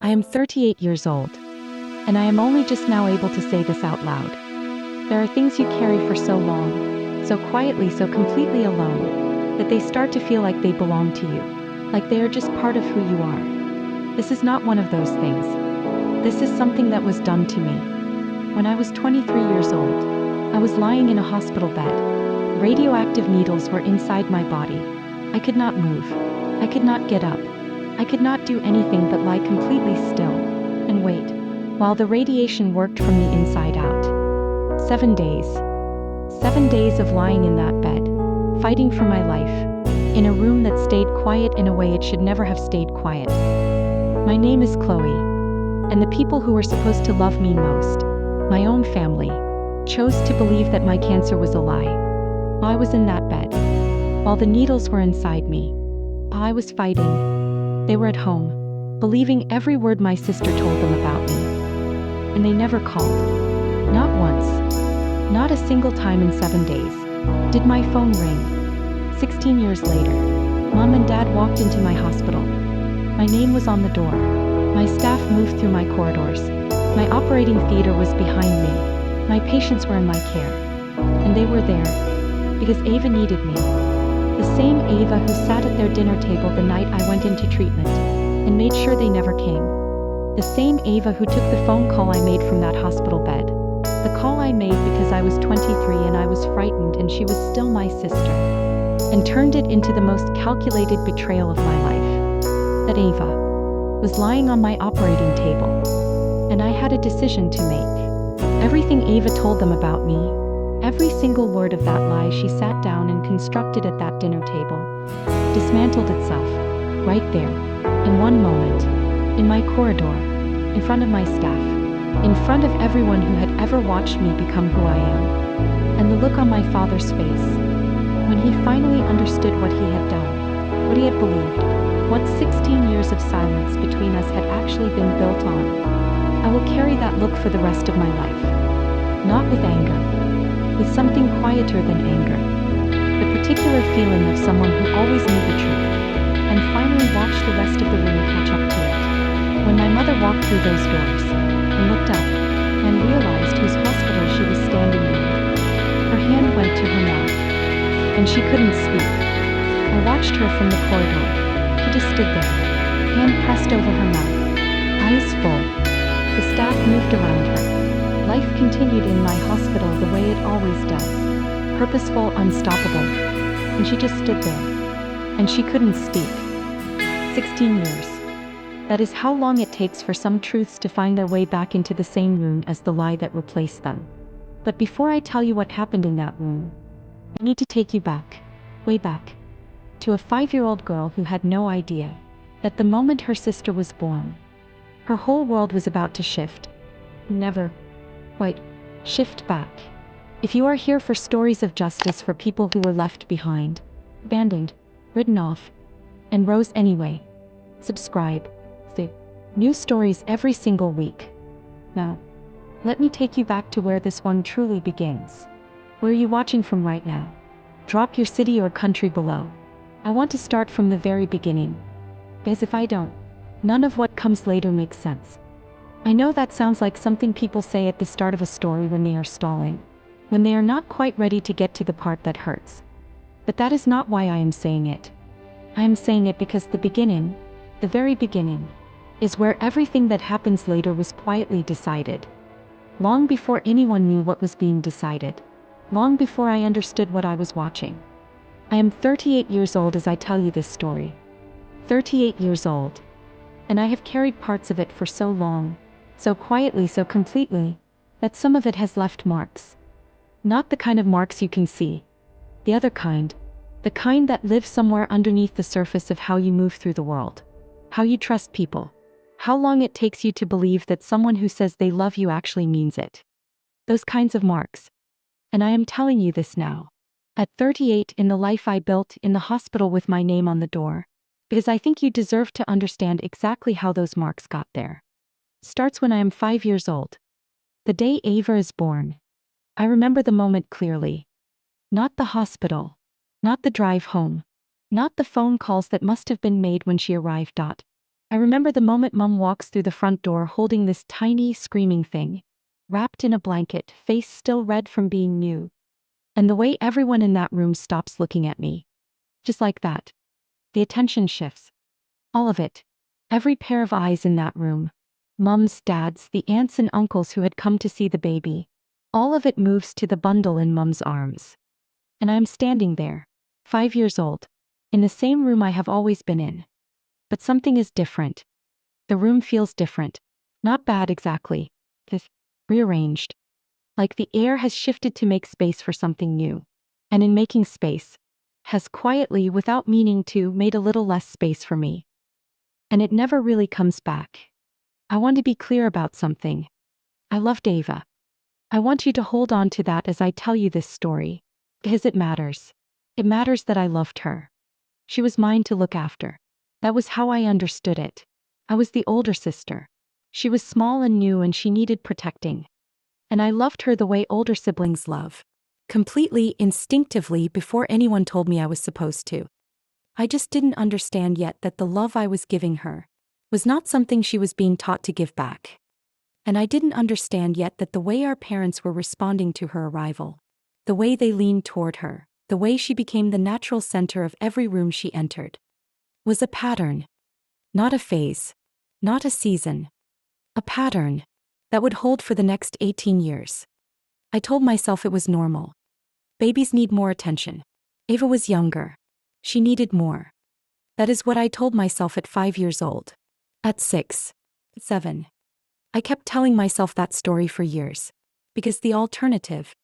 I am 38 years old, and I am only just now able to say this out loud. There are things you carry for so long, so quietly, so completely alone, that they start to feel like they belong to you, like they are just part of who you are. This is not one of those things. This is something that was done to me. When I was 23 years old, I was lying in a hospital bed. Radioactive needles were inside my body. I could not move. I could not get up. I could not do anything but lie completely still and wait, while the radiation worked from the inside out. 7 days. 7 days of lying in that bed, fighting for my life, in a room that stayed quiet in a way it should never have stayed quiet. My name is Chloe, and the people who were supposed to love me most, my own family, chose to believe that my cancer was a lie. I was in that bed, while the needles were inside me. I was fighting. They were at home, believing every word my sister told them about me. And they never called. Not once. Not a single time in 7 days. Did my phone ring. 16 years later, Mom and Dad walked into my hospital. My name was on the door. My staff moved through my corridors. My operating theater was behind me. My patients were in my care. And they were there because Ava needed me. The same Ava who sat at their dinner table the night I went into treatment and made sure they never came. The same Ava who took the phone call I made from that hospital bed. The call I made because I was 23 and I was frightened and she was still my sister. And turned it into the most calculated betrayal of my life. That Ava was lying on my operating table. And I had a decision to make. Everything Ava told them about me, every single word of that lie she sat down and constructed at that dinner table, dismantled itself, right there, in one moment, in my corridor, in front of my staff, in front of everyone who had ever watched me become who I am. And the look on my father's face, when he finally understood what he had done, what he had believed, what 16 years of silence between us had actually been built on. I will carry that look for the rest of my life. Not with anger, with something quieter than anger. The particular feeling of someone who always knew the truth, and finally watched the rest of the room catch up to it. When my mother walked through those doors, and looked up, and realized whose hospital she was standing in, her hand went to her mouth, and she couldn't speak. I watched her from the corridor. She just stood there, hand pressed over her mouth, eyes full. The staff moved around her. Life continued in my hospital the way it always does. Purposeful, unstoppable. And she just stood there. And she couldn't speak. 16 years. That is how long it takes for some truths to find their way back into the same room as the lie that replaced them. But before I tell you what happened in that room, I need to take you back, way back, to a 5-year-old girl who had no idea that the moment her sister was born, her whole world was about to shift. Never quite shift back. If you are here for stories of justice for people who were left behind, abandoned, written off, and rose anyway, subscribe. The new stories every single week. Now, let me take you back to where this one truly begins. Where are you watching from right now? Drop your city or country below. I want to start from the very beginning, because if I don't, none of what comes later makes sense. I know that sounds like something people say at the start of a story when they are stalling, when they are not quite ready to get to the part that hurts. But that is not why I am saying it. I am saying it because the beginning, the very beginning, is where everything that happens later was quietly decided. Long before anyone knew what was being decided. Long before I understood what I was watching. I am 38 years old as I tell you this story. 38 years old. And I have carried parts of it for so long, so quietly, so completely, that some of it has left marks. Not the kind of marks you can see. The other kind. The kind that live somewhere underneath the surface of how you move through the world. How you trust people. How long it takes you to believe that someone who says they love you actually means it. Those kinds of marks. And I am telling you this now. At 38, in the life I built in the hospital with my name on the door. Because I think you deserve to understand exactly how those marks got there. Starts when I am 5 years old. The day Ava is born. I remember the moment clearly. Not the hospital. Not the drive home. Not the phone calls that must have been made when she arrived. I remember the moment Mum walks through the front door holding this tiny, screaming thing, wrapped in a blanket, face still red from being new, and the way everyone in that room stops looking at me. Just like that. The attention shifts. All of it. Every pair of eyes in that room. Mum's, Dad's, the aunts and uncles who had come to see the baby. All of it moves to the bundle in Mum's arms. And I am standing there, 5 years old, in the same room I have always been in. But something is different. The room feels different. Not bad exactly. Just rearranged. Like the air has shifted to make space for something new. And in making space, has quietly, without meaning to, made a little less space for me. And it never really comes back. I want to be clear about something. I loved Ava. I want you to hold on to that as I tell you this story. Because it matters. It matters that I loved her. She was mine to look after. That was how I understood it. I was the older sister. She was small and new and she needed protecting. And I loved her the way older siblings love. Completely, instinctively, before anyone told me I was supposed to. I just didn't understand yet that the love I was giving her was not something she was being taught to give back. And I didn't understand yet that the way our parents were responding to her arrival, the way they leaned toward her, the way she became the natural center of every room she entered, was a pattern. Not a phase. Not a season. A pattern that would hold for the next 18 years. I told myself it was normal. Babies need more attention. Ava was younger. She needed more. That is what I told myself at 5 years old. At 6, 7. I kept telling myself that story for years. Because the alternative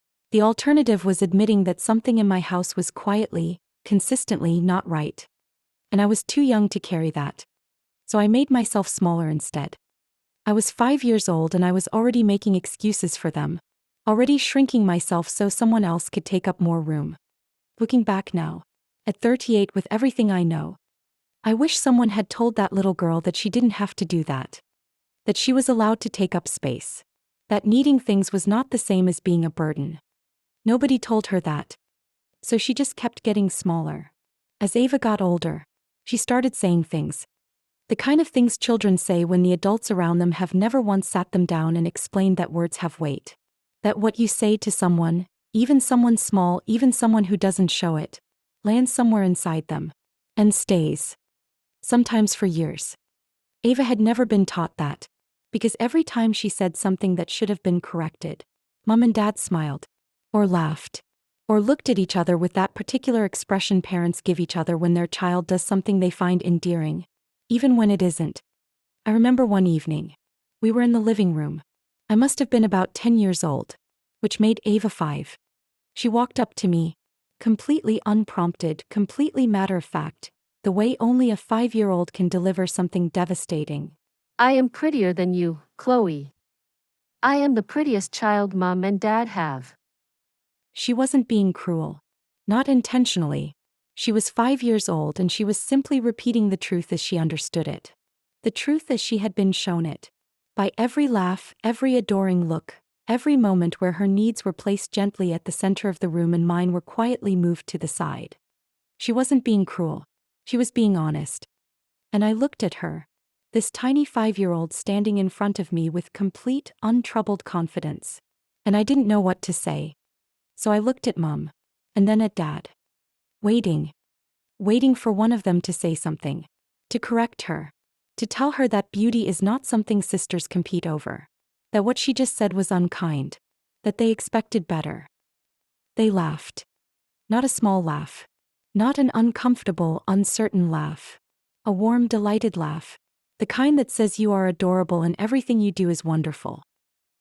was admitting that something in my house was quietly, consistently not right. And I was too young to carry that. So I made myself smaller instead. I was 5 years old and I was already making excuses for them. Already shrinking myself so someone else could take up more room. Looking back now, at 38 with everything I know, I wish someone had told that little girl that she didn't have to do that. That she was allowed to take up space. That needing things was not the same as being a burden. Nobody told her that. So she just kept getting smaller. As Ava got older, she started saying things. The kind of things children say when the adults around them have never once sat them down and explained that words have weight. That what you say to someone, even someone small, even someone who doesn't show it, lands somewhere inside them. And stays. Sometimes for years. Ava had never been taught that. Because every time she said something that should have been corrected, Mom and Dad smiled. Or laughed. Or looked at each other with that particular expression parents give each other when their child does something they find endearing. Even when it isn't. I remember one evening. We were in the living room. I must have been about 10 years old. Which made Ava 5. She walked up to me. Completely unprompted, completely matter-of-fact. The way only a 5-year-old can deliver something devastating. I am prettier than you, Chloe. I am the prettiest child Mom and Dad have. She wasn't being cruel. Not intentionally. She was 5 years old and she was simply repeating the truth as she understood it. The truth as she had been shown it. By every laugh, every adoring look, every moment where her needs were placed gently at the center of the room and mine were quietly moved to the side. She wasn't being cruel. She was being honest. And I looked at her. This tiny 5-year-old standing in front of me with complete, untroubled confidence. And I didn't know what to say. So I looked at Mom. And then at Dad. Waiting. Waiting for one of them to say something. To correct her. To tell her that beauty is not something sisters compete over. That what she just said was unkind. That they expected better. They laughed. Not a small laugh. Not an uncomfortable, uncertain laugh. A warm, delighted laugh. The kind that says you are adorable and everything you do is wonderful.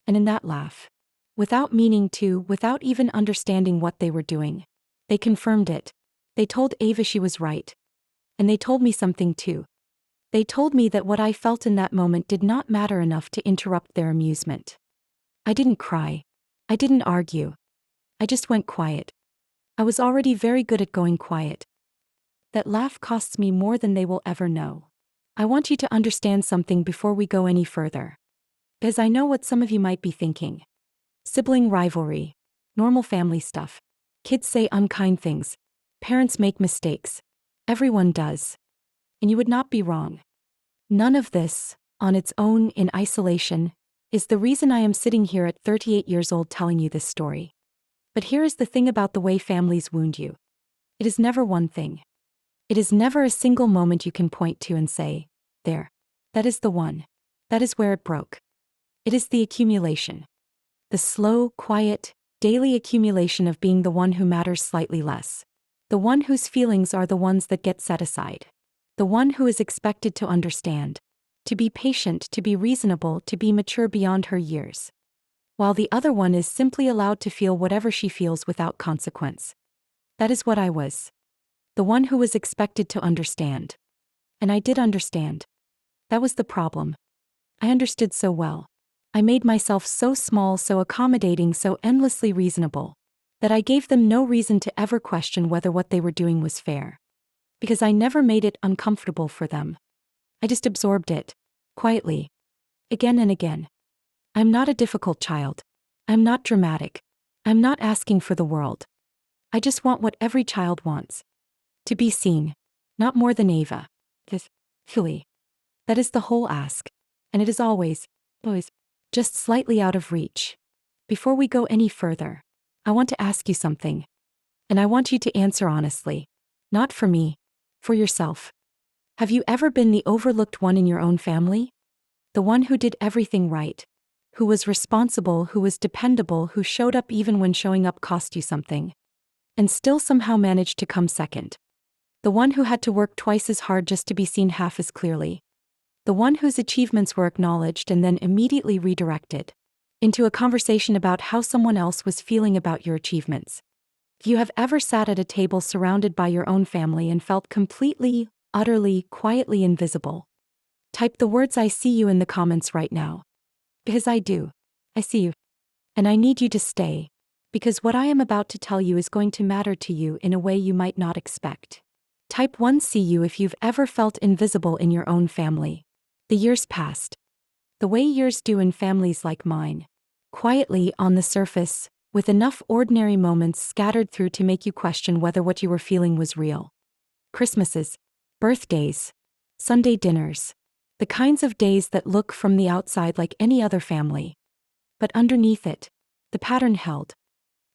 And in that laugh, without meaning to, without even understanding what they were doing, they confirmed it. They told Ava she was right. And they told me something too. They told me that what I felt in that moment did not matter enough to interrupt their amusement. I didn't cry. I didn't argue. I just went quiet. I was already very good at going quiet. That laugh costs me more than they will ever know. I want you to understand something before we go any further. Because I know what some of you might be thinking. Sibling rivalry. Normal family stuff. Kids say unkind things. Parents make mistakes. Everyone does. And you would not be wrong. None of this, on its own in isolation, is the reason I am sitting here at 38 years old telling you this story. But here is the thing about the way families wound you. It is never one thing. It is never a single moment you can point to and say, there, that is the one. That is where it broke. It is the accumulation. The slow, quiet, daily accumulation of being the one who matters slightly less. The one whose feelings are the ones that get set aside. The one who is expected to understand, to be patient, to be reasonable, to be mature beyond her years. While the other one is simply allowed to feel whatever she feels without consequence. That is what I was. The one who was expected to understand. And I did understand. That was the problem. I understood so well. I made myself so small, so accommodating, so endlessly reasonable, that I gave them no reason to ever question whether what they were doing was fair. Because I never made it uncomfortable for them. I just absorbed it, quietly, again and again. I'm not a difficult child. I'm not dramatic. I'm not asking for the world. I just want what every child wants. To be seen, not more than Ava. Philly. That is the whole ask. And it is always, just slightly out of reach. Before we go any further, I want to ask you something. And I want you to answer honestly. Not for me, for yourself. Have you ever been the overlooked one in your own family? The one who did everything right, who was responsible, who was dependable, who showed up even when showing up cost you something, and still somehow managed to come second. The one who had to work twice as hard just to be seen half as clearly. The one whose achievements were acknowledged and then immediately redirected into a conversation about how someone else was feeling about your achievements. If you have ever sat at a table surrounded by your own family and felt completely, utterly, quietly invisible, type the words "I see you" in the comments right now. Because I do. I see you. And I need you to stay. Because what I am about to tell you is going to matter to you in a way you might not expect. Type 1 "See you" if you've ever felt invisible in your own family. The years passed. The way years do in families like mine. Quietly, on the surface, with enough ordinary moments scattered through to make you question whether what you were feeling was real. Christmases, birthdays, Sunday dinners. The kinds of days that look from the outside like any other family. But underneath it, the pattern held.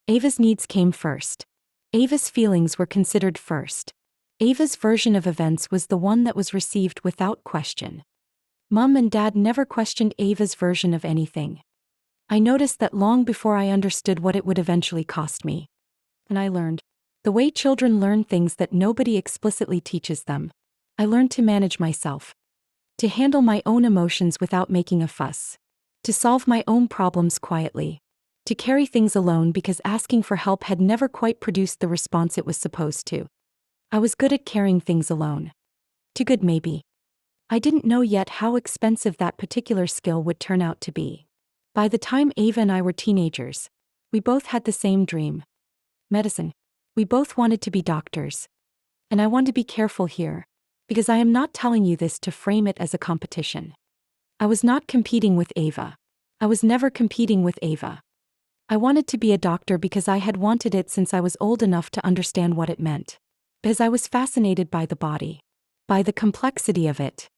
Ava's needs came first. Ava's feelings were considered first. Ava's version of events was the one that was received without question. Mom and Dad never questioned Ava's version of anything. I noticed that long before I understood what it would eventually cost me. And I learned. The way children learn things that nobody explicitly teaches them. I learned to manage myself. To handle my own emotions without making a fuss. To solve my own problems quietly. To carry things alone because asking for help had never quite produced the response it was supposed to. I was good at carrying things alone. Too good maybe. I didn't know yet how expensive that particular skill would turn out to be. By the time Ava and I were teenagers, we both had the same dream. Medicine. We both wanted to be doctors. And I want to be careful here, because I am not telling you this to frame it as a competition. I was not competing with Ava. I was never competing with Ava. I wanted to be a doctor because I had wanted it since I was old enough to understand what it meant. Because I was fascinated by the body. By the complexity of it.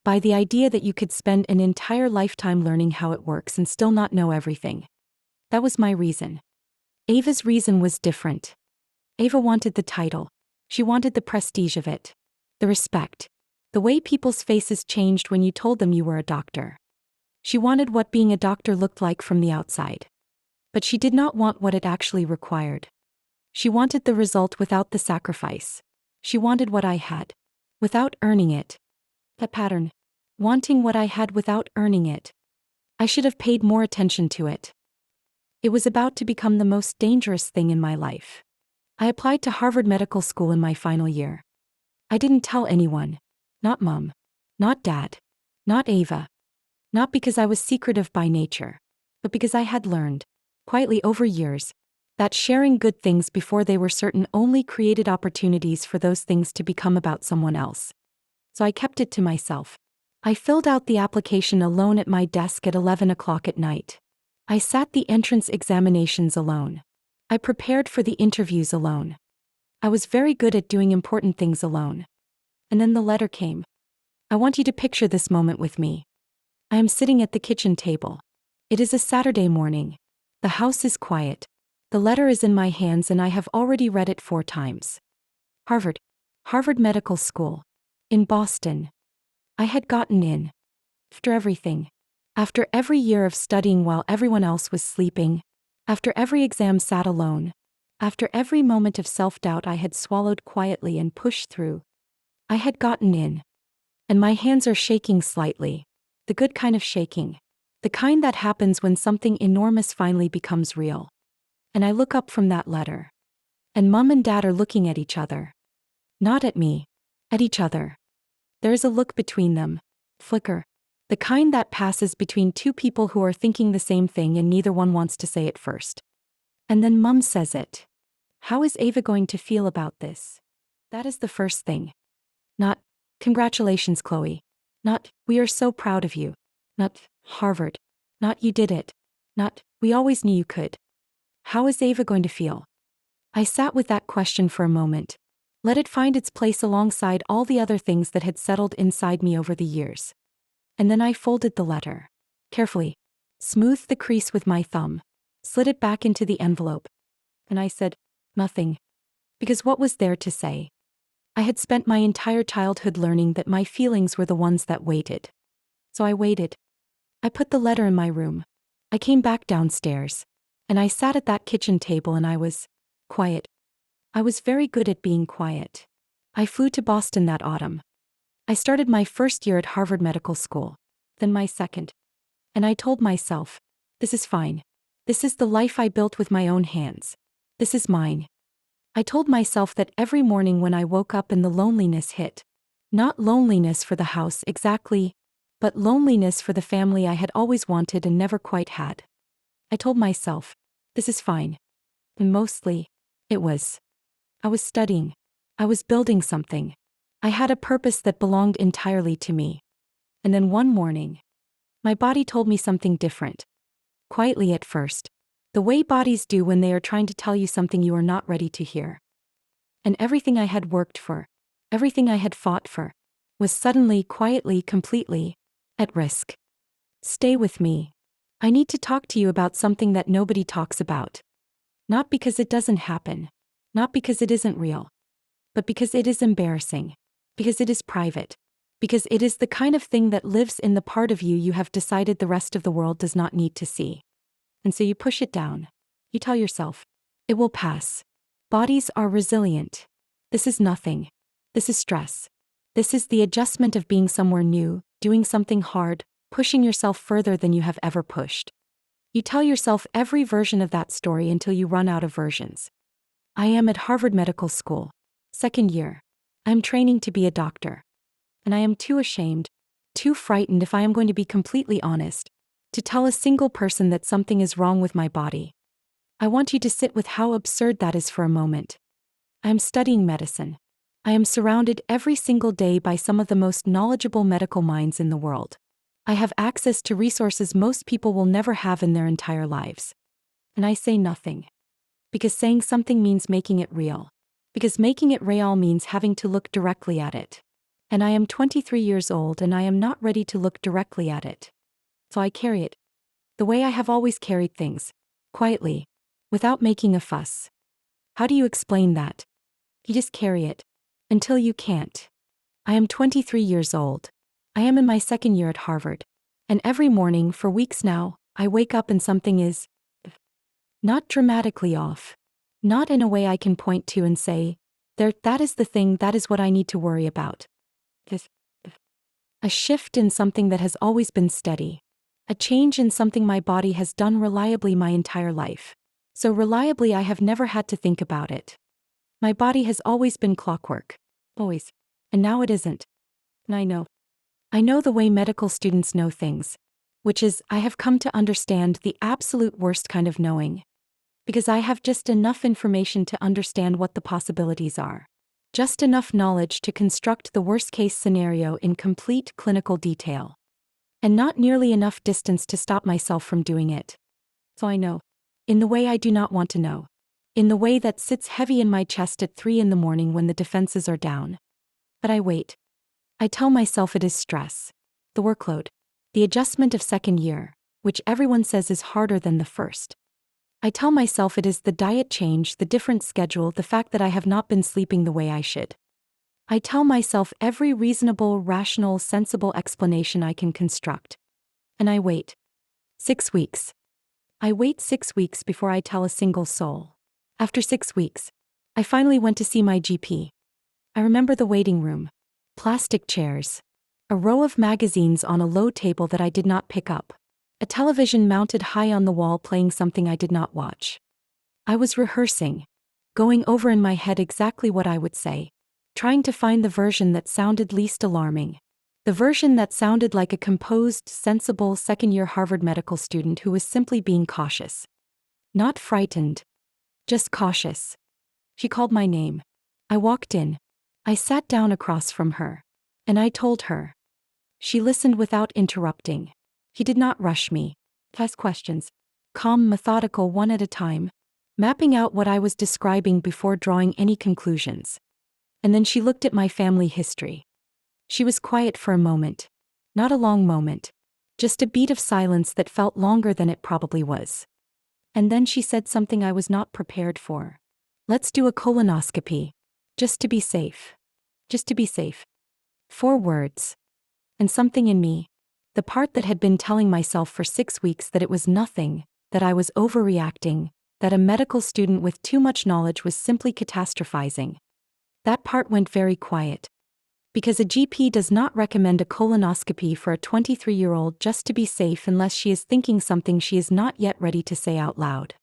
By the idea that you could spend an entire lifetime learning how it works and still not know everything. That was my reason. Ava's reason was different. Ava wanted the title. She wanted the prestige of it. The respect. The way people's faces changed when you told them you were a doctor. She wanted what being a doctor looked like from the outside. But she did not want what it actually required. She wanted the result without the sacrifice. She wanted what I had. Without earning it. That pattern. Wanting what I had without earning it. I should have paid more attention to it. It was about to become the most dangerous thing in my life. I applied to Harvard Medical School in my final year. I didn't tell anyone. Not Mom. Not Dad. Not Ava. Not because I was secretive by nature, but because I had learned, quietly over years, that sharing good things before they were certain only created opportunities for those things to become about someone else. So I kept it to myself. I filled out the application alone at my desk at 11 o'clock at night. I sat the entrance examinations alone. I prepared for the interviews alone. I was very good at doing important things alone. And then the letter came. I want you to picture this moment with me. I am sitting at the kitchen table. It is a Saturday morning. The house is quiet. The letter is in my hands and I have already read it 4 times. Harvard Medical School. In Boston. I had gotten in. After everything. After every year of studying while everyone else was sleeping. After every exam sat alone. After every moment of self-doubt I had swallowed quietly and pushed through. I had gotten in. And my hands are shaking slightly. The good kind of shaking. The kind that happens when something enormous finally becomes real. And I look up from that letter. And Mom and Dad are looking at each other. Not at me. At each other. There is a look between them. Flicker. The kind that passes between 2 people who are thinking the same thing and neither one wants to say it first. And then Mom says it. How is Ava going to feel about this? That is the first thing. Not, congratulations, Chloe. Not, we are so proud of you. Not, Harvard. Not, you did it. Not, we always knew you could. How is Ava going to feel? I sat with that question for a moment. Let it find its place alongside all the other things that had settled inside me over the years. And then I folded the letter. Carefully. Smoothed the crease with my thumb. Slid it back into the envelope. And I said, nothing. Because what was there to say? I had spent my entire childhood learning that my feelings were the ones that waited. So I waited. I put the letter in my room. I came back downstairs. And I sat at that kitchen table and I was quiet. I was very good at being quiet. I flew to Boston that autumn. I started my first year at Harvard Medical School. Then my second. And I told myself, this is fine. This is the life I built with my own hands. This is mine. I told myself that every morning when I woke up and the loneliness hit. Not loneliness for the house exactly, but loneliness for the family I had always wanted and never quite had. I told myself, this is fine. And mostly, it was. I was studying. I was building something. I had a purpose that belonged entirely to me. And then one morning, my body told me something different. Quietly at first. The way bodies do when they are trying to tell you something you are not ready to hear. And everything I had worked for, everything I had fought for, was suddenly, quietly, completely, at risk. Stay with me. I need to talk to you about something that nobody talks about. Not because it doesn't happen. Not because it isn't real. But because it is embarrassing. Because it is private. Because it is the kind of thing that lives in the part of you you have decided the rest of the world does not need to see. And so you push it down. You tell yourself, it will pass. Bodies are resilient. This is nothing. This is stress. This is the adjustment of being somewhere new, doing something hard, pushing yourself further than you have ever pushed. You tell yourself every version of that story until you run out of versions. I am at Harvard Medical School. 2nd year. I am training to be a doctor. And I am too ashamed, too frightened if I am going to be completely honest, to tell a single person that something is wrong with my body. I want you to sit with how absurd that is for a moment. I am studying medicine. I am surrounded every single day by some of the most knowledgeable medical minds in the world. I have access to resources most people will never have in their entire lives. And I say nothing. Because saying something means making it real. Because making it real means having to look directly at it. And I am 23 years old and I am not ready to look directly at it. So I carry it. The way I have always carried things. Quietly. Without making a fuss. How do you explain that? You just carry it. Until you can't. I am 23 years old. I am in my 2nd year at Harvard. And every morning, for weeks now, I wake up and something is not dramatically off. Not in a way I can point to and say, that is the thing, that is what I need to worry about. A shift in something that has always been steady. A change in something my body has done reliably my entire life. So reliably I have never had to think about it. My body has always been clockwork. Always. And now it isn't. And I know. I know the way medical students know things. Which is, I have come to understand the absolute worst kind of knowing. Because I have just enough information to understand what the possibilities are. Just enough knowledge to construct the worst-case scenario in complete clinical detail. And not nearly enough distance to stop myself from doing it. So I know. In the way I do not want to know. In the way that sits heavy in my chest at 3 in the morning when the defenses are down. But I wait. I tell myself it is stress, the workload, the adjustment of second year, which everyone says is harder than the first. I tell myself it is the diet change, the different schedule, the fact that I have not been sleeping the way I should. I tell myself every reasonable, rational, sensible explanation I can construct. And I wait. 6 weeks. I wait 6 weeks before I tell a single soul. After 6 weeks, I finally went to see my GP. I remember the waiting room. Plastic chairs. A row of magazines on a low table that I did not pick up. A television mounted high on the wall playing something I did not watch. I was rehearsing, going over in my head exactly what I would say, trying to find the version that sounded least alarming. The version that sounded like a composed, sensible second-year Harvard medical student who was simply being cautious. Not frightened. Just cautious. She called my name. I walked in. I sat down across from her. And I told her. She listened without interrupting. She did not rush me. Ask questions. Calm, methodical, one at a time. Mapping out what I was describing before drawing any conclusions. And then she looked at my family history. She was quiet for a moment. Not a long moment. Just a beat of silence that felt longer than it probably was. And then she said something I was not prepared for. Let's do a colonoscopy. Just to be safe. Just to be safe. 4 words. And something in me, the part that had been telling myself for 6 weeks that it was nothing, that I was overreacting, that a medical student with too much knowledge was simply catastrophizing. That part went very quiet. Because a GP does not recommend a colonoscopy for a 23-year-old just to be safe unless she is thinking something she is not yet ready to say out loud.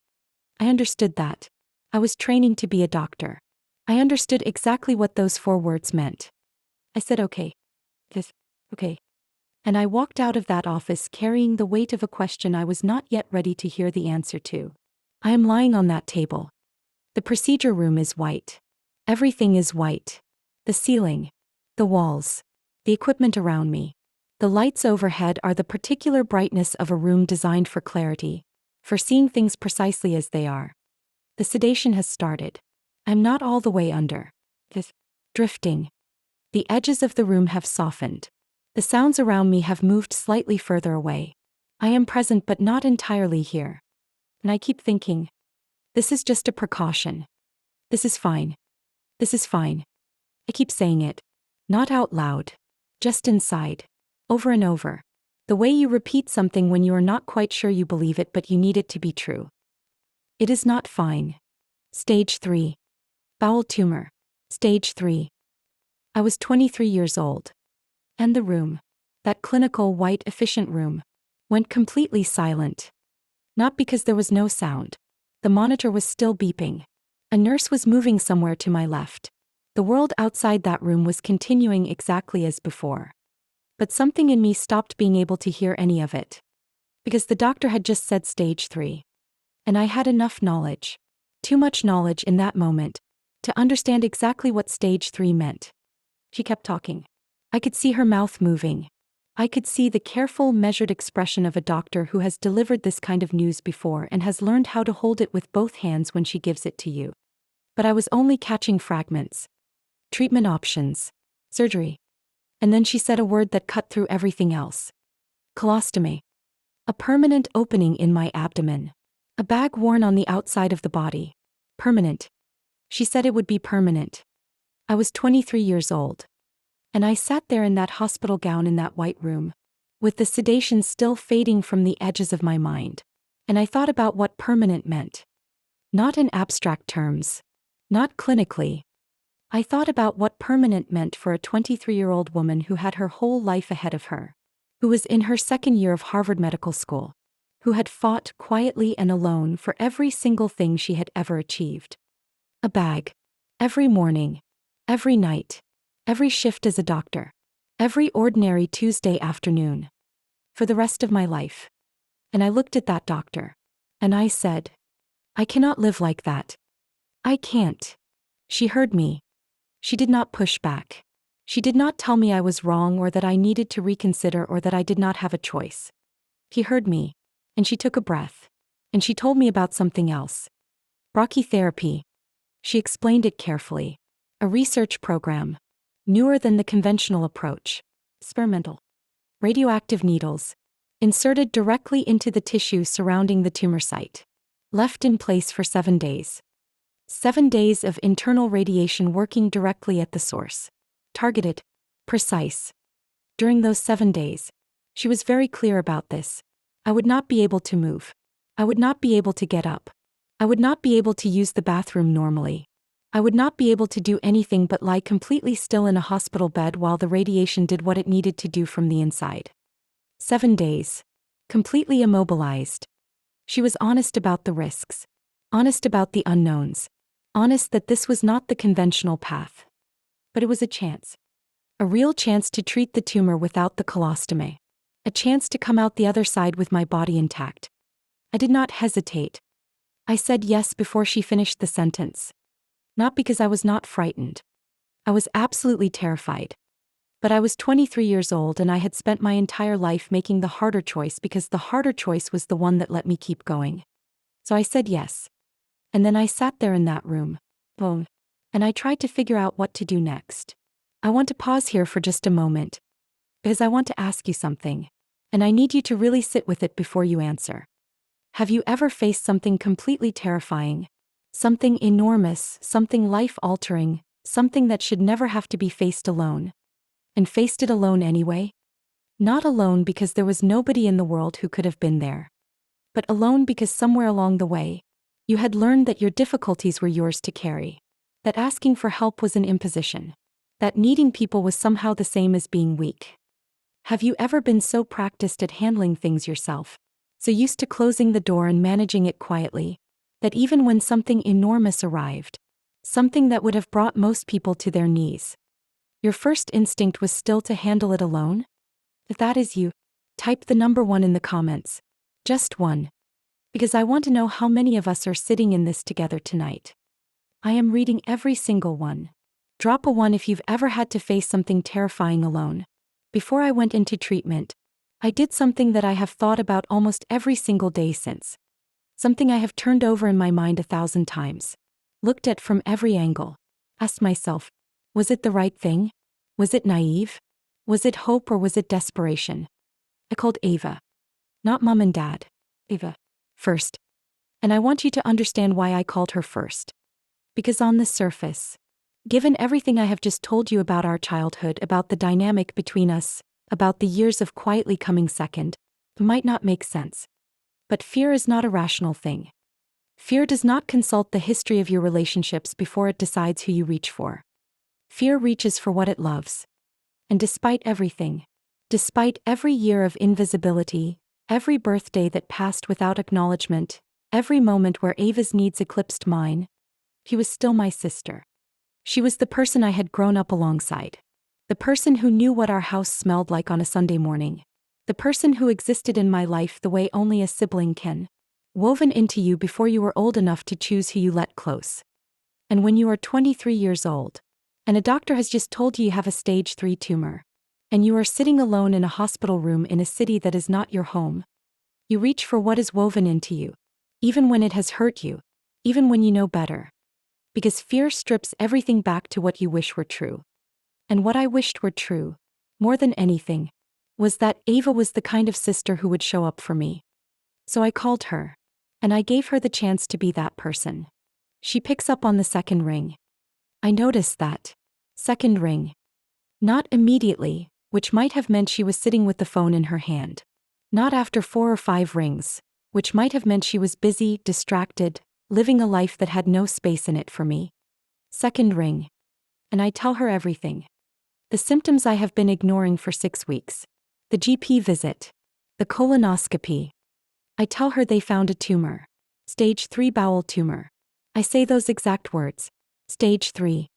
I understood that. I was training to be a doctor. I understood exactly what those 4 words meant. I said okay. Okay. And I walked out of that office carrying the weight of a question I was not yet ready to hear the answer to. I am lying on that table. The procedure room is white. Everything is white. The ceiling. The walls. The equipment around me. The lights overhead are the particular brightness of a room designed for clarity, for seeing things precisely as they are. The sedation has started. I'm not all the way under. Drifting. The edges of the room have softened. The sounds around me have moved slightly further away. I am present but not entirely here. And I keep thinking, this is just a precaution. This is fine. This is fine. I keep saying it. Not out loud. Just inside. Over and over. The way you repeat something when you are not quite sure you believe it but you need it to be true. It is not fine. Stage 3. Bowel tumor. Stage 3. I was 23 years old. And the room, that clinical, white, efficient room, went completely silent. Not because there was no sound. The monitor was still beeping. A nurse was moving somewhere to my left. The world outside that room was continuing exactly as before. But something in me stopped being able to hear any of it. Because the doctor had just said stage 3. And I had enough knowledge. Too much knowledge in that moment to understand exactly what stage 3 meant. She kept talking. I could see her mouth moving. I could see the careful, measured expression of a doctor who has delivered this kind of news before and has learned how to hold it with both hands when she gives it to you. But I was only catching fragments. Treatment options. Surgery. And then she said a word that cut through everything else. Colostomy. A permanent opening in my abdomen. A bag worn on the outside of the body. Permanent. She said it would be permanent. I was 23 years old. And I sat there in that hospital gown in that white room, with the sedation still fading from the edges of my mind. And I thought about what permanent meant. Not in abstract terms. Not clinically. I thought about what permanent meant for a 23-year-old woman who had her whole life ahead of her, who was in her second year of Harvard Medical School, who had fought quietly and alone for every single thing she had ever achieved. A bag. Every morning. Every night. Every shift as a doctor. Every ordinary Tuesday afternoon. For the rest of my life. And I looked at that doctor. And I said, I cannot live like that. I can't. She heard me. She did not push back. She did not tell me I was wrong or that I needed to reconsider or that I did not have a choice. She heard me. And she took a breath. And she told me about something else. Brachytherapy. She explained it carefully. A research program. newer than the conventional approach. Experimental. Radioactive needles, inserted directly into the tissue surrounding the tumor site. Left in place for 7 days. 7 days of internal radiation working directly at the source. Targeted. Precise. During those 7 days, she was very clear about this. I would not be able to move. I would not be able to get up. I would not be able to use the bathroom normally. I would not be able to do anything but lie completely still in a hospital bed while the radiation did what it needed to do from the inside. 7 days. Completely immobilized. She was honest about the risks. Honest about the unknowns. Honest that this was not the conventional path. But it was a chance. A real chance to treat the tumor without the colostomy. A chance to come out the other side with my body intact. I did not hesitate. I said yes before she finished the sentence. Not because I was not frightened. I was absolutely terrified. But I was 23 years old and I had spent my entire life making the harder choice because the harder choice was the one that let me keep going. So I said yes. And then I sat there in that room. Boom. And I tried to figure out what to do next. I want to pause here for just a moment. Because I want to ask you something. And I need you to really sit with it before you answer. Have you ever faced something completely terrifying? Something enormous, something life-altering, something that should never have to be faced alone? And faced it alone anyway? Not alone because there was nobody in the world who could have been there. But alone because somewhere along the way, you had learned that your difficulties were yours to carry. That asking for help was an imposition. That needing people was somehow the same as being weak. Have you ever been so practiced at handling things yourself, so used to closing the door and managing it quietly, that even when something enormous arrived, something that would have brought most people to their knees, your first instinct was still to handle it alone? If that is you, type the number 1 in the comments. Just 1. Because I want to know how many of us are sitting in this together tonight. I am reading every single one. Drop a 1 if you've ever had to face something terrifying alone. Before I went into treatment, I did something that I have thought about almost every single day since. Something I have turned over in my mind 1,000 times. Looked at from every angle. Asked myself, was it the right thing? Was it naive? Was it hope or was it desperation? I called Ava. Not mom and dad. Ava. First. And I want you to understand why I called her first. Because on the surface, given everything I have just told you about our childhood, about the dynamic between us, about the years of quietly coming second, it might not make sense. But fear is not a rational thing. Fear does not consult the history of your relationships before it decides who you reach for. Fear reaches for what it loves. And despite everything, despite every year of invisibility, every birthday that passed without acknowledgement, every moment where Ava's needs eclipsed mine, she was still my sister. She was the person I had grown up alongside. The person who knew what our house smelled like on a Sunday morning. The person who existed in my life the way only a sibling can. Woven into you before you were old enough to choose who you let close. And when you are 23 years old, and a doctor has just told you have a stage 3 tumor, and you are sitting alone in a hospital room in a city that is not your home, you reach for what is woven into you, even when it has hurt you, even when you know better. Because fear strips everything back to what you wish were true. And what I wished were true, more than anything, was that Ava was the kind of sister who would show up for me. So I called her, and I gave her the chance to be that person. She picks up on the second ring. I noticed that. Second ring. Not immediately, which might have meant she was sitting with the phone in her hand. Not after 4 or 5 rings, which might have meant she was busy, distracted, living a life that had no space in it for me. Second ring. And I tell her everything. The symptoms I have been ignoring for 6 weeks. The GP visit. The colonoscopy. I tell her they found a tumor. Stage 3 bowel tumor. I say those exact words. Stage 3.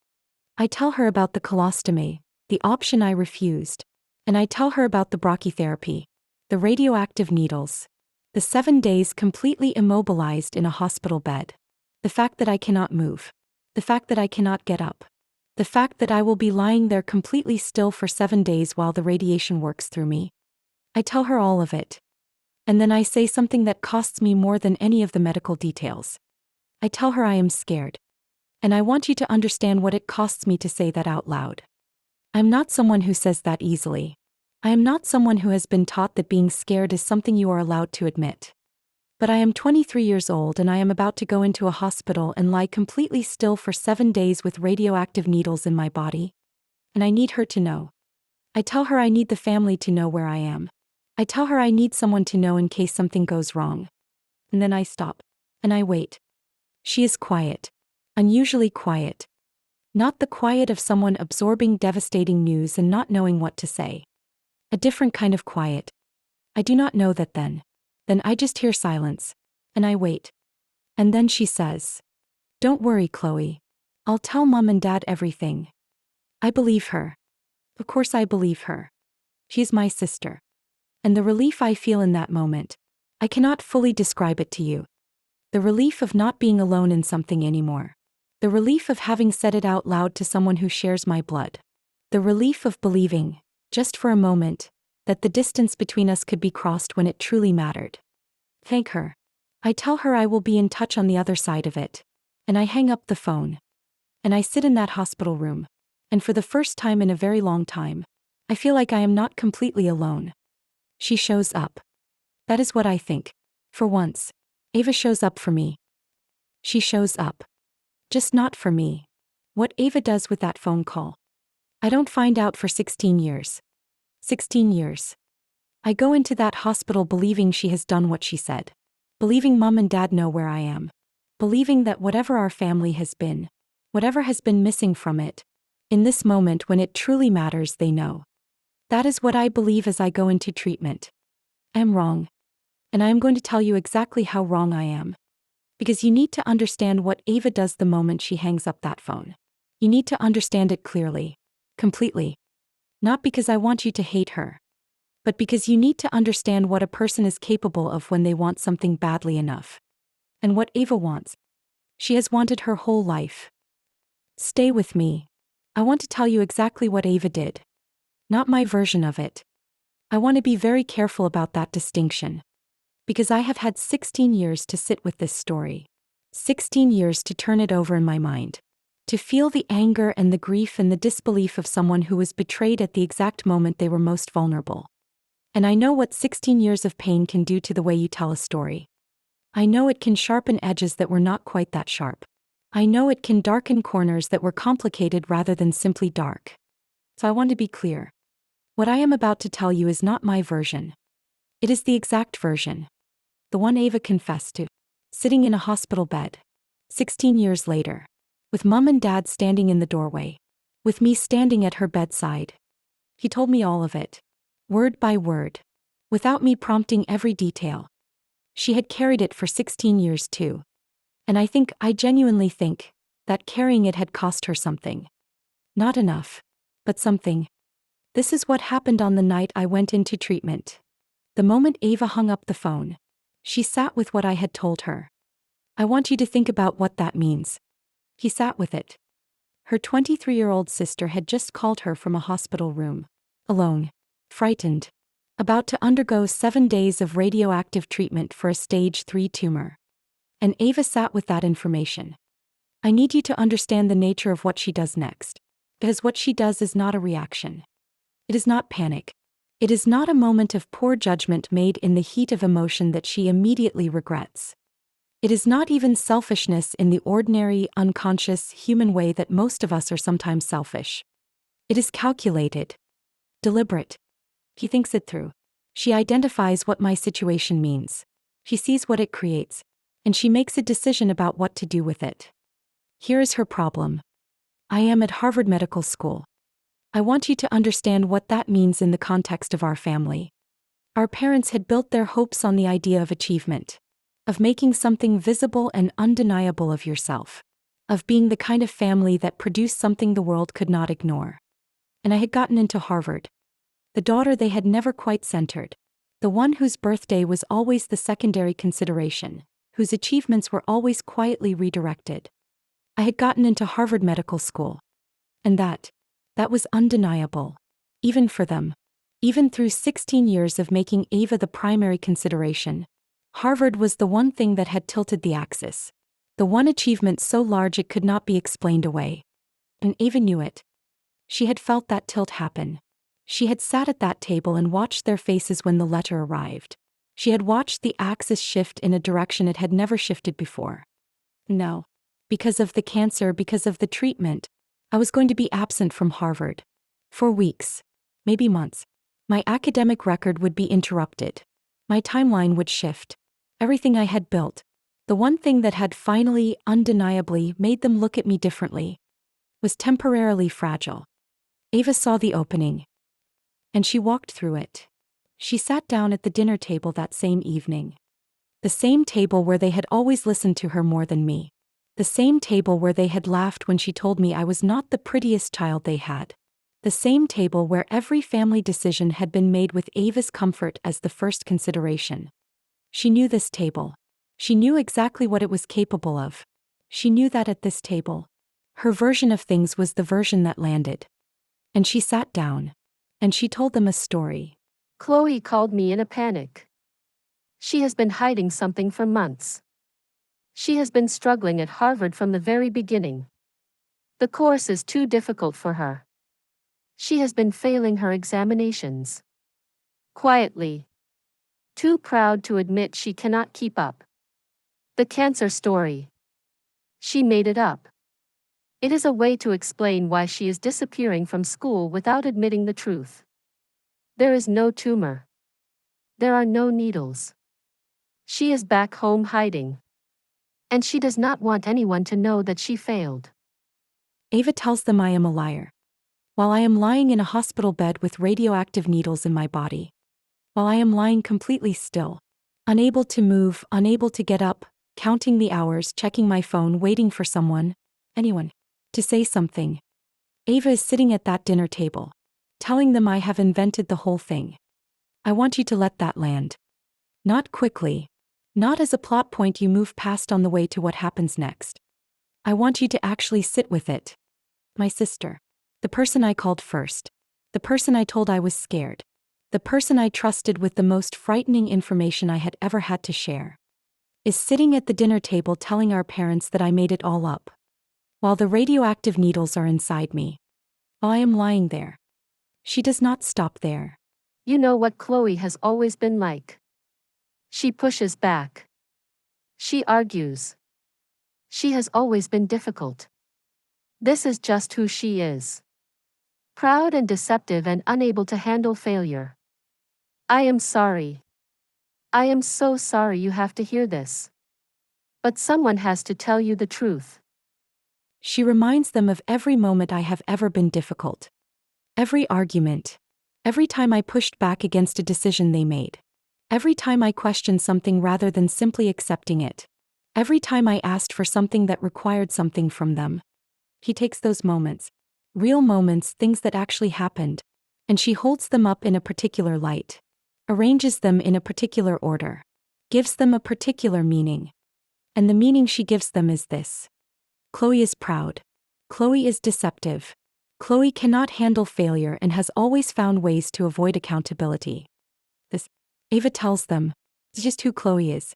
I tell her about the colostomy, the option I refused. And I tell her about the brachytherapy, the radioactive needles, the 7 days completely immobilized in a hospital bed, the fact that I cannot move, the fact that I cannot get up, the fact that I will be lying there completely still for 7 days while the radiation works through me. I tell her all of it. And then I say something that costs me more than any of the medical details. I tell her I am scared. And I want you to understand what it costs me to say that out loud. I'm not someone who says that easily. I am not someone who has been taught that being scared is something you are allowed to admit. But I am 23 years old and I am about to go into a hospital and lie completely still for 7 days with radioactive needles in my body. And I need her to know. I tell her I need the family to know where I am. I tell her I need someone to know in case something goes wrong. And then I stop. And I wait. She is quiet. Unusually quiet. Not the quiet of someone absorbing devastating news and not knowing what to say. A different kind of quiet. I do not know that then. Then I just hear silence. And I wait. And then she says, "Don't worry, Chloe. I'll tell Mom and Dad everything." I believe her. Of course I believe her. She's my sister. And the relief I feel in that moment, I cannot fully describe it to you. The relief of not being alone in something anymore. The relief of having said it out loud to someone who shares my blood. The relief of believing, just for a moment, that the distance between us could be crossed when it truly mattered. Thank her. I tell her I will be in touch on the other side of it. And I hang up the phone. And I sit in that hospital room. And for the first time in a very long time, I feel like I am not completely alone. She shows up. That is what I think. For once, Ava shows up for me. She shows up. Just not for me. What Ava does with that phone call, I don't find out for 16 years. 16 years. I go into that hospital believing she has done what she said. Believing Mom and Dad know where I am. Believing that whatever our family has been, whatever has been missing from it, in this moment when it truly matters, they know. That is what I believe as I go into treatment. I am wrong. And I am going to tell you exactly how wrong I am. Because you need to understand what Ava does the moment she hangs up that phone. You need to understand it clearly. Completely. Not because I want you to hate her. But because you need to understand what a person is capable of when they want something badly enough. And what Ava wants. She has wanted her whole life. Stay with me. I want to tell you exactly what Ava did. Not my version of it. I want to be very careful about that distinction. Because I have had 16 years to sit with this story. 16 years to turn it over in my mind. To feel the anger and the grief and the disbelief of someone who was betrayed at the exact moment they were most vulnerable. And I know what 16 years of pain can do to the way you tell a story. I know it can sharpen edges that were not quite that sharp. I know it can darken corners that were complicated rather than simply dark. So I want to be clear. What I am about to tell you is not my version. It is the exact version. The one Ava confessed to. Sitting in a hospital bed. 16 years later. With Mom and Dad standing in the doorway. With me standing at her bedside. He told me all of it. Word by word. Without me prompting every detail. She had carried it for 16 years too. And I genuinely think, that carrying it had cost her something. Not enough. But something. This is what happened on the night I went into treatment. The moment Ava hung up the phone. She sat with what I had told her. I want you to think about what that means. He sat with it. Her 23-year-old sister had just called her from a hospital room. Alone. Frightened. About to undergo 7 days of radioactive treatment for a stage 3 tumor. And Ava sat with that information. I need you to understand the nature of what she does next. Because what she does is not a reaction. It is not panic. It is not a moment of poor judgment made in the heat of emotion that she immediately regrets. It is not even selfishness in the ordinary, unconscious, human way that most of us are sometimes selfish. It is calculated. Deliberate. She thinks it through. She identifies what my situation means. She sees what it creates. And she makes a decision about what to do with it. Here is her problem. I am at Harvard Medical School. I want you to understand what that means in the context of our family. Our parents had built their hopes on the idea of achievement. Of making something visible and undeniable of yourself. Of being the kind of family that produced something the world could not ignore. And I had gotten into Harvard. The daughter they had never quite centered. The one whose birthday was always the secondary consideration. Whose achievements were always quietly redirected. I had gotten into Harvard Medical School. And that was undeniable. Even for them. Even through 16 years of making Ava the primary consideration. Harvard was the one thing that had tilted the axis. The one achievement so large it could not be explained away. And Ava knew it. She had felt that tilt happen. She had sat at that table and watched their faces when the letter arrived. She had watched the axis shift in a direction it had never shifted before. No. Because of the cancer, because of the treatment, I was going to be absent from Harvard. For weeks. Maybe months. My academic record would be interrupted. My timeline would shift. Everything I had built, the one thing that had finally, undeniably, made them look at me differently, was temporarily fragile. Ava saw the opening. And she walked through it. She sat down at the dinner table that same evening. The same table where they had always listened to her more than me. The same table where they had laughed when she told me I was not the prettiest child they had. The same table where every family decision had been made with Ava's comfort as the first consideration. She knew this table. She knew exactly what it was capable of. She knew that at this table, her version of things was the version that landed. And she sat down. And she told them a story. Chloe called me in a panic. She has been hiding something for months. She has been struggling at Harvard from the very beginning. The course is too difficult for her. She has been failing her examinations. Quietly. Too proud to admit she cannot keep up. The cancer story. She made it up. It is a way to explain why she is disappearing from school without admitting the truth. There is no tumor. There are no needles. She is back home hiding. And she does not want anyone to know that she failed. Ava tells them I am a liar. While I am lying in a hospital bed with radioactive needles in my body. While I am lying completely still. Unable to move, unable to get up, counting the hours, checking my phone, waiting for someone, anyone, to say something. Ava is sitting at that dinner table, telling them I have invented the whole thing. I want you to let that land. Not quickly. Not as a plot point you move past on the way to what happens next. I want you to actually sit with it. My sister. The person I called first. The person I told I was scared. The person I trusted with the most frightening information I had ever had to share. Is sitting at the dinner table telling our parents that I made it all up. While the radioactive needles are inside me. While I am lying there. She does not stop there. You know what Chloe has always been like. She pushes back. She argues. She has always been difficult. This is just who she is. Proud and deceptive and unable to handle failure. I am sorry. I am so sorry you have to hear this. But someone has to tell you the truth. She reminds them of every moment I have ever been difficult. Every argument. Every time I pushed back against a decision they made. Every time I questioned something rather than simply accepting it. Every time I asked for something that required something from them. He takes those moments. Real moments, things that actually happened. And she holds them up in a particular light. Arranges them in a particular order. Gives them a particular meaning. And the meaning she gives them is this. Chloe is proud. Chloe is deceptive. Chloe cannot handle failure and has always found ways to avoid accountability. This, Ava tells them, is just who Chloe is.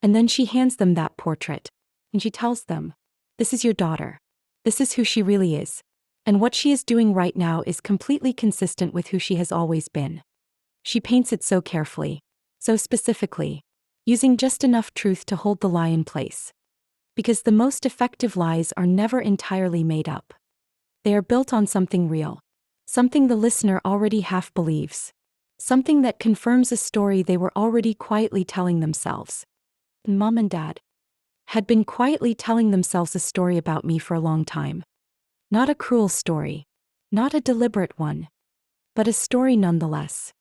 And then she hands them that portrait. And she tells them, this is your daughter. This is who she really is. And what she is doing right now is completely consistent with who she has always been. She paints it so carefully, so specifically, using just enough truth to hold the lie in place. Because the most effective lies are never entirely made up. They are built on something real. Something the listener already half believes. Something that confirms a story they were already quietly telling themselves. Mom and Dad had been quietly telling themselves a story about me for a long time. Not a cruel story. Not a deliberate one. But a story nonetheless.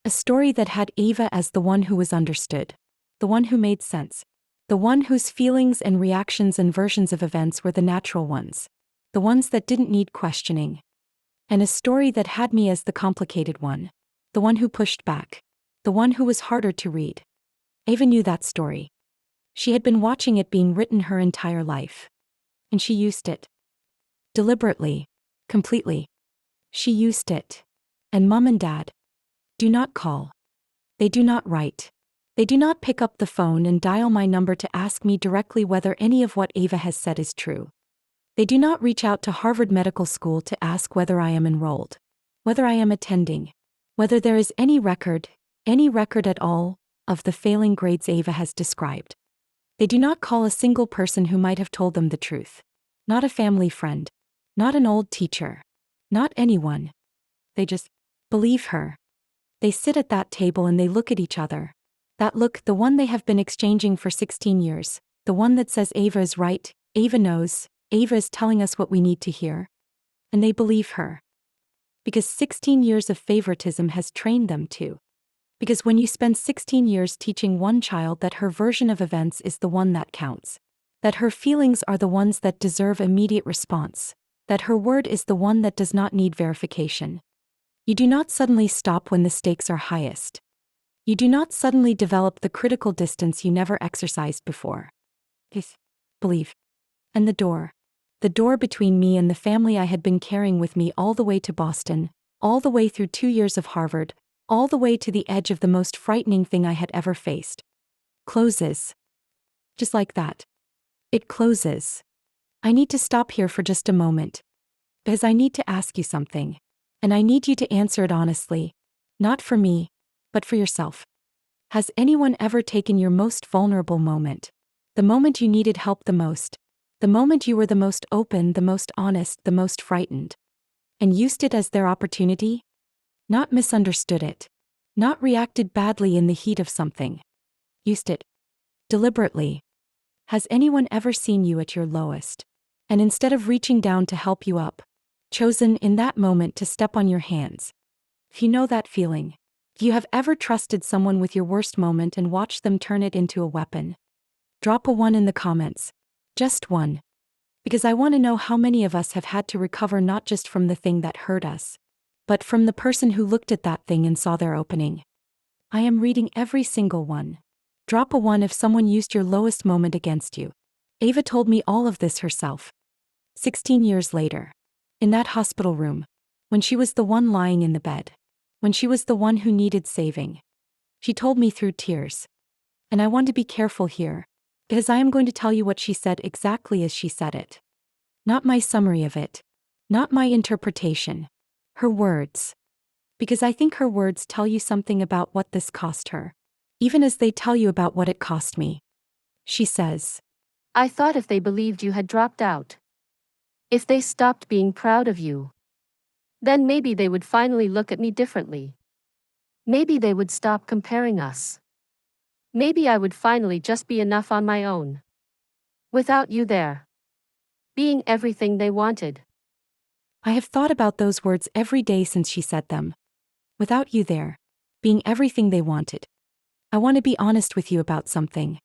A story that had Ava as the one who was understood. The one who made sense. The one whose feelings and reactions and versions of events were the natural ones. The ones that didn't need questioning. And a story that had me as the complicated one. The one who pushed back. The one who was harder to read. Ava knew that story. She had been watching it being written her entire life. And she used it. Deliberately. Completely. She used it. And Mom and Dad do not call. They do not write. They do not pick up the phone and dial my number to ask me directly whether any of what Ava has said is true. They do not reach out to Harvard Medical School to ask whether I am enrolled, whether I am attending, whether there is any record at all, of the failing grades Ava has described. They do not call a single person who might have told them the truth. Not a family friend. Not an old teacher. Not anyone. They just believe her. They sit at that table and they look at each other. That look, the one they have been exchanging for 16 years, the one that says Ava is right, Ava knows, Ava is telling us what we need to hear. And they believe her. Because 16 years of favoritism has trained them to. Because when you spend 16 years teaching one child that her version of events is the one that counts, that her feelings are the ones that deserve immediate response, that her word is the one that does not need verification, you do not suddenly stop when the stakes are highest. You do not suddenly develop the critical distance you never exercised before. Believe. And the door between me and the family I had been carrying with me all the way to Boston, all the way through 2 years of Harvard, all the way to the edge of the most frightening thing I had ever faced, closes. Just like that. It closes. I need to stop here for just a moment. Because I need to ask you something. And I need you to answer it honestly. Not for me, but for yourself. Has anyone ever taken your most vulnerable moment? The moment you needed help the most? The moment you were the most open, the most honest, the most frightened? And used it as their opportunity? Not misunderstood it. Not reacted badly in the heat of something. Used it. Deliberately. Has anyone ever seen you at your lowest? And instead of reaching down to help you up, chosen in that moment to step on your hands? If you know that feeling. If you have ever trusted someone with your worst moment and watched them turn it into a weapon? Drop a 1 in the comments. Just 1. Because I want to know how many of us have had to recover not just from the thing that hurt us, but from the person who looked at that thing and saw their opening. I am reading every single one. Drop a 1 if someone used your lowest moment against you. Ava told me all of this herself. 16 years later. In that hospital room. When she was the one lying in the bed. When she was the one who needed saving. She told me through tears. And I want to be careful here. Because I am going to tell you what she said exactly as she said it. Not my summary of it. Not my interpretation. Her words. Because I think her words tell you something about what this cost her. Even as they tell you about what it cost me. She says, I thought if they believed you had dropped out, if they stopped being proud of you, then maybe they would finally look at me differently. Maybe they would stop comparing us. Maybe I would finally just be enough on my own. Without you there. Being everything they wanted. I have thought about those words every day since she said them. Without you there. Being everything they wanted. I want to be honest with you about something.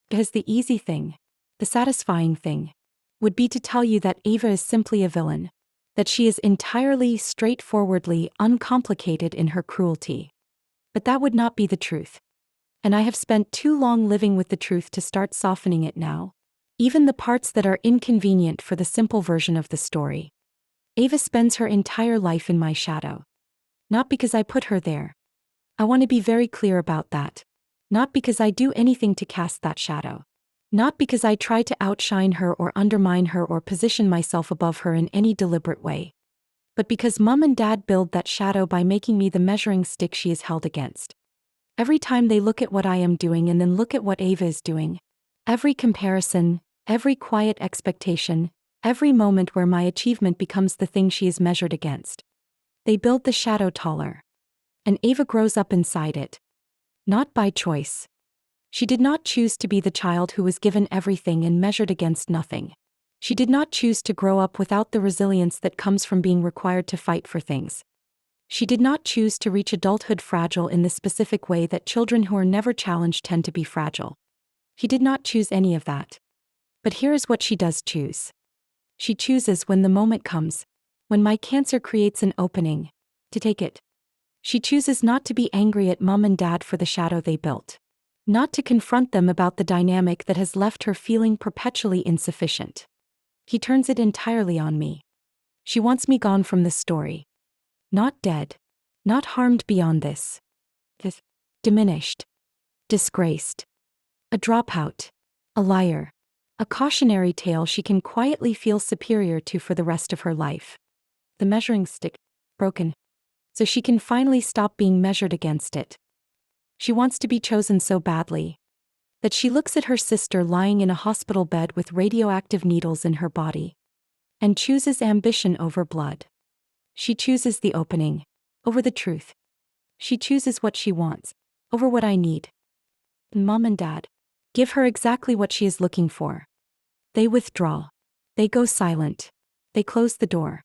Because the easy thing, the satisfying thing, would be to tell you that Ava is simply a villain. That she is entirely, straightforwardly uncomplicated in her cruelty. But that would not be the truth. And I have spent too long living with the truth to start softening it now. Even the parts that are inconvenient for the simple version of the story. Ava spends her entire life in my shadow. Not because I put her there. I want to be very clear about that. Not because I do anything to cast that shadow. Not because I try to outshine her or undermine her or position myself above her in any deliberate way. But because Mom and Dad build that shadow by making me the measuring stick she is held against. Every time they look at what I am doing and then look at what Ava is doing. Every comparison, every quiet expectation, every moment where my achievement becomes the thing she is measured against. They build the shadow taller. And Ava grows up inside it. Not by choice. She did not choose to be the child who was given everything and measured against nothing. She did not choose to grow up without the resilience that comes from being required to fight for things. She did not choose to reach adulthood fragile in the specific way that children who are never challenged tend to be fragile. She did not choose any of that. But here is what she does choose. She chooses when the moment comes, when my cancer creates an opening, to take it. She chooses not to be angry at Mom and Dad for the shadow they built. Not to confront them about the dynamic that has left her feeling perpetually insufficient. He turns it entirely on me. She wants me gone from this story. Not dead. Not harmed beyond this. Diminished. Disgraced. A dropout. A liar. A cautionary tale she can quietly feel superior to for the rest of her life. The measuring stick, broken. So she can finally stop being measured against it. She wants to be chosen so badly that she looks at her sister lying in a hospital bed with radioactive needles in her body and chooses ambition over blood. She chooses the opening over the truth. She chooses what she wants over what I need. Mom and Dad give her exactly what she is looking for. They withdraw. They go silent. They close the door.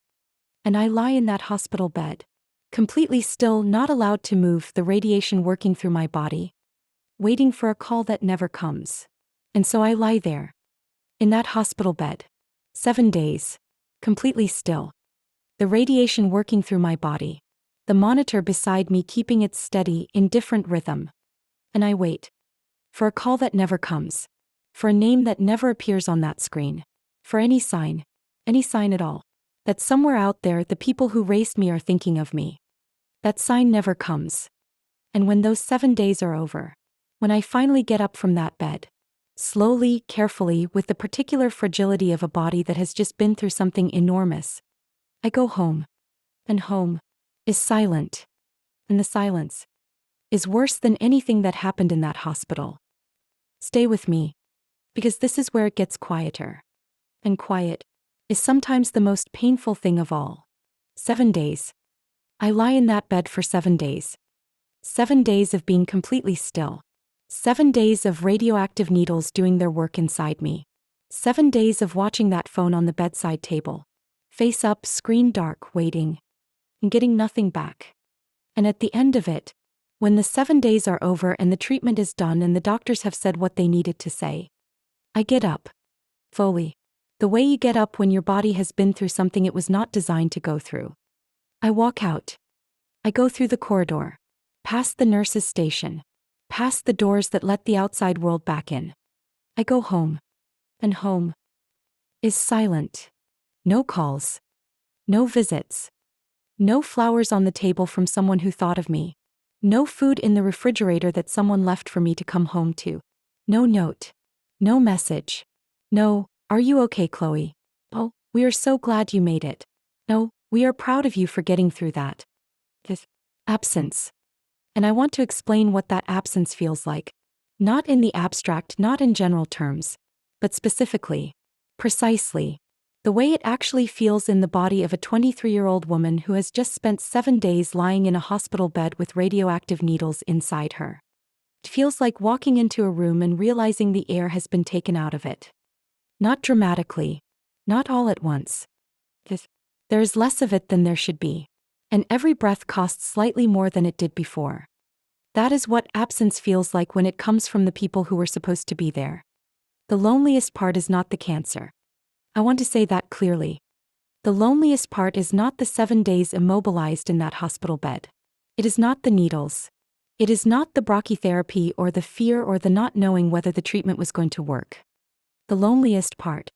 And I lie in that hospital bed, completely still, not allowed to move, the radiation working through my body, waiting for a call that never comes. And so I lie there, in that hospital bed, 7 days, completely still. The radiation working through my body, the monitor beside me keeping it steady, in different rhythm. And I wait for a call that never comes, for a name that never appears on that screen, for any sign at all, that somewhere out there the people who raised me are thinking of me. That sign never comes. And when those 7 days are over, when I finally get up from that bed, slowly, carefully, with the particular fragility of a body that has just been through something enormous, I go home. And home is silent. And the silence is worse than anything that happened in that hospital. Stay with me, because this is where it gets quieter. And quiet is sometimes the most painful thing of all. 7 days. I lie in that bed for 7 days. 7 days of being completely still. 7 days of radioactive needles doing their work inside me. 7 days of watching that phone on the bedside table. Face up, screen dark, waiting. And getting nothing back. And at the end of it, when the 7 days are over and the treatment is done and the doctors have said what they needed to say, I get up. Fully. The way you get up when your body has been through something it was not designed to go through. I walk out. I go through the corridor. Past the nurse's station. Past the doors that let the outside world back in. I go home. And home is silent. No calls. No visits. No flowers on the table from someone who thought of me. No food in the refrigerator that someone left for me to come home to. No note. No message. No, "Are you okay, Chloe? Oh, we are so glad you made it. No, we are proud of you for getting through that." This absence. And I want to explain what that absence feels like. Not in the abstract, not in general terms, but specifically, precisely, the way it actually feels in the body of a 23-year-old woman who has just spent 7 days lying in a hospital bed with radioactive needles inside her. It feels like walking into a room and realizing the air has been taken out of it. Not dramatically, not all at once. There is less of it than there should be. And every breath costs slightly more than it did before. That is what absence feels like when it comes from the people who were supposed to be there. The loneliest part is not the cancer. I want to say that clearly. The loneliest part is not the 7 days immobilized in that hospital bed. It is not the needles. It is not the brachytherapy or the fear or the not knowing whether the treatment was going to work. The loneliest part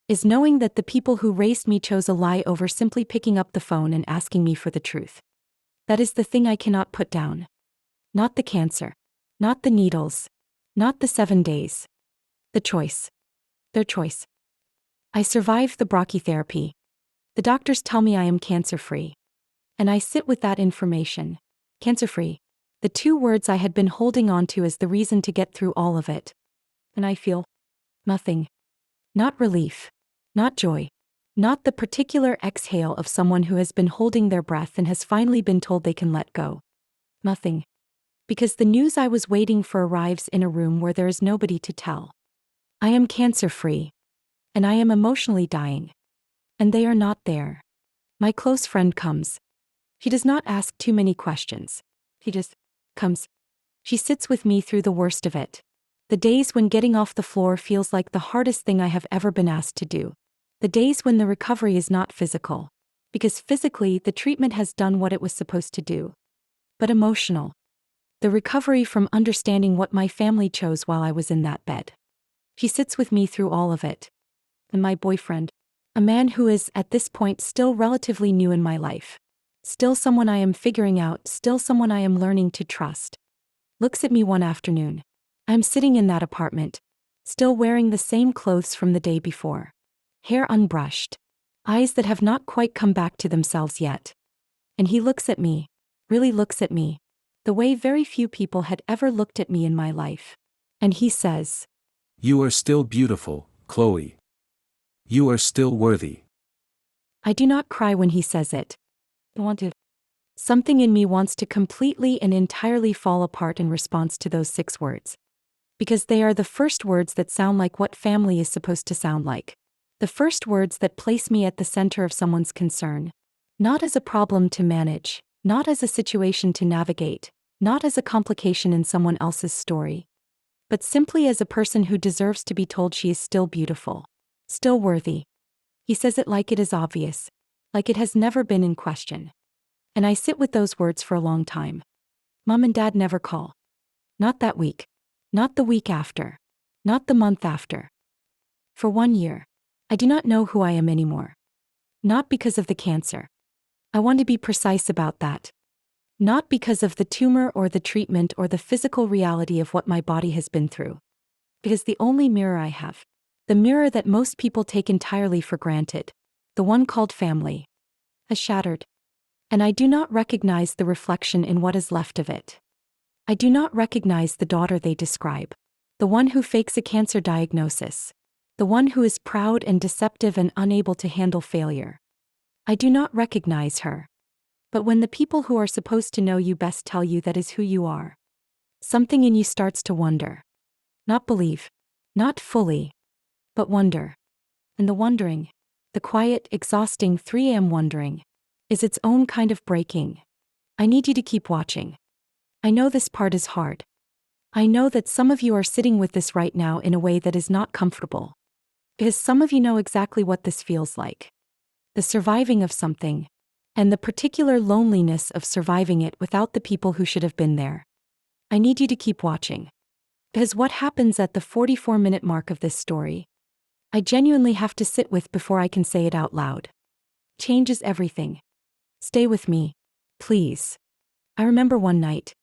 is knowing that the people who raised me chose a lie over simply picking up the phone and asking me for the truth. That is the thing I cannot put down. Not the cancer. Not the needles. Not the 7 days. The choice. Their choice. I survived the brachytherapy. The doctors tell me I am cancer-free. And I sit with that information. Cancer-free. The 2 words I had been holding on to as the reason to get through all of it. And I feel nothing. Not relief. Not joy. Not the particular exhale of someone who has been holding their breath and has finally been told they can let go. Nothing. Because the news I was waiting for arrives in a room where there is nobody to tell. I am cancer-free. And I am emotionally dying. And they are not there. My close friend comes. She does not ask too many questions. She just comes. She sits with me through the worst of it. The days when getting off the floor feels like the hardest thing I have ever been asked to do. The days when the recovery is not physical. Because physically, the treatment has done what it was supposed to do. But emotional. The recovery from understanding what my family chose while I was in that bed. She sits with me through all of it. And my boyfriend, a man who is, at this point, still relatively new in my life. Still someone I am figuring out, still someone I am learning to trust. Looks at me one afternoon. I am sitting in that apartment, Still wearing the same clothes from the day before. Hair unbrushed. Eyes that have not quite come back to themselves yet. And he looks at me, really looks at me, the way very few people had ever looked at me in my life. And he says, "You are still beautiful, Chloe. You are still worthy." I do not cry when he says it. I want to. Something in me wants to completely and entirely fall apart in response to those 6 words. Because they are the first words that sound like what family is supposed to sound like. The first words that place me at the center of someone's concern. Not as a problem to manage, not as a situation to navigate, not as a complication in someone else's story, but simply as a person who deserves to be told she is still beautiful, still worthy. He says it like it is obvious, like it has never been in question. And I sit with those words for a long time. Mom and Dad never call. Not that week. Not the week after. Not the month after. For 1 year. I do not know who I am anymore. Not because of the cancer. I want to be precise about that. Not because of the tumor or the treatment or the physical reality of what my body has been through. Because the only mirror I have, the mirror that most people take entirely for granted, the one called family, has shattered. And I do not recognize the reflection in what is left of it. I do not recognize the daughter they describe, the one who fakes a cancer diagnosis, the one who is proud and deceptive and unable to handle failure. I do not recognize her. But when the people who are supposed to know you best tell you that is who you are, something in you starts to wonder. Not believe, not fully, but wonder. And the wondering, the quiet, exhausting 3 a.m. wondering, is its own kind of breaking. I need you to keep watching. I know this part is hard. I know that some of you are sitting with this right now in a way that is not comfortable. Because some of you know exactly what this feels like. The surviving of something, and the particular loneliness of surviving it without the people who should have been there. I need you to keep watching. Because what happens at the 44-minute mark of this story, I genuinely have to sit with before I can say it out loud. Changes everything. Stay with me, please. I remember one night.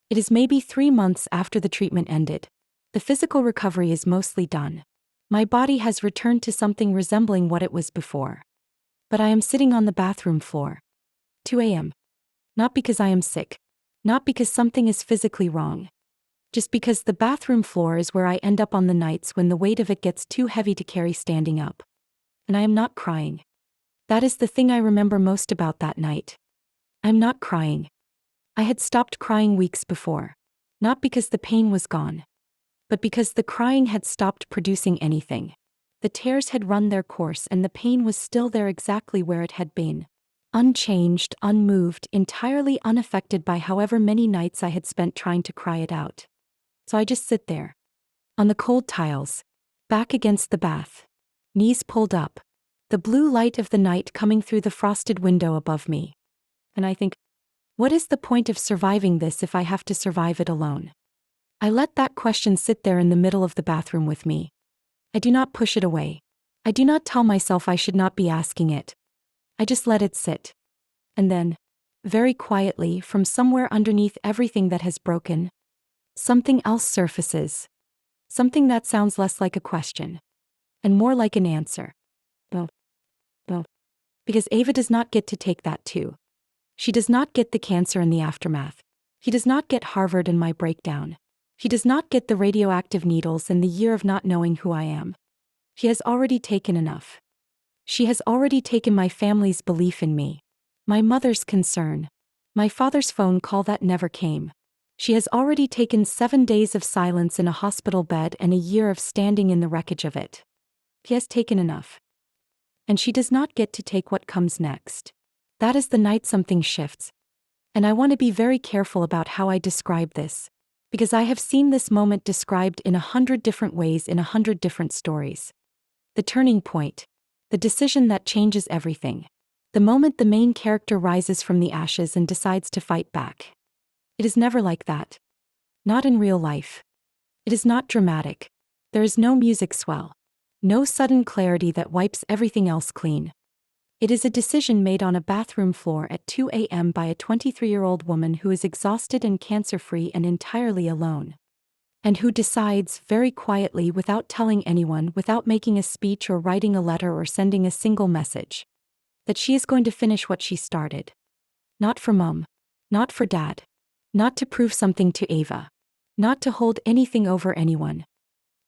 It is maybe 3 months after the treatment ended. The physical recovery is mostly done. My body has returned to something resembling what it was before. But I am sitting on the bathroom floor. 2 a.m. Not because I am sick. Not because something is physically wrong. Just because the bathroom floor is where I end up on the nights when the weight of it gets too heavy to carry standing up. And I am not crying. That is the thing I remember most about that night. I'm not crying. I had stopped crying weeks before. Not because the pain was gone, but because the crying had stopped producing anything. The tears had run their course and the pain was still there exactly where it had been. Unchanged, unmoved, entirely unaffected by however many nights I had spent trying to cry it out. So I just sit there. On the cold tiles. Back against the bath. Knees pulled up. The blue light of the night coming through the frosted window above me. And I think, what is the point of surviving this if I have to survive it alone? I let that question sit there in the middle of the bathroom with me. I do not push it away. I do not tell myself I should not be asking it. I just let it sit. And then, very quietly, from somewhere underneath everything that has broken, something else surfaces. Something that sounds less like a question, and more like an answer. Well, because Ava does not get to take that too. She does not get the cancer and the aftermath. He does not get Harvard and my breakdown. He does not get the radioactive needles and the year of not knowing who I am. He has already taken enough. She has already taken my family's belief in me. My mother's concern. My father's phone call that never came. She has already taken 7 days of silence in a hospital bed and a year of standing in the wreckage of it. He has taken enough. And she does not get to take what comes next. That is the night something shifts. And I want to be very careful about how I describe this, because I have seen this moment described in 100 different ways in 100 different stories. The turning point. The decision that changes everything. The moment the main character rises from the ashes and decides to fight back. It is never like that. Not in real life. It is not dramatic. There is no music swell. No sudden clarity that wipes everything else clean. It is a decision made on a bathroom floor at 2 a.m. by a 23-year-old woman who is exhausted and cancer-free and entirely alone. and who decides, very quietly, without telling anyone, without making a speech or writing a letter or sending a single message, that she is going to finish what she started. Not for Mom. Not for Dad. Not to prove something to Ava. Not to hold anything over anyone.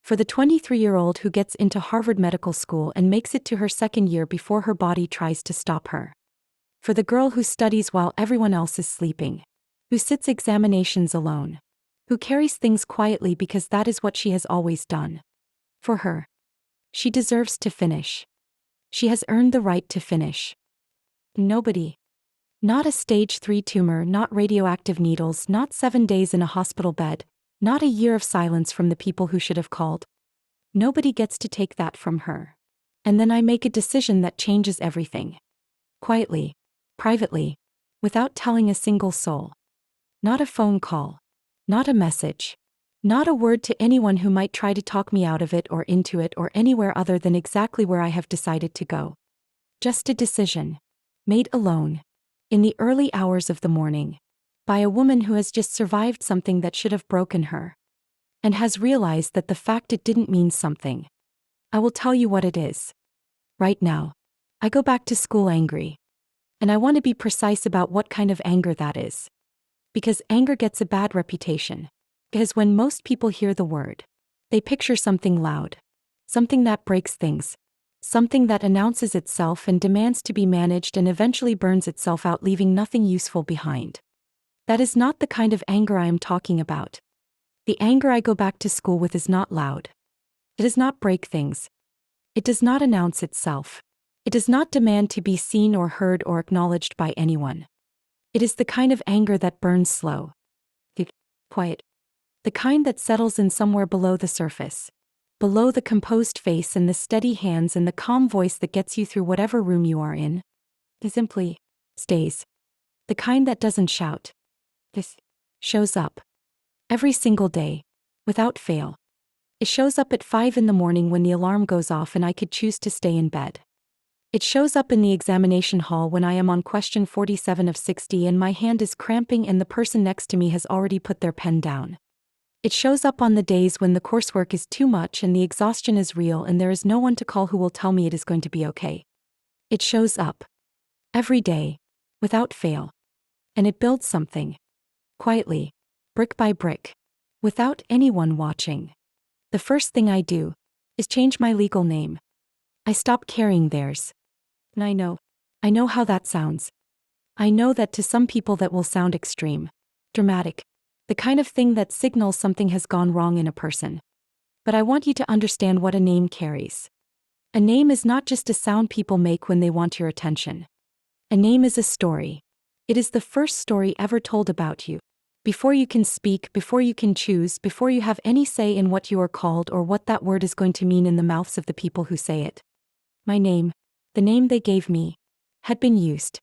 For the 23-year-old who gets into Harvard Medical School and makes it to her second year before her body tries to stop her. For the girl who studies while everyone else is sleeping. Who sits examinations alone. Who carries things quietly because that is what she has always done. For her. She deserves to finish. She has earned the right to finish. Nobody. Not a stage 3 tumor, not radioactive needles, not 7 days in a hospital bed, not a year of silence from the people who should have called. Nobody gets to take that from her. And then I make a decision that changes everything. Quietly. Privately. Without telling a single soul. Not a phone call. Not a message. Not a word to anyone who might try to talk me out of it or into it or anywhere other than exactly where I have decided to go. Just a decision. Made alone. In the early hours of the morning. By a woman who has just survived something that should have broken her. And has realized that the fact it didn't mean something. I will tell you what it is. Right now. I go back to school angry. And I want to be precise about what kind of anger that is. Because anger gets a bad reputation. Because when most people hear the word, they picture something loud. Something that breaks things. Something that announces itself and demands to be managed and eventually burns itself out, leaving nothing useful behind. That is not the kind of anger I am talking about. The anger I go back to school with is not loud. It does not break things. It does not announce itself. It does not demand to be seen or heard or acknowledged by anyone. It is the kind of anger that burns slow. Quiet. The kind that settles in somewhere below the surface. Below the composed face and the steady hands and the calm voice that gets you through whatever room you are in. It simply stays. The kind that doesn't shout. This shows up. Every single day. Without fail. It shows up at 5 in the morning when the alarm goes off and I could choose to stay in bed. It shows up in the examination hall when I am on question 47 of 60 and my hand is cramping and the person next to me has already put their pen down. It shows up on the days when the coursework is too much and the exhaustion is real and there is no one to call who will tell me it is going to be okay. It shows up. Every day. Without fail. And it builds something. Quietly. Brick by brick. Without anyone watching. The first thing I do is change my legal name. I stop carrying theirs. And I know how that sounds. I know that to some people that will sound extreme, dramatic, the kind of thing that signals something has gone wrong in a person. But I want you to understand what a name carries. A name is not just a sound people make when they want your attention. A name is a story. It is the first story ever told about you. Before you can speak, before you can choose, before you have any say in what you are called or what that word is going to mean in the mouths of the people who say it. My name, the name they gave me, had been used.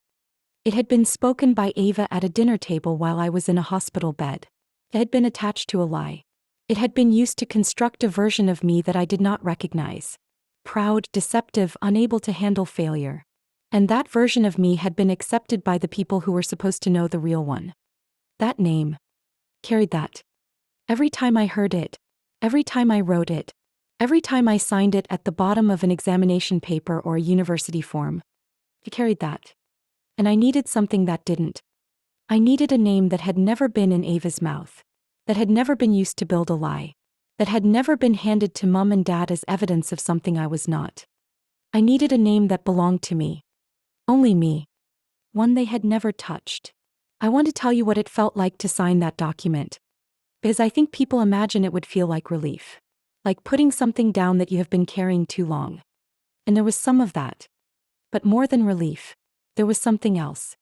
It had been spoken by Ava at a dinner table while I was in a hospital bed. It had been attached to a lie. It had been used to construct a version of me that I did not recognize. Proud, deceptive, unable to handle failure. And that version of me had been accepted by the people who were supposed to know the real one. That name carried that. Every time I heard it, every time I wrote it, every time I signed it at the bottom of an examination paper or a university form, it carried that. And I needed something that didn't. I needed a name that had never been in Ava's mouth, that had never been used to build a lie, that had never been handed to Mom and Dad as evidence of something I was not. I needed a name that belonged to me. Only me. One they had never touched. I want to tell you what it felt like to sign that document. Because I think people imagine it would feel like relief. Like putting something down that you have been carrying too long. And there was some of that. But more than relief, there was something else.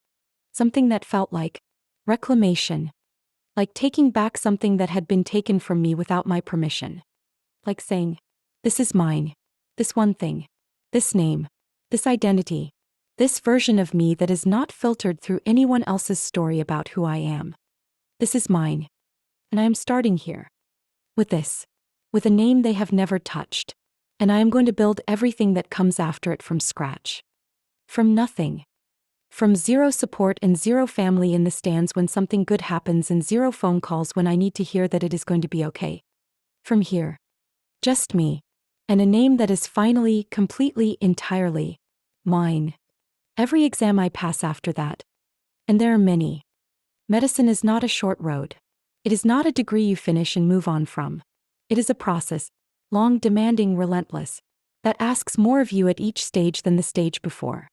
Something that felt like reclamation. Like taking back something that had been taken from me without my permission. Like saying, this is mine. This one thing. This name. This identity. This version of me that is not filtered through anyone else's story about who I am. This is mine. And I am starting here. With this. With a name they have never touched. And I am going to build everything that comes after it from scratch. From nothing. From zero support and zero family in the stands when something good happens and zero phone calls when I need to hear that it is going to be okay. From here. Just me. And a name that is finally, completely, entirely mine. Every exam I pass after that. And there are many. Medicine is not a short road. It is not a degree you finish and move on from. It is a process, long, demanding, relentless, that asks more of you at each stage than the stage before.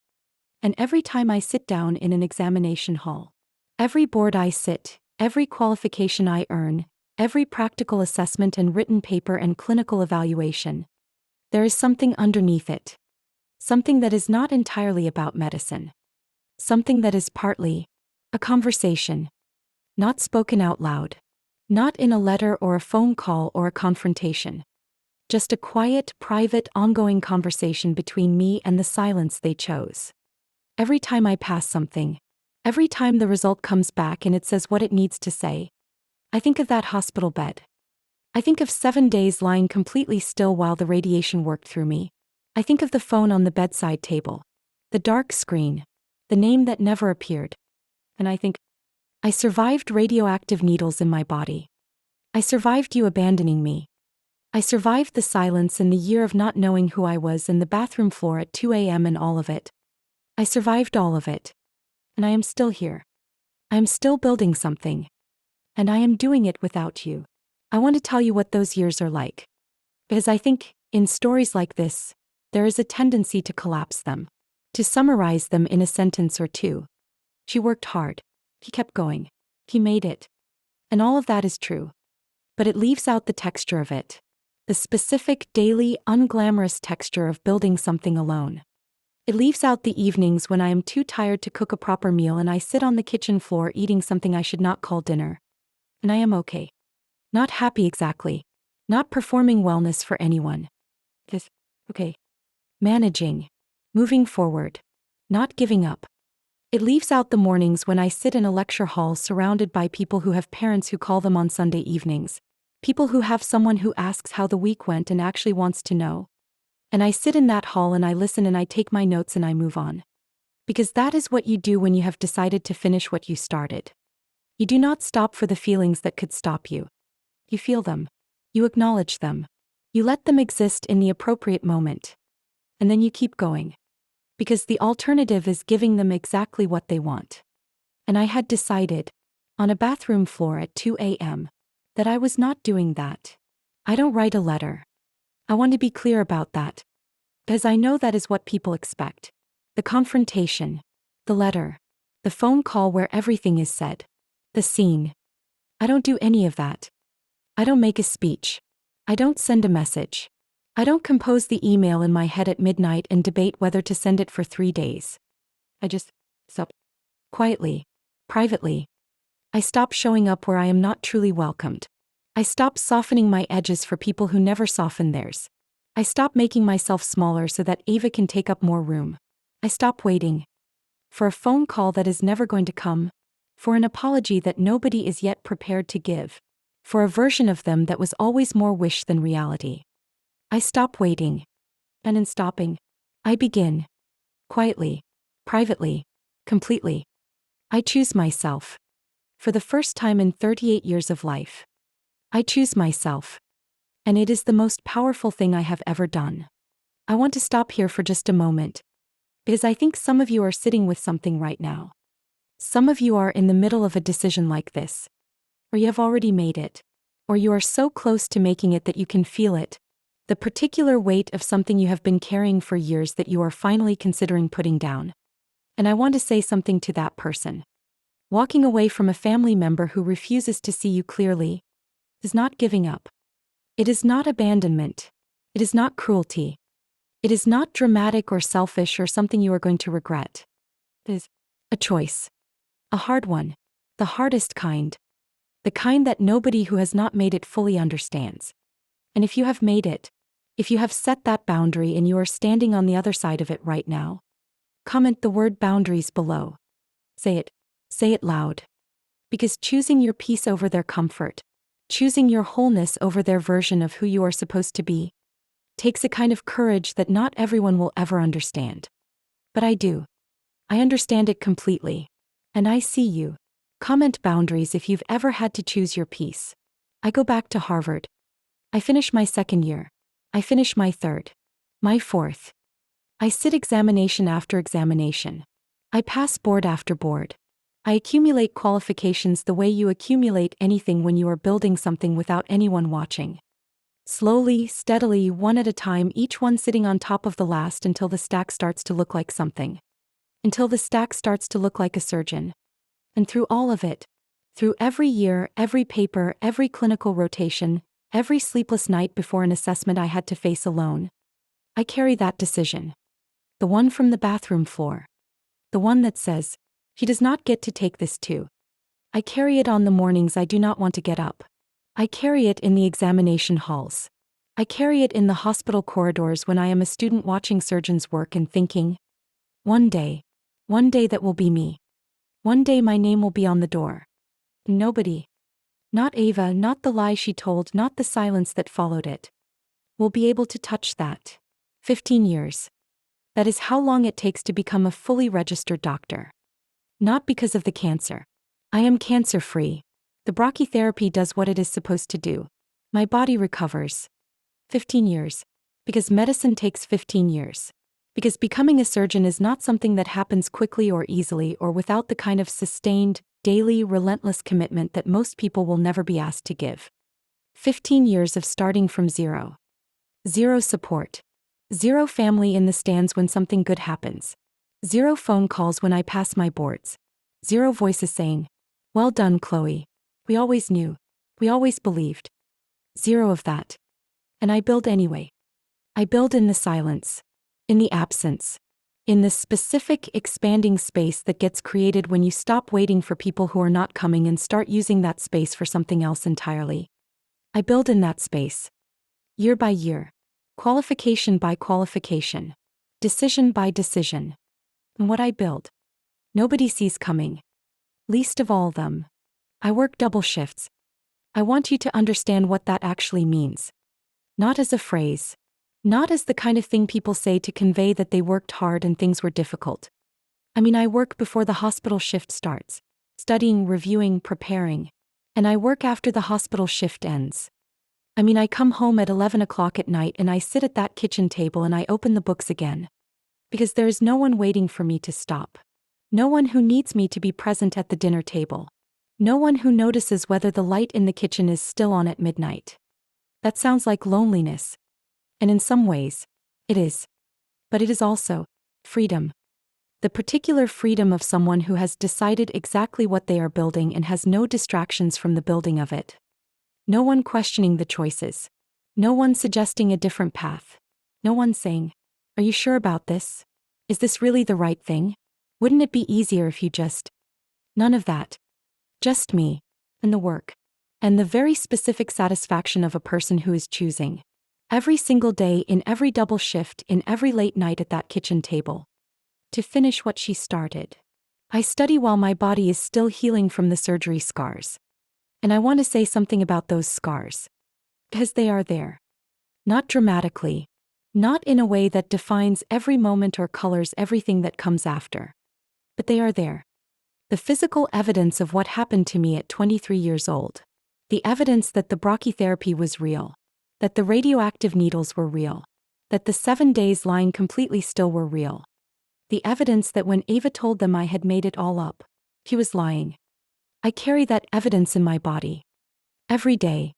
And every time I sit down in an examination hall, every board I sit, every qualification I earn, every practical assessment and written paper and clinical evaluation, there is something underneath it. Something that is not entirely about medicine. Something that is partly a conversation, not spoken out loud, not in a letter or a phone call or a confrontation. Just a quiet, private, ongoing conversation between me and the silence they chose. Every time I pass something, every time the result comes back and it says what it needs to say, I think of that hospital bed. I think of 7 days lying completely still while the radiation worked through me. I think of the phone on the bedside table, the dark screen, the name that never appeared. And I think, I survived radioactive needles in my body. I survived you abandoning me. I survived the silence and the year of not knowing who I was and the bathroom floor at 2 a.m. and all of it. I survived all of it. And I am still here. I am still building something. And I am doing it without you. I want to tell you what those years are like. Because I think, in stories like this, there is a tendency to collapse them. To summarize them in a sentence or two. She worked hard. He kept going. He made it. And all of that is true. But it leaves out the texture of it. The specific, daily, unglamorous texture of building something alone. It leaves out the evenings when I am too tired to cook a proper meal and I sit on the kitchen floor eating something I should not call dinner. And I am okay. Not happy exactly. Not performing wellness for anyone. Just, okay. Managing. Moving forward. Not giving up. It leaves out the mornings when I sit in a lecture hall surrounded by people who have parents who call them on Sunday evenings. People who have someone who asks how the week went and actually wants to know. And I sit in that hall and I listen and I take my notes and I move on. Because that is what you do when you have decided to finish what you started. You do not stop for the feelings that could stop you. You feel them. You acknowledge them. You let them exist in the appropriate moment. And then you keep going. Because the alternative is giving them exactly what they want. And I had decided, on a bathroom floor at 2 a.m., that I was not doing that. I don't write a letter. I want to be clear about that. Because I know that is what people expect. The confrontation. The letter. The phone call where everything is said. The scene. I don't do any of that. I don't make a speech. I don't send a message. I don't compose the email in my head at midnight and debate whether to send it for 3 days. I just stop. Quietly. Privately. I stop showing up where I am not truly welcomed. I stop softening my edges for people who never soften theirs. I stop making myself smaller so that Ava can take up more room. I stop waiting. For a phone call that is never going to come. For an apology that nobody is yet prepared to give. For a version of them that was always more wish than reality. I stop waiting. And in stopping, I begin. Quietly. Privately. Completely. I choose myself. For the first time in 38 years of life. I choose myself. And it is the most powerful thing I have ever done. I want to stop here for just a moment. Because I think some of you are sitting with something right now. Some of you are in the middle of a decision like this. Or you have already made it. Or you are so close to making it that you can feel it. The particular weight of something you have been carrying for years that you are finally considering putting down. And I want to say something to that person. Walking away from a family member who refuses to see you clearly is not giving up. It is not abandonment. It is not cruelty. It is not dramatic or selfish or something you are going to regret. It is a choice. A hard one. The hardest kind. The kind that nobody who has not made it fully understands. And if you have made it, if you have set that boundary and you are standing on the other side of it right now, comment the word boundaries below. Say it. Say it loud. Because choosing your peace over their comfort, choosing your wholeness over their version of who you are supposed to be, takes a kind of courage that not everyone will ever understand. But I do. I understand it completely. And I see you. Comment boundaries if you've ever had to choose your peace. I go back to Harvard. I finish my second year. I finish my third. My fourth. I sit examination after examination. I pass board after board. I accumulate qualifications the way you accumulate anything when you are building something without anyone watching. Slowly, steadily, one at a time, each one sitting on top of the last until the stack starts to look like something. Until the stack starts to look like a surgeon. And through all of it, through every year, every paper, every clinical rotation, every sleepless night before an assessment I had to face alone, I carry that decision. The one from the bathroom floor. The one that says, he does not get to take this too. I carry it on the mornings I do not want to get up. I carry it in the examination halls. I carry it in the hospital corridors when I am a student watching surgeons work and thinking, one day that will be me. One day my name will be on the door. Nobody, not Ava, not the lie she told, not the silence that followed it, will be able to touch that. 15 years. That is how long it takes to become a fully registered doctor. Not because of the cancer. I am cancer-free. The brachytherapy does what it is supposed to do. My body recovers. 15 years. Because medicine takes 15 years. Because becoming a surgeon is not something that happens quickly or easily or without the kind of sustained, daily, relentless commitment that most people will never be asked to give. 15 years of starting from zero. Zero support. Zero family in the stands when something good happens. Zero phone calls when I pass my boards. Zero voices saying, well done, Chloe. We always knew. We always believed. Zero of that. And I build anyway. I build in the silence. In the absence. In the specific, expanding space that gets created when you stop waiting for people who are not coming and start using that space for something else entirely. I build in that space. Year by year. Qualification by qualification. Decision by decision. And what I build, nobody sees coming. Least of all them. I work double shifts. I want you to understand what that actually means. Not as a phrase. Not as the kind of thing people say to convey that they worked hard and things were difficult. I mean, I work before the hospital shift starts. Studying, reviewing, preparing. And I work after the hospital shift ends. I mean, I come home at 11 o'clock at night and I sit at that kitchen table and I open the books again. Because there is no one waiting for me to stop. No one who needs me to be present at the dinner table. No one who notices whether the light in the kitchen is still on at midnight. That sounds like loneliness. And in some ways, it is. But it is also freedom. The particular freedom of someone who has decided exactly what they are building and has no distractions from the building of it. No one questioning the choices. No one suggesting a different path. No one saying, are you sure about this? Is this really the right thing? Wouldn't it be easier if you just... None of that. Just me. And the work. And the very specific satisfaction of a person who is choosing. Every single day, in every double shift, in every late night at that kitchen table. To finish what she started. I study while my body is still healing from the surgery scars. And I want to say something about those scars. Because they are there. Not dramatically. Not in a way that defines every moment or colors everything that comes after. But they are there. The physical evidence of what happened to me at 23 years old. The evidence that the brachytherapy was real. That the radioactive needles were real. That the 7 days lying completely still were real. The evidence that when Ava told them I had made it all up, he was lying. I carry that evidence in my body. Every day.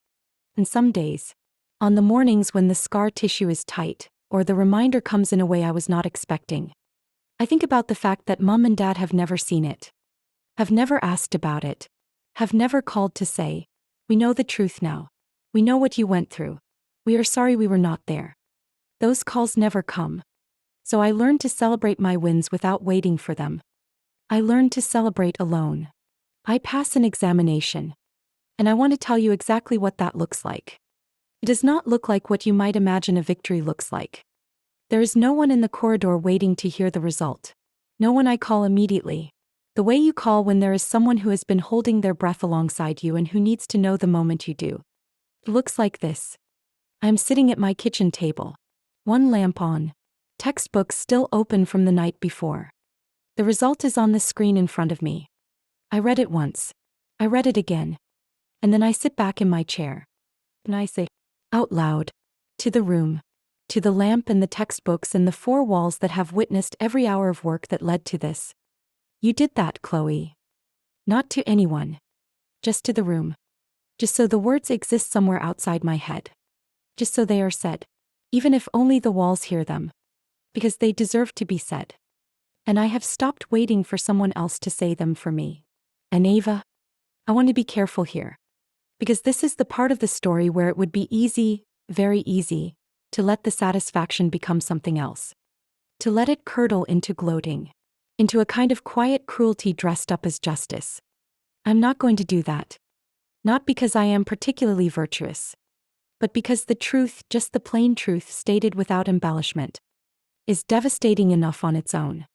And some days. On the mornings when the scar tissue is tight, or the reminder comes in a way I was not expecting. I think about the fact that Mom and Dad have never seen it. Have never asked about it. Have never called to say, we know the truth now. We know what you went through. We are sorry we were not there. Those calls never come. So I learned to celebrate my wins without waiting for them. I learned to celebrate alone. I pass an examination. And I want to tell you exactly what that looks like. It does not look like what you might imagine a victory looks like. There is no one in the corridor waiting to hear the result. No one I call immediately. The way you call when there is someone who has been holding their breath alongside you and who needs to know the moment you do. It looks like this. I am sitting at my kitchen table. One lamp on. Textbooks still open from the night before. The result is on the screen in front of me. I read it once. I read it again. And then I sit back in my chair. And I say, Out loud. To the room. To the lamp and the textbooks and the four walls that have witnessed every hour of work that led to this. You did that, Chloe. Not to anyone. Just to the room. Just so the words exist somewhere outside my head. Just so they are said. Even if only the walls hear them. Because they deserve to be said. And I have stopped waiting for someone else to say them for me. And Ava, I want to be careful here. Because this is the part of the story where it would be easy, very easy, to let the satisfaction become something else. To let it curdle into gloating. Into a kind of quiet cruelty dressed up as justice. I'm not going to do that. Not because I am particularly virtuous. But because the truth, just the plain truth stated without embellishment, is devastating enough on its own.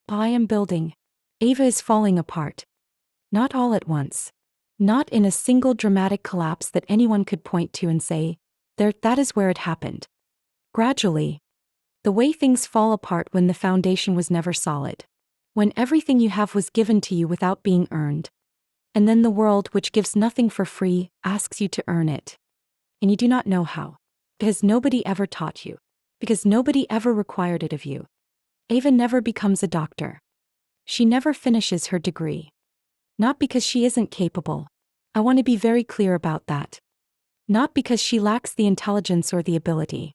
I am building. Ava is falling apart. Not all at once. Not in a single dramatic collapse that anyone could point to and say, there, that is where it happened. Gradually. The way things fall apart when the foundation was never solid. When everything you have was given to you without being earned. And then the world, which gives nothing for free, asks you to earn it. And you do not know how. Because nobody ever taught you. Because nobody ever required it of you. Ava never becomes a doctor. She never finishes her degree. Not because she isn't capable. I want to be very clear about that. Not because she lacks the intelligence or the ability.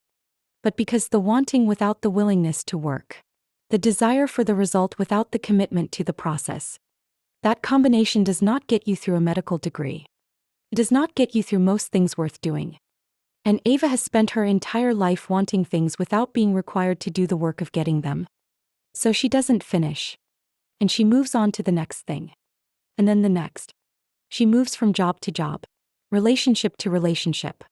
But because the wanting without the willingness to work. The desire for the result without the commitment to the process. That combination does not get you through a medical degree. It does not get you through most things worth doing. And Ava has spent her entire life wanting things without being required to do the work of getting them. So she doesn't finish. And she moves on to the next thing. And then the next. She moves from job to job. Relationship to relationship.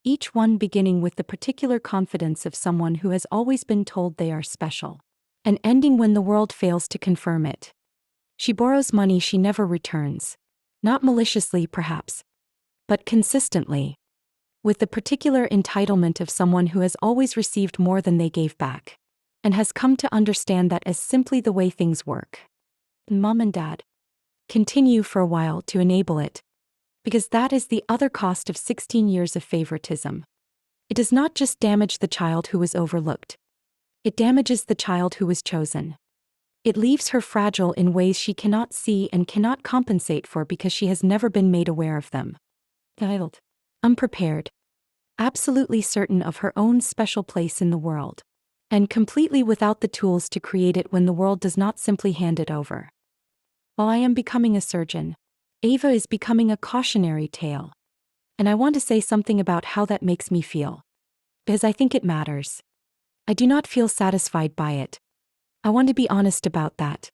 Each one beginning with the particular confidence of someone who has always been told they are special. And ending when the world fails to confirm it. She borrows money she never returns. Not maliciously, perhaps. But consistently. With the particular entitlement of someone who has always received more than they gave back. And has come to understand that as simply the way things work. Mom and Dad. Continue for a while to enable it. Because that is the other cost of 16 years of favoritism. It does not just damage the child who was overlooked. It damages the child who was chosen. It leaves her fragile in ways she cannot see and cannot compensate for because she has never been made aware of them. Child. Unprepared. Absolutely certain of her own special place in the world. And completely without the tools to create it when the world does not simply hand it over. While I am becoming a surgeon, Ava is becoming a cautionary tale. And I want to say something about how that makes me feel. Because I think it matters. I do not feel satisfied by it. I want to be honest about that.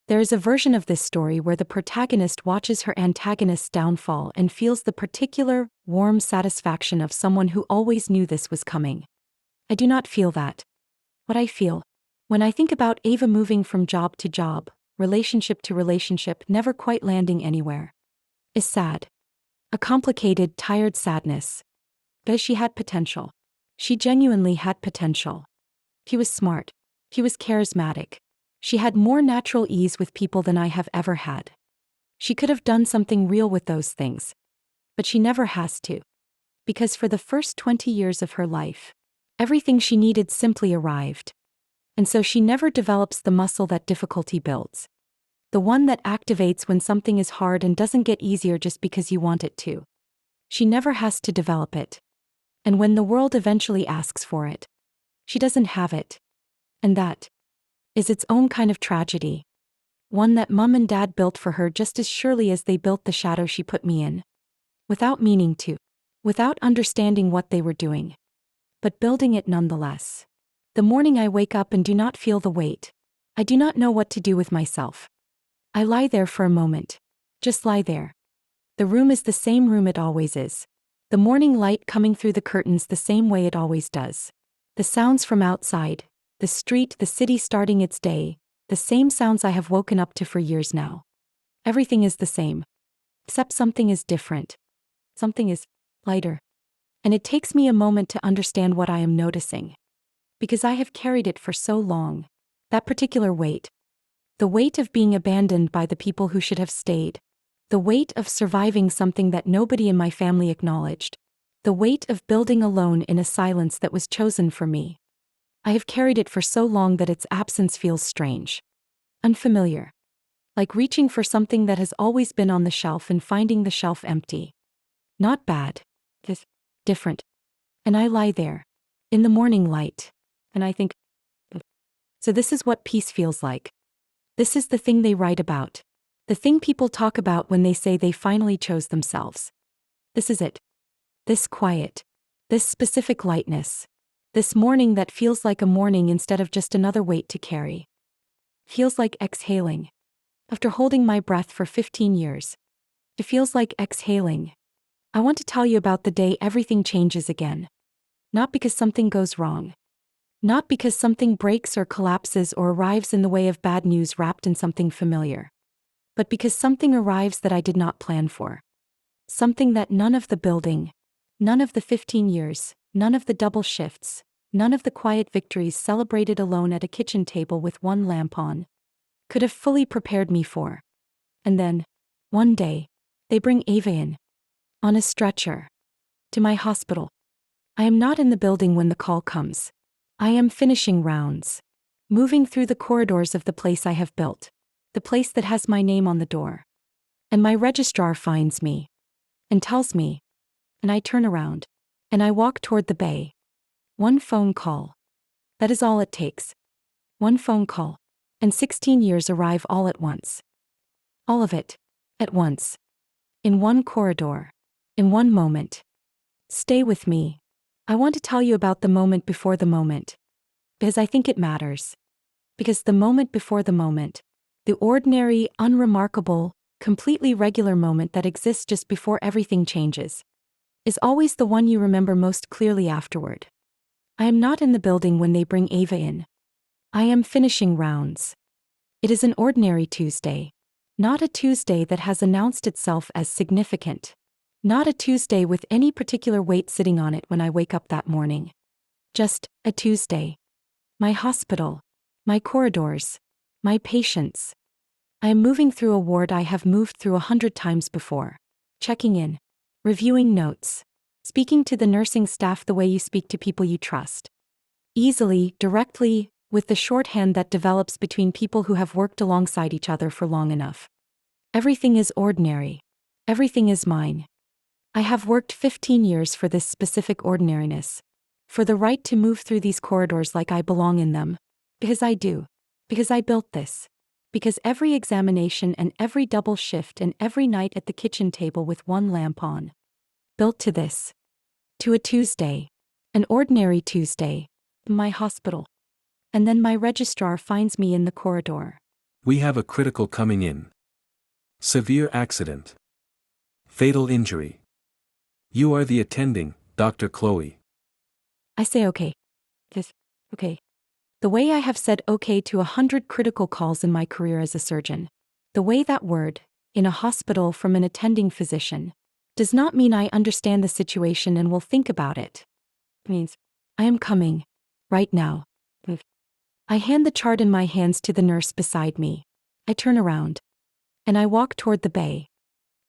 There is a version of this story where the protagonist watches her antagonist's downfall and feels the particular, warm satisfaction of someone who always knew this was coming. I do not feel that. What I feel, when I think about Ava moving from job to job, relationship to relationship, never quite landing anywhere, is sad. A complicated, tired sadness. Because she had potential. She genuinely had potential. She was smart. She was charismatic. She had more natural ease with people than I have ever had. She could have done something real with those things. But she never has to. Because for the first 20 years of her life, everything she needed simply arrived. And so she never develops the muscle that difficulty builds. The one that activates when something is hard and doesn't get easier just because you want it to. She never has to develop it. And when the world eventually asks for it, she doesn't have it. And that is its own kind of tragedy. One that Mom and Dad built for her just as surely as they built the shadow she put me in. Without meaning to. Without understanding what they were doing. But building it nonetheless. The morning I wake up and do not feel the weight. I do not know what to do with myself. I lie there for a moment. Just lie there. The room is the same room it always is. The morning light coming through the curtains the same way it always does. The sounds from outside, the street, the city starting its day, the same sounds I have woken up to for years now. Everything is the same. Except something is different. Something is lighter. And it takes me a moment to understand what I am noticing. Because I have carried it for so long. That particular weight. The weight of being abandoned by the people who should have stayed. The weight of surviving something that nobody in my family acknowledged. The weight of building alone in a silence that was chosen for me. I have carried it for so long that its absence feels strange. Unfamiliar. Like reaching for something that has always been on the shelf and finding the shelf empty. Not bad. Just different. And I lie there, in the morning light, and I think, so this is what peace feels like. This is the thing they write about. The thing people talk about when they say they finally chose themselves. This is it. This quiet. This specific lightness. This morning that feels like a morning instead of just another weight to carry. Feels like exhaling. After holding my breath for 15 years. It feels like exhaling. I want to tell you about the day everything changes again. Not because something goes wrong. Not because something breaks or collapses or arrives in the way of bad news wrapped in something familiar. But because something arrives that I did not plan for. Something that none of the building, none of the 15 years, none of the double shifts, none of the quiet victories celebrated alone at a kitchen table with one lamp on, could have fully prepared me for. And then, one day, they bring Ava in. On a stretcher. To my hospital. I am not in the building when the call comes. I am finishing rounds. Moving through the corridors of the place I have built. The place that has my name on the door. And my registrar finds me. And tells me. And I turn around. And I walk toward the bay. One phone call. That is all it takes. One phone call. And 16 years arrive all at once. All of it. At once. In one corridor. In one moment. Stay with me. I want to tell you about the moment before the moment. Because I think it matters. Because the moment before the moment, the ordinary, unremarkable, completely regular moment that exists just before everything changes, is always the one you remember most clearly afterward. I am not in the building when they bring Ava in. I am finishing rounds. It is an ordinary Tuesday. Not a Tuesday that has announced itself as significant. Not a Tuesday with any particular weight sitting on it when I wake up that morning. Just a Tuesday. My hospital. My corridors. My patients. I am moving through a ward I have moved through 100 times before. Checking in. Reviewing notes. Speaking to the nursing staff the way you speak to people you trust. Easily, directly, with the shorthand that develops between people who have worked alongside each other for long enough. Everything is ordinary. Everything is mine. I have worked 15 years for this specific ordinariness. For the right to move through these corridors like I belong in them. Because I do. Because I built this. Because every examination and every double shift and every night at the kitchen table with one lamp on. Built to this. To a Tuesday. An ordinary Tuesday. My hospital. And then my registrar finds me in the corridor. We have a critical coming in. Severe accident. Fatal injury. You are the attending, Dr. Chloe. I say okay. Yes, okay. The way I have said okay to 100 critical calls in my career as a surgeon. The way that word, in a hospital from an attending physician, does not mean I understand the situation and will think about it. It means, I am coming. Right now. I hand the chart in my hands to the nurse beside me. I turn around. And I walk toward the bay.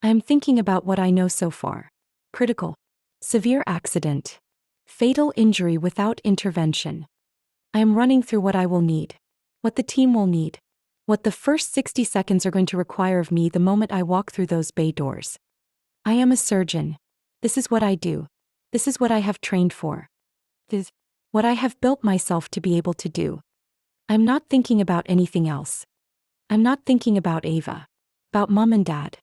I am thinking about what I know so far. Critical. Severe accident. Fatal injury without intervention. I am running through what I will need. What the team will need. What the first 60 seconds are going to require of me the moment I walk through those bay doors. I am a surgeon. This is what I do. This is what I have trained for. This is what I have built myself to be able to do. I'm not thinking about anything else. I'm not thinking about Ava. About mom and dad.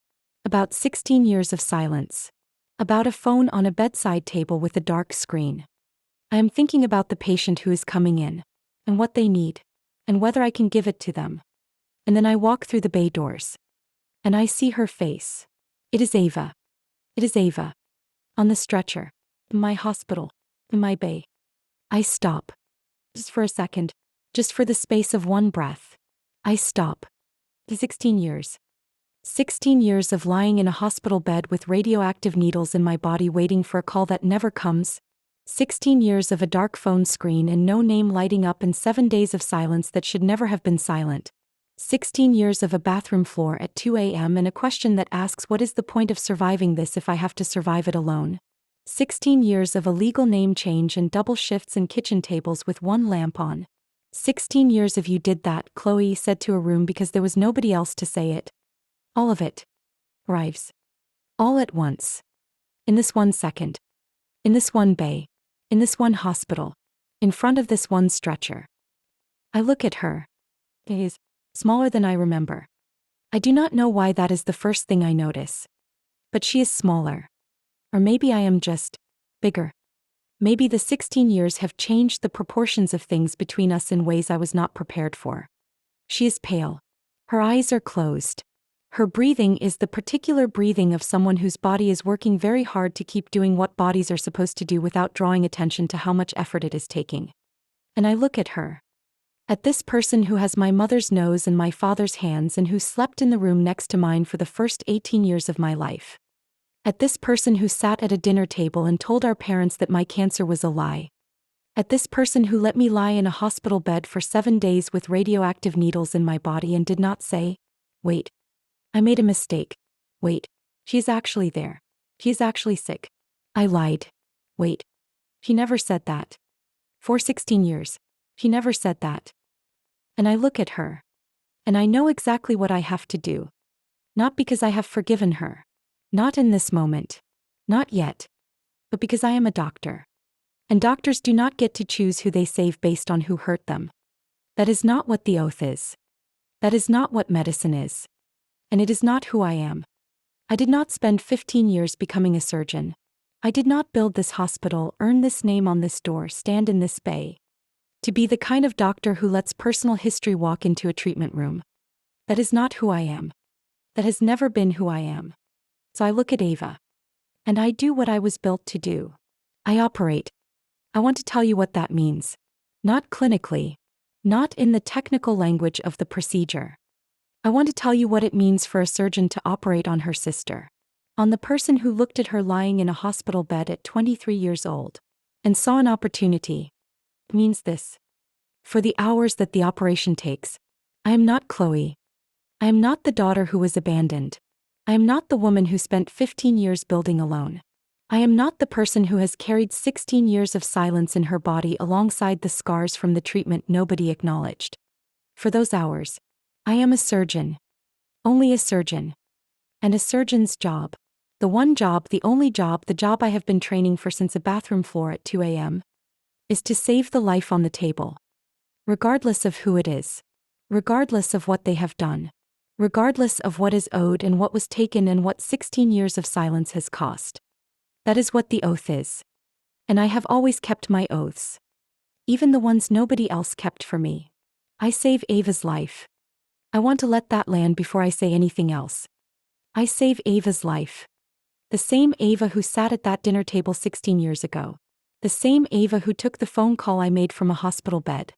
About 16 years of silence. About a phone on a bedside table with a dark screen. I am thinking about the patient who is coming in, and what they need, and whether I can give it to them. And then I walk through the bay doors. And I see her face. It is Ava. It is Ava. On the stretcher. In my hospital. In my bay. I stop. Just for a second. Just for the space of one breath. I stop. 16 years. 16 years of lying in a hospital bed with radioactive needles in my body waiting for a call that never comes. 16 years of a dark phone screen and no name lighting up and 7 days of silence that should never have been silent. 16 years of a bathroom floor at 2 a.m. and a question that asks what is the point of surviving this if I have to survive it alone. 16 years of illegal name change and double shifts and kitchen tables with one lamp on. 16 years of you did that, Chloe said to a room because there was nobody else to say it. All of it. Arrives. All at once. In this one second. In this one bay. In this one hospital. In front of this one stretcher. I look at her. It is smaller than I remember. I do not know why that is the first thing I notice. But she is smaller. Or maybe I am just bigger. Maybe the 16 years have changed the proportions of things between us in ways I was not prepared for. She is pale. Her eyes are closed. Her breathing is the particular breathing of someone whose body is working very hard to keep doing what bodies are supposed to do without drawing attention to how much effort it is taking. And I look at her. At this person who has my mother's nose and my father's hands and who slept in the room next to mine for the first 18 years of my life. At this person who sat at a dinner table and told our parents that my cancer was a lie. At this person who let me lie in a hospital bed for 7 days with radioactive needles in my body and did not say, "Wait. I made a mistake. Wait. She's actually there. He's actually sick. I lied. Wait. He never said that. For 16 years. He never said that." And I look at her. And I know exactly what I have to do. Not because I have forgiven her. Not in this moment. Not yet. But because I am a doctor. And doctors do not get to choose who they save based on who hurt them. That is not what the oath is. That is not what medicine is. And it is not who I am. I did not spend 15 years becoming a surgeon. I did not build this hospital, earn this name on this door, stand in this bay. To be the kind of doctor who lets personal history walk into a treatment room. That is not who I am. That has never been who I am. So I look at Ava. And I do what I was built to do. I operate. I want to tell you what that means. Not clinically. Not in the technical language of the procedure. I want to tell you what it means for a surgeon to operate on her sister. On the person who looked at her lying in a hospital bed at 23 years old. And saw an opportunity. It means this. For the hours that the operation takes. I am not Chloe. I am not the daughter who was abandoned. I am not the woman who spent 15 years building alone. I am not the person who has carried 16 years of silence in her body alongside the scars from the treatment nobody acknowledged. For those hours, I am a surgeon. Only a surgeon. And a surgeon's job. The one job, the only job, the job I have been training for since a bathroom floor at 2 a.m. is to save the life on the table. Regardless of who it is. Regardless of what they have done. Regardless of what is owed and what was taken and what 16 years of silence has cost. That is what the oath is. And I have always kept my oaths. Even the ones nobody else kept for me. I save Ava's life. I want to let that land before I say anything else. I save Ava's life. The same Ava who sat at that dinner table 16 years ago. The same Ava who took the phone call I made from a hospital bed.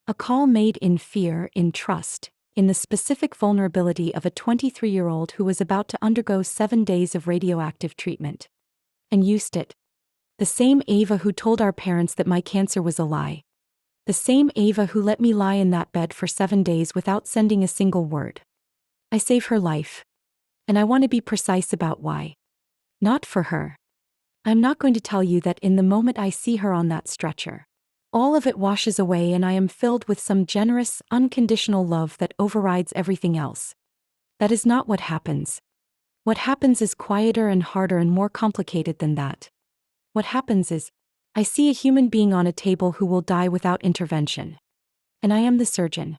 A call made in fear, in trust. In the specific vulnerability of a 23-year-old who was about to undergo 7 days of radioactive treatment. And used it. The same Ava who told our parents that my cancer was a lie. The same Ava who let me lie in that bed for 7 days without sending a single word. I save her life. And I want to be precise about why. Not for her. I'm not going to tell you that in the moment I see her on that stretcher. All of it washes away and I am filled with some generous, unconditional love that overrides everything else. That is not what happens. What happens is quieter and harder and more complicated than that. What happens is, I see a human being on a table who will die without intervention. And I am the surgeon.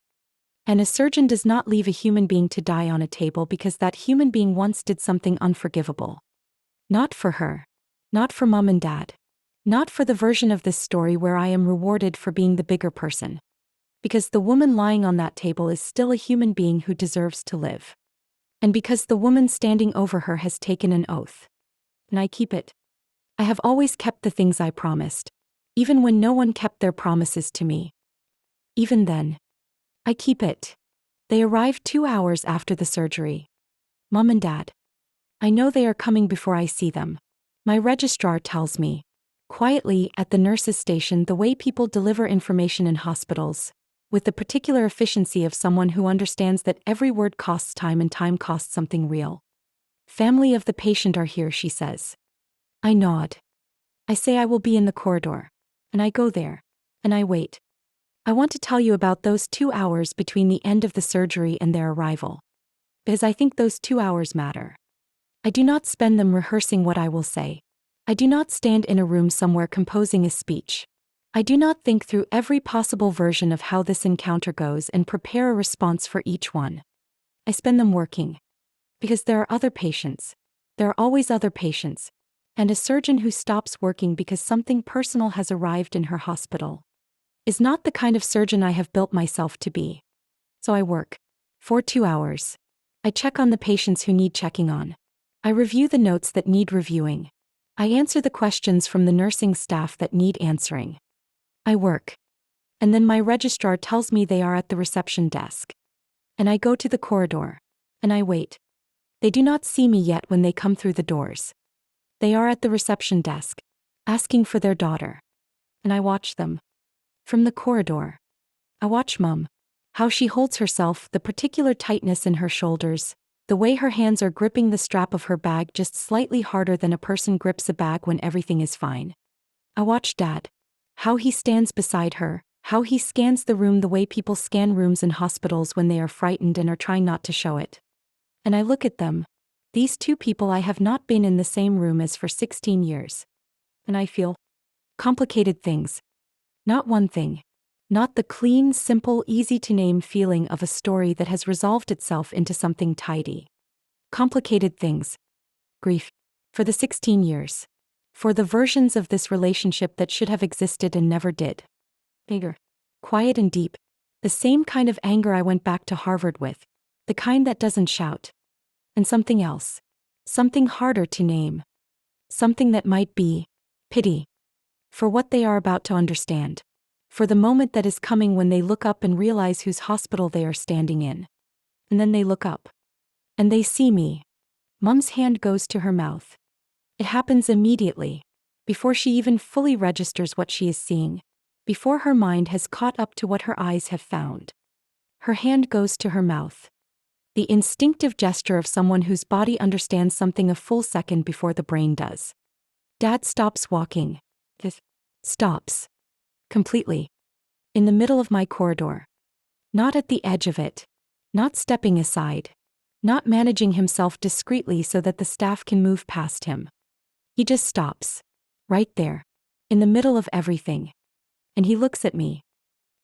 And a surgeon does not leave a human being to die on a table because that human being once did something unforgivable. Not for her. Not for mom and dad. Not for the version of this story where I am rewarded for being the bigger person. Because the woman lying on that table is still a human being who deserves to live. And because the woman standing over her has taken an oath. And I keep it. I have always kept the things I promised. Even when no one kept their promises to me. Even then. I keep it. They arrived 2 hours after the surgery. Mom and Dad. I know they are coming before I see them. My registrar tells me. Quietly, at the nurse's station, the way people deliver information in hospitals, with the particular efficiency of someone who understands that every word costs time and time costs something real. Family of the patient are here, she says. I nod. I say I will be in the corridor. And I go there. And I wait. I want to tell you about those 2 hours between the end of the surgery and their arrival. Because I think those 2 hours matter. I do not spend them rehearsing what I will say. I do not stand in a room somewhere composing a speech. I do not think through every possible version of how this encounter goes and prepare a response for each one. I spend them working. Because there are other patients. There are always other patients. And a surgeon who stops working because something personal has arrived in her hospital is not the kind of surgeon I have built myself to be. So I work. For 2 hours. I check on the patients who need checking on. I review the notes that need reviewing. I answer the questions from the nursing staff that need answering. I work. And then my registrar tells me they are at the reception desk. And I go to the corridor. And I wait. They do not see me yet when they come through the doors. They are at the reception desk, asking for their daughter. And I watch them. From the corridor. I watch Mum. How she holds herself, the particular tightness in her shoulders, the way her hands are gripping the strap of her bag just slightly harder than a person grips a bag when everything is fine. I watch Dad. How he stands beside her, how he scans the room the way people scan rooms in hospitals when they are frightened and are trying not to show it. And I look at them. These two people I have not been in the same room as for 16 years. And I feel complicated things. Not one thing. Not the clean, simple, easy-to-name feeling of a story that has resolved itself into something tidy. Complicated things. Grief. For the 16 years. For the versions of this relationship that should have existed and never did. Anger. Quiet and deep. The same kind of anger I went back to Harvard with. The kind that doesn't shout. And something else. Something harder to name. Something that might be pity. For what they are about to understand. For the moment that is coming when they look up and realize whose hospital they are standing in. And then they look up. And they see me. Mum's hand goes to her mouth. It happens immediately. Before she even fully registers what she is seeing. Before her mind has caught up to what her eyes have found. Her hand goes to her mouth. The instinctive gesture of someone whose body understands something a full second before the brain does. Dad stops walking. Stops. Completely. In the middle of my corridor. Not at the edge of it. Not stepping aside. Not managing himself discreetly so that the staff can move past him. He just stops. Right there. In the middle of everything. And he looks at me.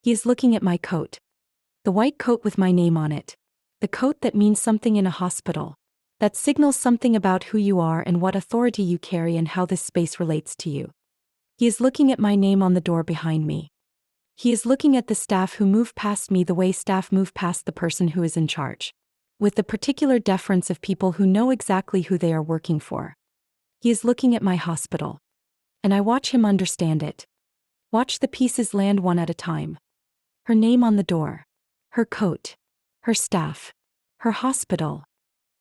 He is looking at my coat. The white coat with my name on it. The coat that means something in a hospital. That signals something about who you are and what authority you carry and how this space relates to you. He is looking at my name on the door behind me. He is looking at the staff who move past me the way staff move past the person who is in charge. With the particular deference of people who know exactly who they are working for. He is looking at my hospital. And I watch him understand it. Watch the pieces land one at a time. Her name on the door. Her coat. Her staff. Her hospital.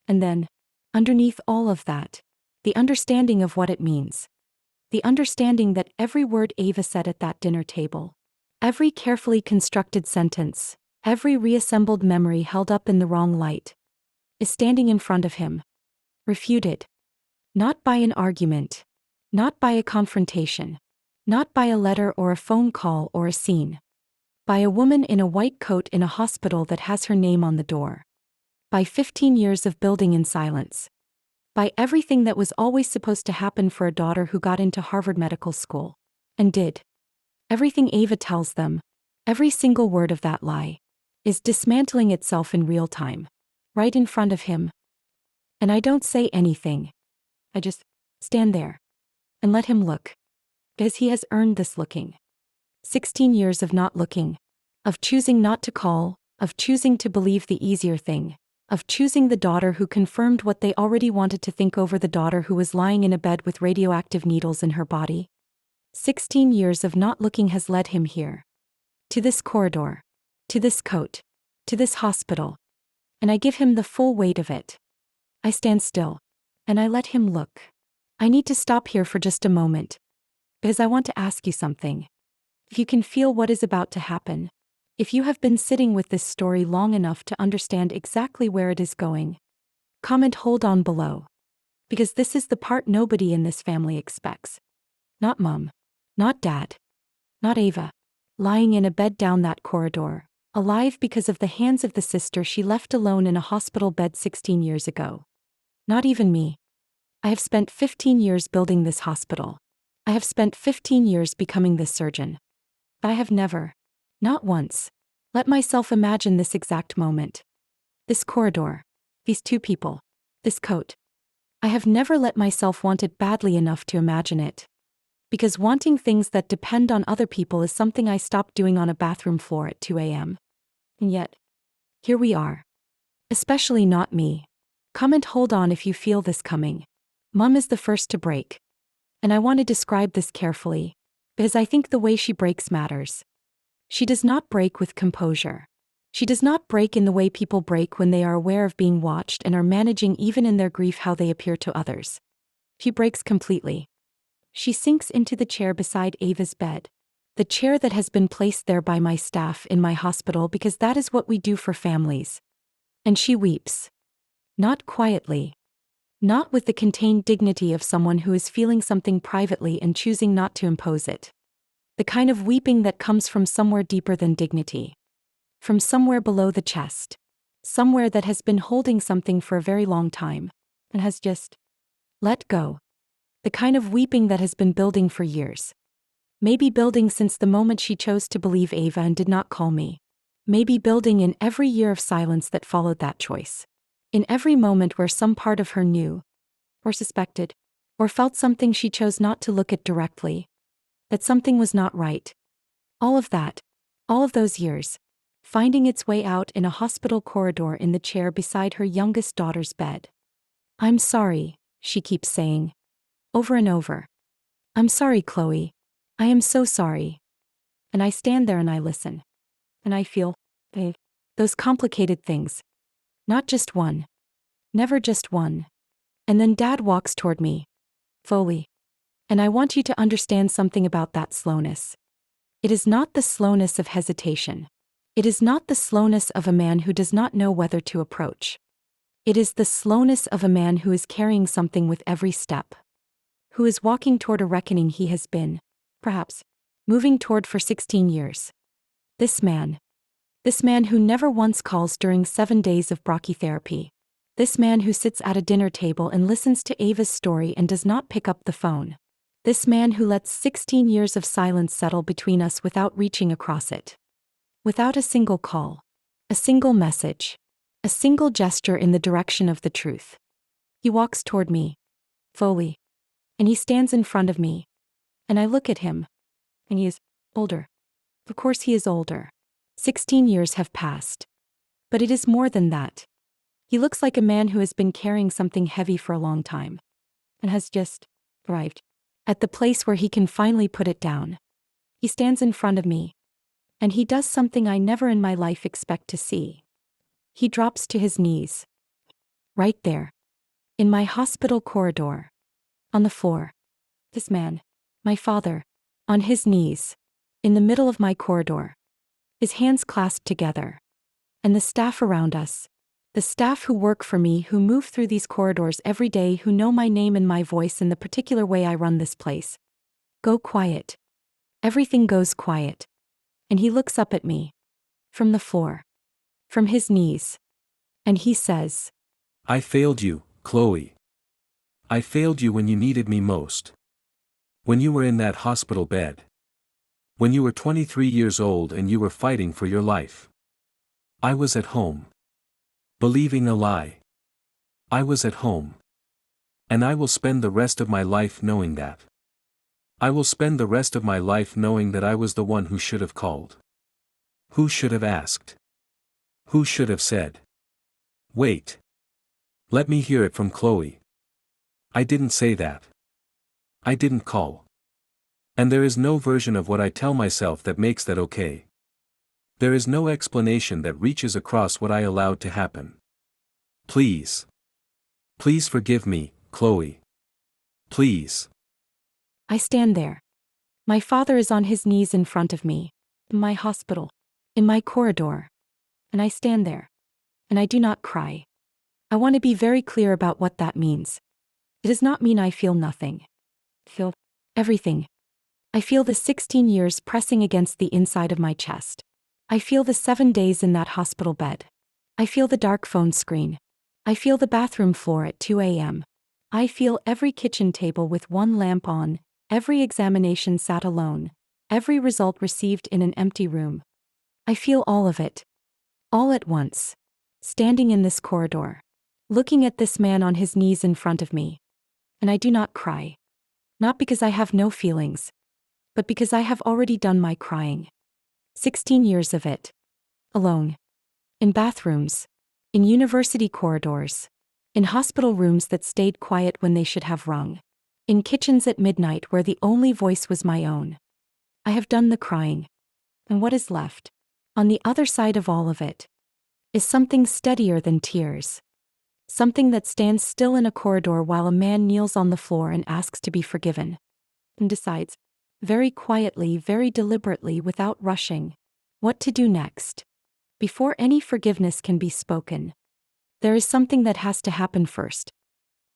And then, underneath all of that, the understanding of what it means. The understanding that every word Ava said at that dinner table, every carefully constructed sentence, every reassembled memory held up in the wrong light, is standing in front of him. Refuted. Not by an argument. Not by a confrontation. Not by a letter or a phone call or a scene. By a woman in a white coat in a hospital that has her name on the door. By 15 years of building in silence. By everything that was always supposed to happen for a daughter who got into Harvard Medical School. And did. Everything Ava tells them, every single word of that lie, is dismantling itself in real time. Right in front of him. And I don't say anything. I just stand there. And let him look. Because he has earned this looking. 16 years of not looking. Of choosing not to call. Of choosing to believe the easier thing. Of choosing the daughter who confirmed what they already wanted to think over the daughter who was lying in a bed with radioactive needles in her body. 16 years of not looking has led him here. To this corridor. To this coat. To this hospital. And I give him the full weight of it. I stand still. And I let him look. I need to stop here for just a moment. Because I want to ask you something. If you can feel what is about to happen. If you have been sitting with this story long enough to understand exactly where it is going. Comment hold on below. Because this is the part nobody in this family expects. Not Mum. Not Dad. Not Ava. Lying in a bed down that corridor, alive because of the hands of the sister she left alone in a hospital bed 16 years ago. Not even me. I have spent 15 years building this hospital. I have spent 15 years becoming this surgeon. I have never, not once, let myself imagine this exact moment. This corridor. These two people. This coat. I have never let myself want it badly enough to imagine it. Because wanting things that depend on other people is something I stopped doing on a bathroom floor at 2 a.m. And yet, here we are. Especially not me. Come and hold on if you feel this coming. Mum is the first to break. And I want to describe this carefully, because I think the way she breaks matters. She does not break with composure. She does not break in the way people break when they are aware of being watched and are managing even in their grief how they appear to others. She breaks completely. She sinks into the chair beside Ava's bed. The chair that has been placed there by my staff in my hospital because that is what we do for families. And she weeps. Not quietly. Not with the contained dignity of someone who is feeling something privately and choosing not to impose it. The kind of weeping that comes from somewhere deeper than dignity. From somewhere below the chest. Somewhere that has been holding something for a very long time. And has just let go. The kind of weeping that has been building for years. Maybe building since the moment she chose to believe Ava and did not call me. Maybe building in every year of silence that followed that choice. In every moment where some part of her knew, or suspected, or felt something she chose not to look at directly. That something was not right. All of that, all of those years, finding its way out in a hospital corridor in the chair beside her youngest daughter's bed. I'm sorry, she keeps saying. Over and over. I'm sorry, Chloe. I am so sorry. And I stand there and I listen. And I feel, those complicated things. Not just one. Never just one. And then Dad walks toward me. Slowly. And I want you to understand something about that slowness. It is not the slowness of hesitation. It is not the slowness of a man who does not know whether to approach. It is the slowness of a man who is carrying something with every step. Who is walking toward a reckoning he has been, perhaps, moving toward for 16 years. This man who never once calls during 7 days of brachytherapy. This man who sits at a dinner table and listens to Ava's story and does not pick up the phone. This man who lets 16 years of silence settle between us without reaching across it. Without a single call. A single message. A single gesture in the direction of the truth. He walks toward me. Slowly. And he stands in front of me. And I look at him. And he is older. Of course he is older. 16 years have passed. But it is more than that. He looks like a man who has been carrying something heavy for a long time. And has just arrived at the place where he can finally put it down. He stands in front of me. And he does something I never in my life expect to see. He drops to his knees. Right there. In my hospital corridor. On the floor. This man, my father, on his knees, in the middle of my corridor. His hands clasped together. And the staff around us. The staff who work for me, who move through these corridors every day, who know my name and my voice and the particular way I run this place. Go quiet. Everything goes quiet. And he looks up at me. From the floor. From his knees. And he says, I failed you, Chloe. I failed you when you needed me most. When you were in that hospital bed. When you were 23 years old and you were fighting for your life. I was at home. Believing a lie. I was at home. And I will spend the rest of my life knowing that. I will spend the rest of my life knowing that I was the one who should have called. Who should have asked? Who should have said? Wait. Let me hear it from Chloe. I didn't say that. I didn't call. And there is no version of what I tell myself that makes that okay. There is no explanation that reaches across what I allowed to happen. Please. Please forgive me, Chloe. Please. I stand there. My father is on his knees in front of me. In my hospital. In my corridor. And I stand there. And I do not cry. I want to be very clear about what that means. It does not mean I feel nothing. Everything. I feel the 16 years pressing against the inside of my chest. I feel the 7 days in that hospital bed. I feel the dark phone screen. I feel the bathroom floor at 2 a.m. I feel every kitchen table with one lamp on, every examination sat alone, every result received in an empty room. I feel all of it. All at once. Standing in this corridor. Looking at this man on his knees in front of me. And I do not cry. Not because I have no feelings, but because I have already done my crying. 16 years of it. Alone. In bathrooms. In university corridors. In hospital rooms that stayed quiet when they should have rung. In kitchens at midnight where the only voice was my own. I have done the crying. And what is left, on the other side of all of it, is something steadier than tears. Something that stands still in a corridor while a man kneels on the floor and asks to be forgiven. And decides, very quietly, very deliberately, without rushing, what to do next. Before any forgiveness can be spoken, there is something that has to happen first.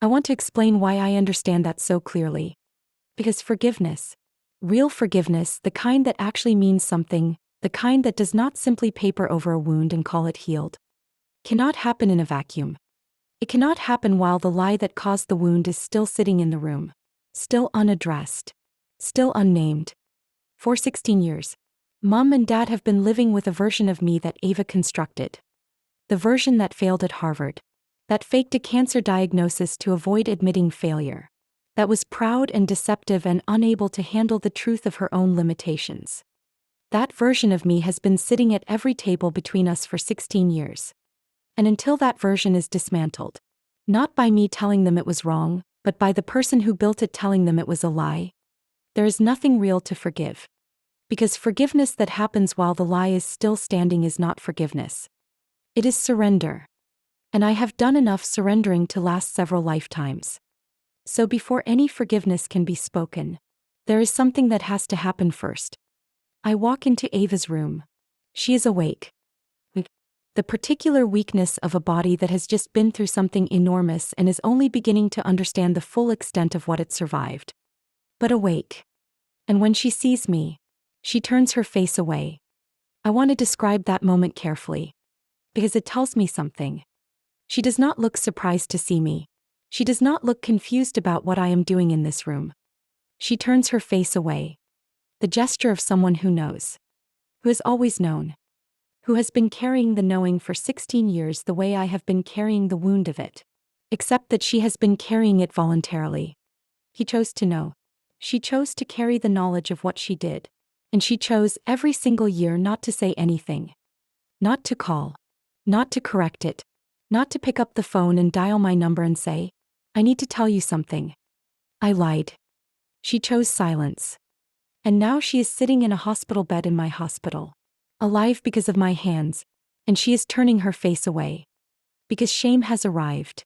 I want to explain why I understand that so clearly. Because forgiveness, real forgiveness, the kind that actually means something, the kind that does not simply paper over a wound and call it healed, cannot happen in a vacuum. It cannot happen while the lie that caused the wound is still sitting in the room, still unaddressed, still unnamed. For 16 years, Mom and Dad have been living with a version of me that Ava constructed. The version that failed at Harvard, that faked a cancer diagnosis to avoid admitting failure, that was proud and deceptive and unable to handle the truth of her own limitations. That version of me has been sitting at every table between us for 16 years. And until that version is dismantled, not by me telling them it was wrong, but by the person who built it telling them it was a lie, there is nothing real to forgive. Because forgiveness that happens while the lie is still standing is not forgiveness. It is surrender. And I have done enough surrendering to last several lifetimes. So before any forgiveness can be spoken, there is something that has to happen first. I walk into Ava's room. She is awake. The particular weakness of a body that has just been through something enormous and is only beginning to understand the full extent of what it survived. But awake. And when she sees me, she turns her face away. I want to describe that moment carefully, because it tells me something. She does not look surprised to see me. She does not look confused about what I am doing in this room. She turns her face away. The gesture of someone who knows. Who has always known. Who has been carrying the knowing for 16 years the way I have been carrying the wound of it. Except that she has been carrying it voluntarily. He chose to know. She chose to carry the knowledge of what she did. And she chose every single year not to say anything. Not to call. Not to correct it. Not to pick up the phone and dial my number and say, I need to tell you something. I lied. She chose silence. And now she is sitting in a hospital bed in my hospital. Alive because of my hands, and she is turning her face away. Because shame has arrived.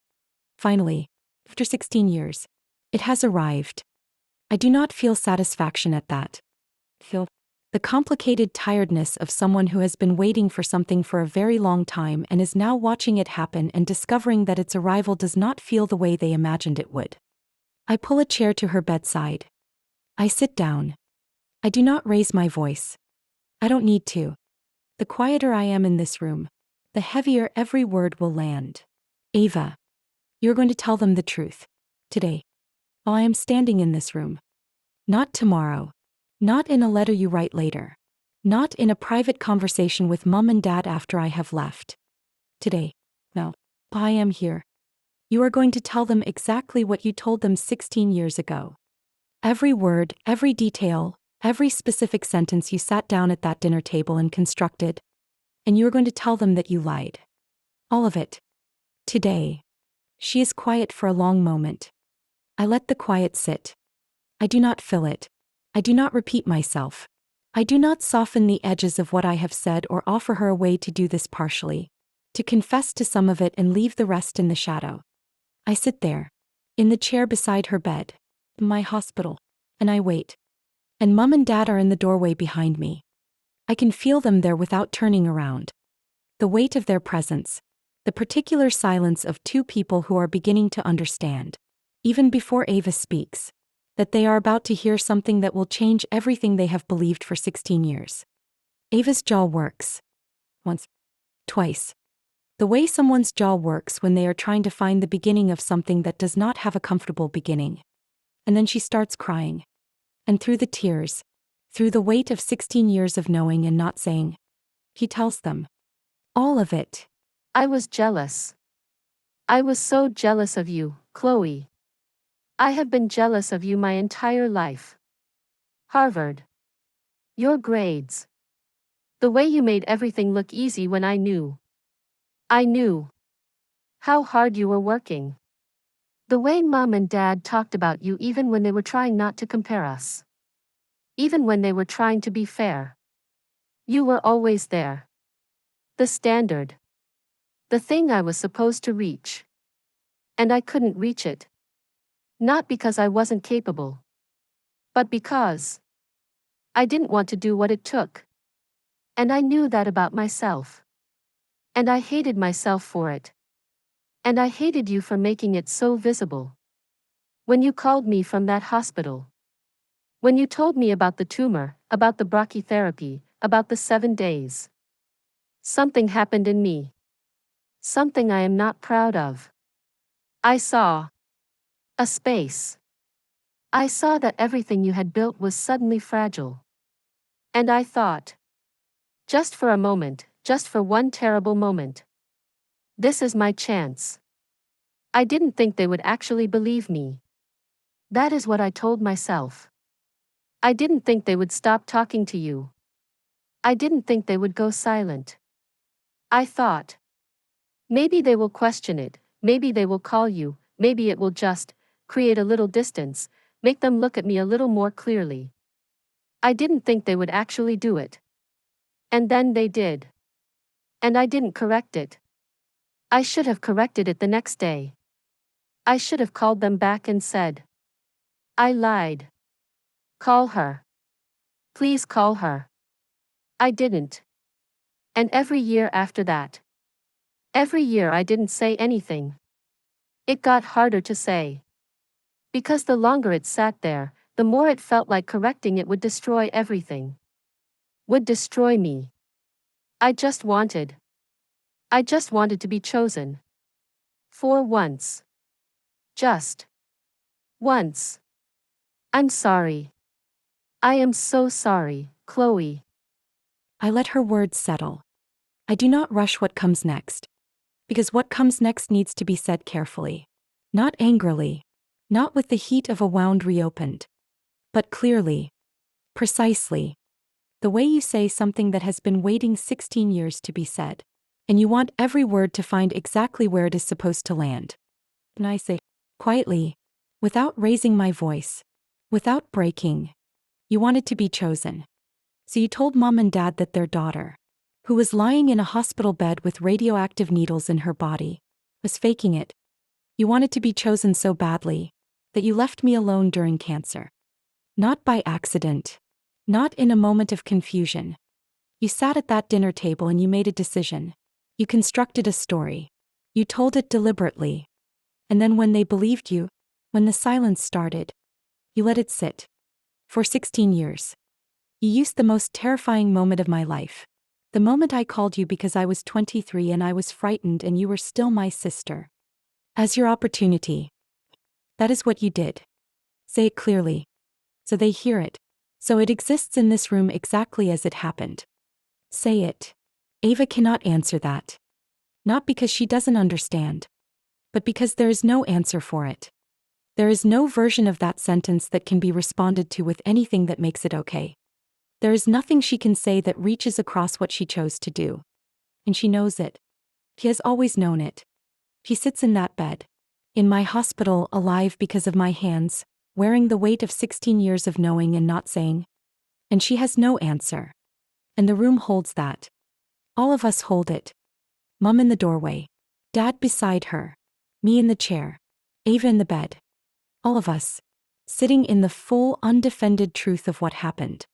Finally, after 16 years, it has arrived. I do not feel satisfaction at that. Feel the complicated tiredness of someone who has been waiting for something for a very long time and is now watching it happen and discovering that its arrival does not feel the way they imagined it would. I pull a chair to her bedside. I sit down. I do not raise my voice. I don't need to. The quieter I am in this room, the heavier every word will land. Ava, you're going to tell them the truth. Today. While I am standing in this room. Not tomorrow. Not in a letter you write later. Not in a private conversation with Mom and Dad after I have left. Today. No. I am here. You are going to tell them exactly what you told them 16 years ago. Every word, every detail, every specific sentence you sat down at that dinner table and constructed. And you are going to tell them that you lied. All of it. Today. She is quiet for a long moment. I let the quiet sit. I do not fill it. I do not repeat myself. I do not soften the edges of what I have said or offer her a way to do this partially. To confess to some of it and leave the rest in the shadow. I sit there. In the chair beside her bed. In my hospital. And I wait. And Mom and Dad are in the doorway behind me. I can feel them there without turning around. The weight of their presence. The particular silence of two people who are beginning to understand. Even before Ava speaks. that they are about to hear something that will change everything they have believed for 16 years. Ava's jaw works. Once. Twice. The way someone's jaw works when they are trying to find the beginning of something that does not have a comfortable beginning. And then she starts crying. And through the tears, through the weight of 16 years of knowing and not saying, he tells them. All of it. I was jealous. I was so jealous of you, Chloe. I have been jealous of you my entire life. Harvard. Your grades. The way you made everything look easy when I knew. I knew how hard you were working. The way Mom and Dad talked about you even when they were trying not to compare us. Even when they were trying to be fair. You were always there. The standard. The thing I was supposed to reach. And I couldn't reach it. Not because I wasn't capable. But because I didn't want to do what it took. And I knew that about myself. And I hated myself for it. And I hated you for making it so visible. When you called me from that hospital. When you told me about the tumor, about the brachytherapy, about the 7 days. Something happened in me. Something I am not proud of. I saw a space. I saw that everything you had built was suddenly fragile. And I thought, just for a moment, just for one terrible moment. This is my chance. I didn't think they would actually believe me. That is what I told myself. I didn't think they would stop talking to you. I didn't think they would go silent. I thought, maybe they will question it, maybe they will call you, maybe it will just create a little distance, make them look at me a little more clearly. I didn't think they would actually do it. And then they did. And I didn't correct it. I should have corrected it the next day. I should have called them back and said, I lied. Call her. Please call her. I didn't. And every year after that. Every year I didn't say anything. It got harder to say. Because the longer it sat there, the more it felt like correcting it would destroy everything. Would destroy me. I just wanted. I just wanted to be chosen. For once. Just. Once. I'm sorry. I am so sorry, Chloe. I let her words settle. I do not rush what comes next. Because what comes next needs to be said carefully. Not angrily. Not with the heat of a wound reopened. But clearly. Precisely. The way you say something that has been waiting 16 years to be said. And you want every word to find exactly where it is supposed to land. And I say, quietly, without raising my voice, without breaking. You wanted to be chosen. So you told Mom and Dad that their daughter, who was lying in a hospital bed with radioactive needles in her body, was faking it. You wanted to be chosen so badly that you left me alone during cancer. Not by accident. Not in a moment of confusion. You sat at that dinner table and you made a decision. You constructed a story. You told it deliberately. And then when they believed you, when the silence started, you let it sit. For 16 years. You used the most terrifying moment of my life. The moment I called you because I was 23 and I was frightened and you were still my sister. As your opportunity. That is what you did. Say it clearly. So they hear it. So it exists in this room exactly as it happened. Say it. Ava cannot answer that. Not because she doesn't understand. But because there is no answer for it. There is no version of that sentence that can be responded to with anything that makes it okay. There is nothing she can say that reaches across what she chose to do. And she knows it. She has always known it. She sits in that bed. In my hospital, alive because of my hands, wearing the weight of 16 years of knowing and not saying. And she has no answer. And the room holds that. All of us hold it. Mom in the doorway. Dad beside her. Me in the chair. Ava in the bed. All of us. Sitting in the full, undefended truth of what happened.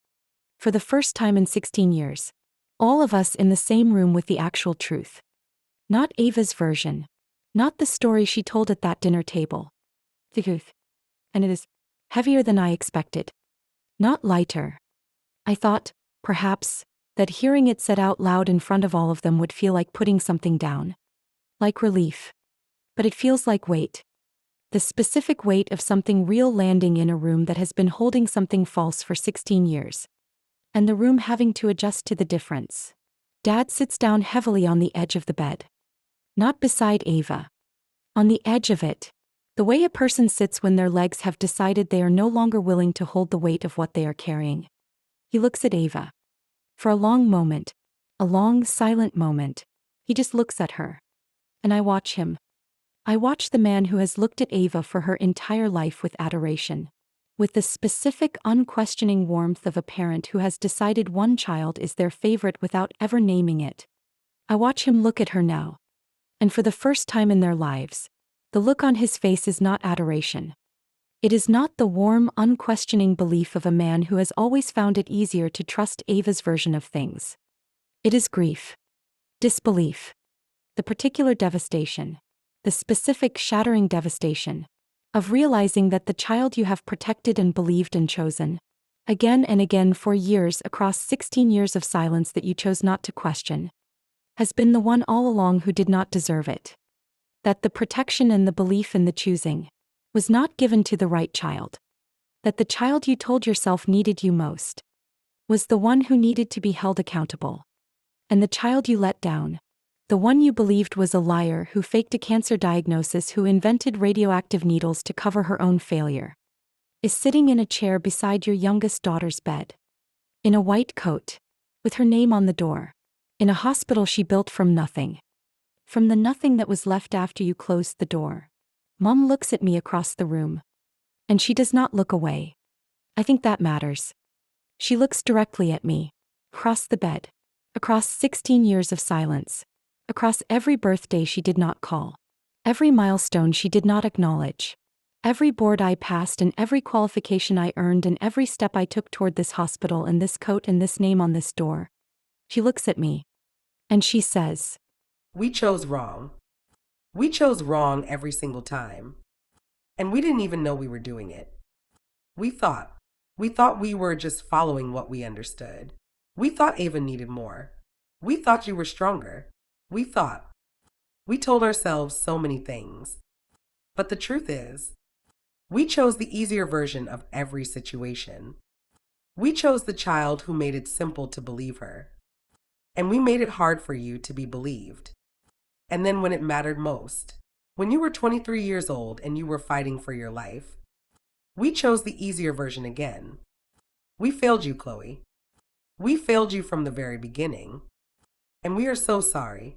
For the first time in 16 years. All of us in the same room with the actual truth. Not Ava's version. Not the story she told at that dinner table. The truth. And it is Heavier than I expected. Not lighter. I thought, perhaps, that hearing it said out loud in front of all of them would feel like putting something down. Like relief. But it feels like weight. The specific weight of something real landing in a room that has been holding something false for 16 years. And the room having to adjust to the difference. Dad sits down heavily on the edge of the bed. Not beside Ava. On the edge of it. The way a person sits when their legs have decided they are no longer willing to hold the weight of what they are carrying. He looks at Ava. For a long moment. A long, silent moment. He just looks at her. And I watch him. I watch the man who has looked at Ava for her entire life with adoration. With the specific, unquestioning warmth of a parent who has decided one child is their favorite without ever naming it. I watch him look at her now. And for the first time in their lives, the look on his face is not adoration. It is not the warm, unquestioning belief of a man who has always found it easier to trust Ava's version of things. It is grief. Disbelief. The particular devastation. The specific shattering devastation. Of realizing that the child you have protected and believed and chosen, again and again for years across 16 years of silence that you chose not to question, has been the one all along who did not deserve it. That the protection and the belief in the choosing was not given to the right child. That the child you told yourself needed you most was the one who needed to be held accountable. And the child you let down, the one you believed was a liar who faked a cancer diagnosis, who invented radioactive needles to cover her own failure, is sitting in a chair beside your youngest daughter's bed. In a white coat, with her name on the door, in a hospital she built from nothing. From the nothing that was left after you closed the door. Mom looks at me across the room. And she does not look away. I think that matters. She looks directly at me. Across the bed. Across 16 years of silence. Across every birthday she did not call. Every milestone she did not acknowledge. Every board I passed and every qualification I earned and every step I took toward this hospital and this coat and this name on this door. She looks at me. And she says, "We chose wrong. We chose wrong every single time. And we didn't even know we were doing it. We thought we were just following what we understood. We thought Ava needed more. We thought you were stronger. We told ourselves so many things. But the truth is, we chose the easier version of every situation. We chose the child who made it simple to believe her. And we made it hard for you to be believed. And then when it mattered most, when you were 23 years old and you were fighting for your life, we chose the easier version again. We failed you, Chloe. We failed you from the very beginning. And we are so sorry.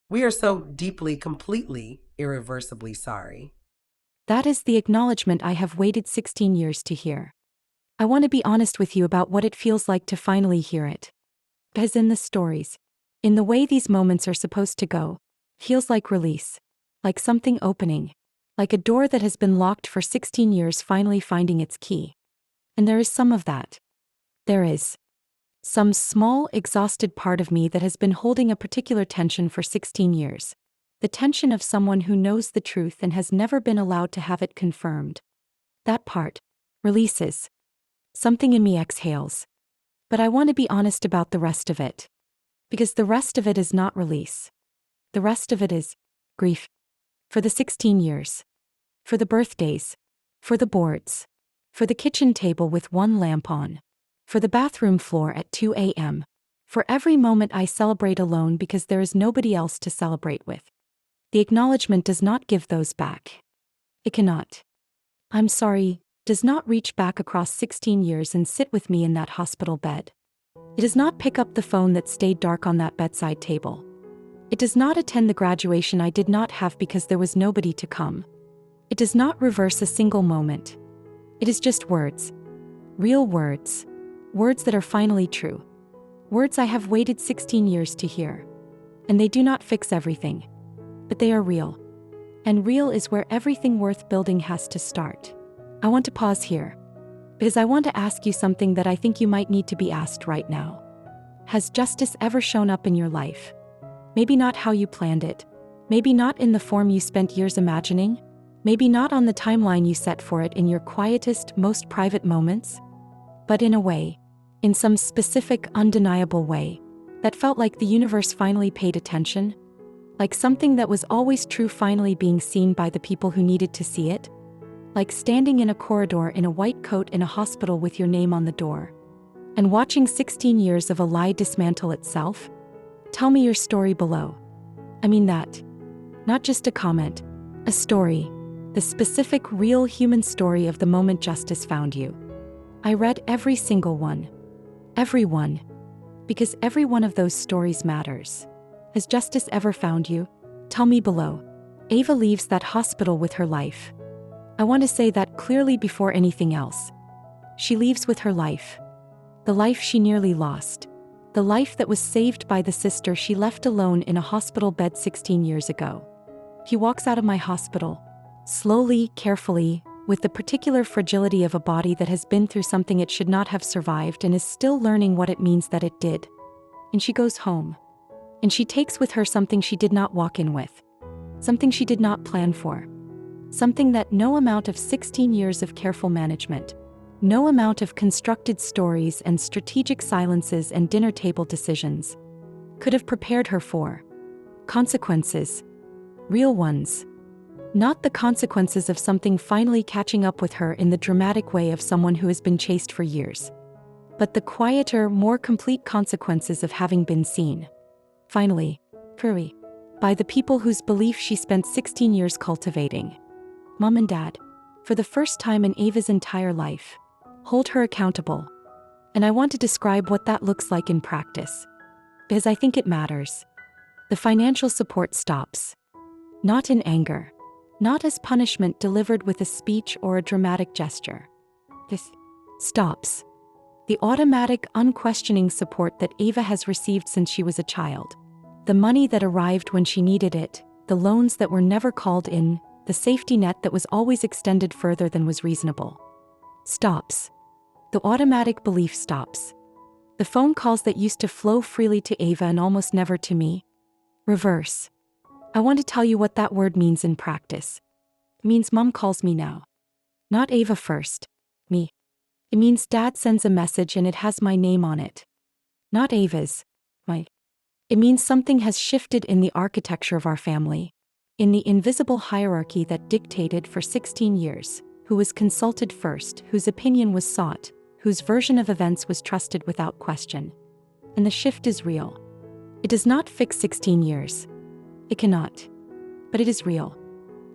We are so deeply, completely, irreversibly sorry." That is the acknowledgement I have waited 16 years to hear. I want to be honest with you about what it feels like to finally hear it. As in the stories, in the way these moments are supposed to go, feels like release, like something opening, like a door that has been locked for 16 years finally finding its key. And there is some of that. There is some small, exhausted part of me that has been holding a particular tension for 16 years. The tension of someone who knows the truth and has never been allowed to have it confirmed. That part releases. Something in me exhales. But I want to be honest about the rest of it. Because the rest of it is not release. The rest of it is grief. For the 16 years. For the birthdays. For the boards. For the kitchen table with one lamp on. For the bathroom floor at 2 a.m. For every moment I celebrate alone because there is nobody else to celebrate with. The acknowledgement does not give those back. It cannot. I'm sorry, does not reach back across 16 years and sit with me in that hospital bed. It does not pick up the phone that stayed dark on that bedside table. It does not attend the graduation I did not have because there was nobody to come. It does not reverse a single moment. It is just words. Real words. Words that are finally true. Words I have waited 16 years to hear. And they do not fix everything. But they are real. And real is where everything worth building has to start. I want to pause here. Because I want to ask you something that I think you might need to be asked right now. Has justice ever shown up in your life? Maybe not how you planned it. Maybe not in the form you spent years imagining. Maybe not on the timeline you set for it in your quietest, most private moments, but in a way, in some specific, undeniable way, that felt like the universe finally paid attention, like something that was always true finally being seen by the people who needed to see it, like standing in a corridor in a white coat in a hospital with your name on the door, and watching 16 years of a lie dismantle itself. Tell me your story below. I mean that. Not just a comment, a story, the specific, real human story of the moment justice found you. I read every single one. Every one. Because every one of those stories matters. Has justice ever found you? Tell me below. Ava leaves that hospital with her life. I want to say that clearly before anything else. She leaves with her life. The life she nearly lost. The life that was saved by the sister she left alone in a hospital bed 16 years ago. He walks out of my hospital. Slowly, carefully, with the particular fragility of a body that has been through something it should not have survived and is still learning what it means that it did. And she goes home. And she takes with her something she did not walk in with. Something she did not plan for. Something that no amount of 16 years of careful management, no amount of constructed stories and strategic silences and dinner table decisions could have prepared her for. Consequences. Real ones. Not the consequences of something finally catching up with her in the dramatic way of someone who has been chased for years. But the quieter, more complete consequences of having been seen. Finally, Curry. By the people whose belief she spent 16 years cultivating. Mom and Dad. For the first time in Ava's entire life. Hold her accountable. And I want to describe what that looks like in practice. Because I think it matters. The financial support stops. Not in anger. Not as punishment delivered with a speech or a dramatic gesture. This stops. The automatic, unquestioning support that Ava has received since she was a child. The money that arrived when she needed it, the loans that were never called in, the safety net that was always extended further than was reasonable. Stops. The automatic belief stops. The phone calls that used to flow freely to Ava and almost never to me. Reverse. I want to tell you what that word means in practice. It means Mom calls me now. Not Ava first. Me. It means Dad sends a message and it has my name on it. Not Ava's. My. It means something has shifted in the architecture of our family. In the invisible hierarchy that dictated for 16 years, who was consulted first, whose opinion was sought, whose version of events was trusted without question. And the shift is real. It does not fix 16 years. It cannot. But it is real.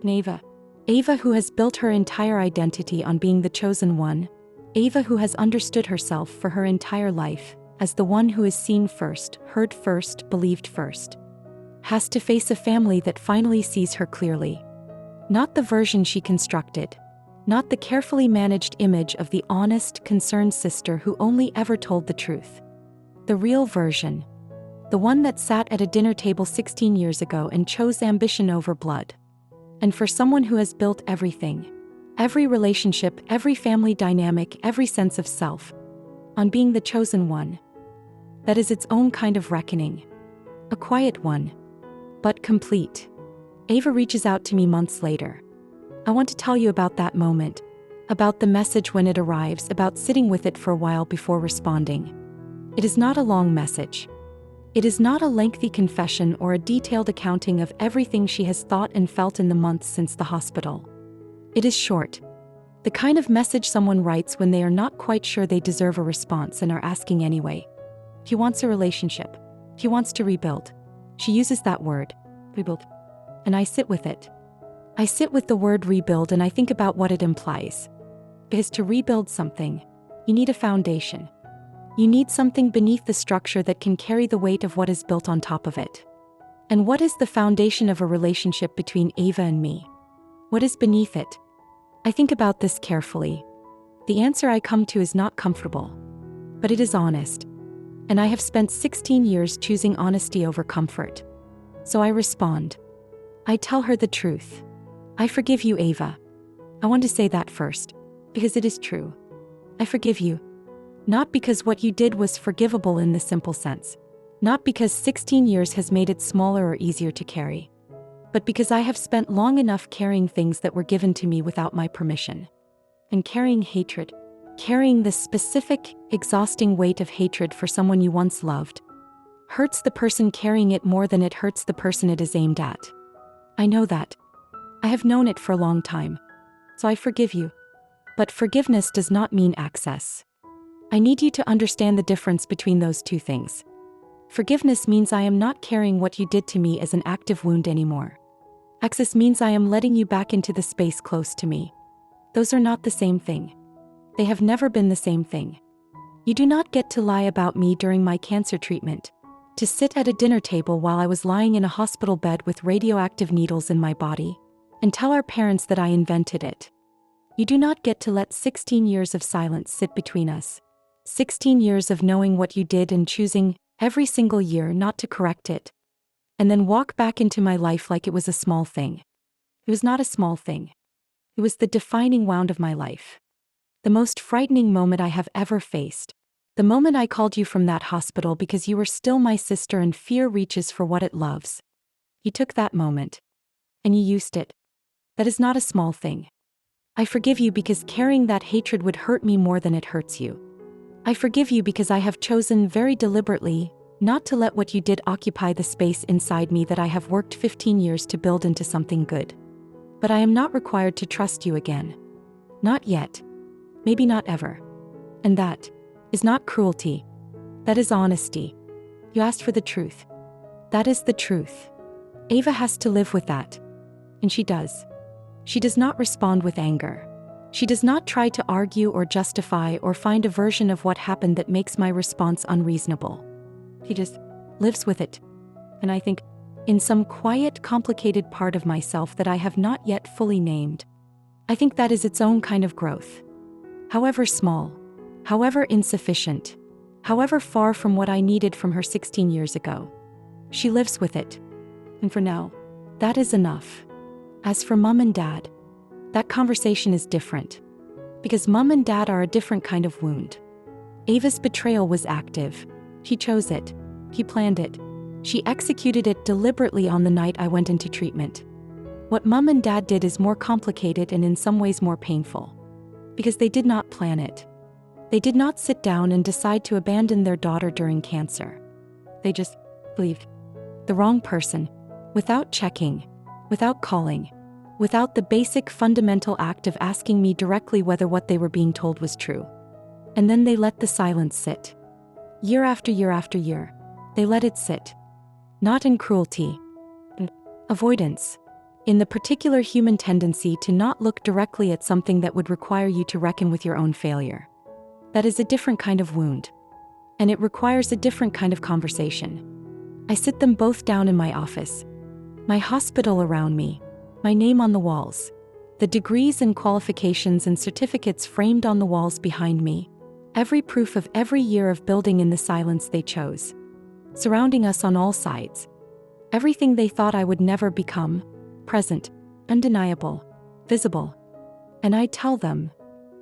And Ava who has built her entire identity on being the chosen one, Ava who has understood herself for her entire life, as the one who is seen first, heard first, believed first, has to face a family that finally sees her clearly. Not the version she constructed. Not the carefully managed image of the honest, concerned sister who only ever told the truth. The real version. The one that sat at a dinner table 16 years ago and chose ambition over blood. And for someone who has built everything, every relationship, every family dynamic, every sense of self, on being the chosen one, that is its own kind of reckoning. A quiet one, but complete. Ava reaches out to me months later. I want to tell you about that moment, about the message when it arrives, about sitting with it for a while before responding. It is not a long message. It is not a lengthy confession or a detailed accounting of everything she has thought and felt in the months since the hospital. It is short. The kind of message someone writes when they are not quite sure they deserve a response and are asking anyway. He wants a relationship. He wants to rebuild. She uses that word, rebuild. And I sit with it. I sit with the word rebuild and I think about what it implies. Because to rebuild something, you need a foundation. You need something beneath the structure that can carry the weight of what is built on top of it. And what is the foundation of a relationship between Ava and me? What is beneath it? I think about this carefully. The answer I come to is not comfortable. But it is honest. And I have spent 16 years choosing honesty over comfort. So I respond. I tell her the truth. I forgive you, Ava. I want to say that first. Because it is true. I forgive you. Not because what you did was forgivable in the simple sense. Not because 16 years has made it smaller or easier to carry. but because I have spent long enough carrying things that were given to me without my permission. And carrying hatred, carrying the specific, exhausting weight of hatred for someone you once loved, hurts the person carrying it more than it hurts the person it is aimed at. I know that. I have known it for a long time. So I forgive you. But forgiveness does not mean access. I need you to understand the difference between those two things. Forgiveness means I am not carrying what you did to me as an active wound anymore. Access means I am letting you back into the space close to me. Those are not the same thing. They have never been the same thing. You do not get to lie about me during my cancer treatment, to sit at a dinner table while I was lying in a hospital bed with radioactive needles in my body, and tell our parents that I invented it. You do not get to let 16 years of silence sit between us. 16 years of knowing what you did and choosing, every single year, not to correct it. And then walk back into my life like it was a small thing. It was not a small thing. It was the defining wound of my life. The most frightening moment I have ever faced. The moment I called you from that hospital because you were still my sister and fear reaches for what it loves. You took that moment. And you used it. That is not a small thing. I forgive you because carrying that hatred would hurt me more than it hurts you. I forgive you because I have chosen very deliberately not to let what you did occupy the space inside me that I have worked 15 years to build into something good. But I am not required to trust you again. Not yet. Maybe not ever. And that is not cruelty. That is honesty. You asked for the truth. That is the truth. Ava has to live with that. And she does. She does not respond with anger. She does not try to argue or justify or find a version of what happened that makes my response unreasonable. She just lives with it. And I think, in some quiet, complicated part of myself that I have not yet fully named, I think that is its own kind of growth. However small, however insufficient, however far from what I needed from her 16 years ago. She lives with it. And for now, that is enough. As for Mom and Dad, that conversation is different. Because Mom and Dad are a different kind of wound. Ava's betrayal was active. He chose it. He planned it. She executed it deliberately on the night I went into treatment. What Mom and Dad did is more complicated and in some ways more painful. Because they did not plan it. They did not sit down and decide to abandon their daughter during cancer. They just believed the wrong person, without checking, without calling, without the basic fundamental act of asking me directly whether what they were being told was true. And then they let the silence sit. Year after year after year, they let it sit. Not in cruelty, in avoidance, in the particular human tendency to not look directly at something that would require you to reckon with your own failure. That is a different kind of wound. And it requires a different kind of conversation. I sit them both down in my office. My hospital around me. My name on the walls. The degrees and qualifications and certificates framed on the walls behind me. Every proof of every year of building in the silence they chose. Surrounding us on all sides. Everything they thought I would never become. Present. Undeniable. Visible. And I tell them,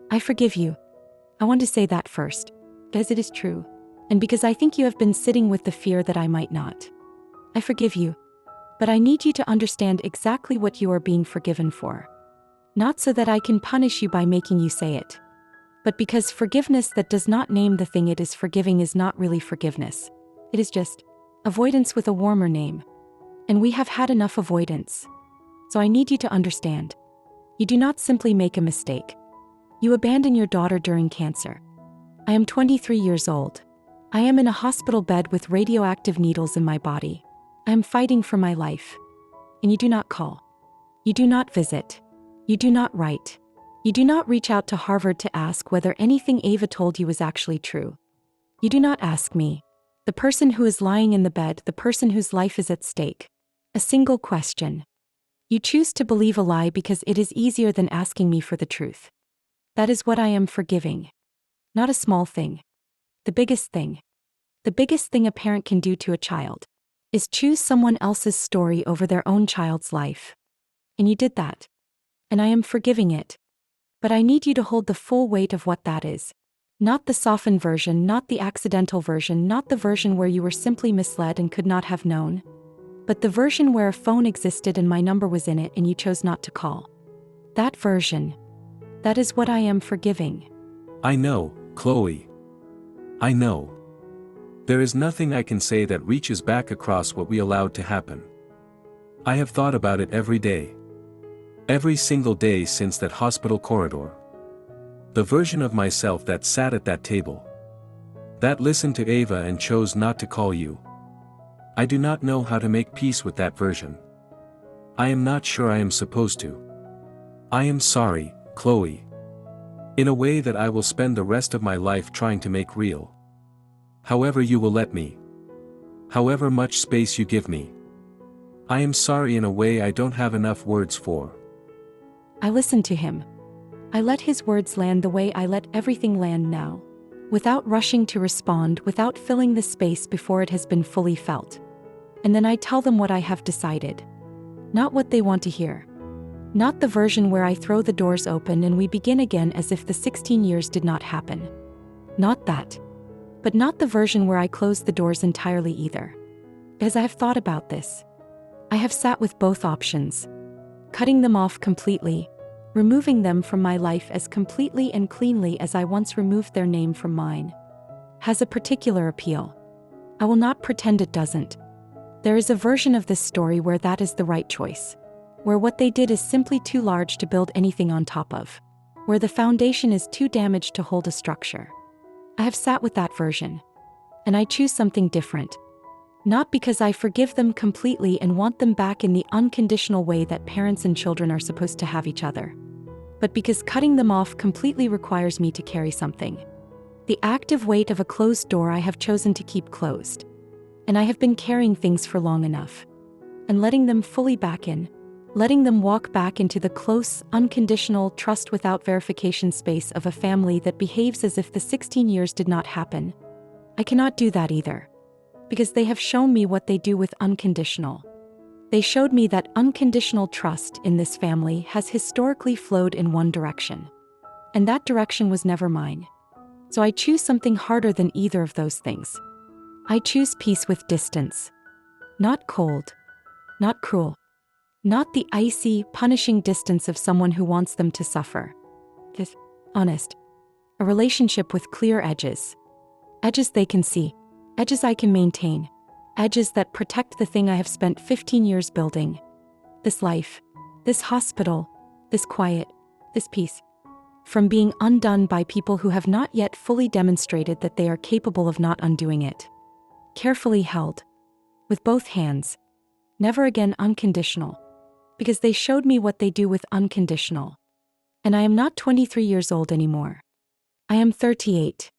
I forgive you. I want to say that first. Because it is true. And because I think you have been sitting with the fear that I might not. I forgive you. But I need you to understand exactly what you are being forgiven for. Not so that I can punish you by making you say it. But because forgiveness that does not name the thing it is forgiving is not really forgiveness. It is just avoidance with a warmer name. And we have had enough avoidance. So I need you to understand. You do not simply make a mistake. You abandon your daughter during cancer. I am 23 years old. I am in a hospital bed with radioactive needles in my body. I am fighting for my life. And you do not call. You do not visit. You do not write. You do not reach out to Harvard to ask whether anything Ava told you was actually true. You do not ask me, the person who is lying in the bed, the person whose life is at stake, a single question. You choose to believe a lie because it is easier than asking me for the truth. That is what I am forgiving. Not a small thing. The biggest thing. The biggest thing a parent can do to a child is choose someone else's story over their own child's life. And you did that. And I am forgiving it. But I need you to hold the full weight of what that is. Not the softened version, not the accidental version, not the version where you were simply misled and could not have known. but the version where a phone existed and my number was in it and you chose not to call. That version. That is what I am forgiving. I know, Chloe. I know. There is nothing I can say that reaches back across what we allowed to happen. I have thought about it every day. Every single day since that hospital corridor. The version of myself that sat at that table. That listened to Ava and chose not to call you. I do not know how to make peace with that version. I am not sure I am supposed to. I am sorry, Chloe. In a way that I will spend the rest of my life trying to make real. However you will let me. However much space you give me. I am sorry in a way I don't have enough words for. I listened to him. I let his words land the way I let everything land now. Without rushing to respond, without filling the space before it has been fully felt. And then I tell them what I have decided. Not what they want to hear. Not the version where I throw the doors open and we begin again as if the 16 years did not happen. Not that. But not the version where I close the doors entirely either. As I have thought about this, I have sat with both options. Cutting them off completely, removing them from my life as completely and cleanly as I once removed their name from mine, has a particular appeal. I will not pretend it doesn't. There is a version of this story where that is the right choice. Where what they did is simply too large to build anything on top of. Where the foundation is too damaged to hold a structure. I have sat with that version. And I choose something different. Not because I forgive them completely and want them back in the unconditional way that parents and children are supposed to have each other. But because cutting them off completely requires me to carry something. The active weight of a closed door I have chosen to keep closed. And I have been carrying things for long enough. And letting them fully back in. Letting them walk back into the close, unconditional, trust without verification space of a family that behaves as if the 16 years did not happen. I cannot do that either. Because they have shown me what they do with unconditional. They showed me that unconditional trust in this family has historically flowed in one direction. And that direction was never mine. So I choose something harder than either of those things. I choose peace with distance. Not cold. Not cruel. Not the icy, punishing distance of someone who wants them to suffer. Just honest. A relationship with clear edges. Edges they can see. Edges I can maintain. Edges that protect the thing I have spent 15 years building. This life. This hospital. This quiet. This peace. From being undone by people who have not yet fully demonstrated that they are capable of not undoing it. Carefully held. With both hands. Never again unconditional. Because they showed me what they do with unconditional. And I am not 23 years old anymore. I am 38.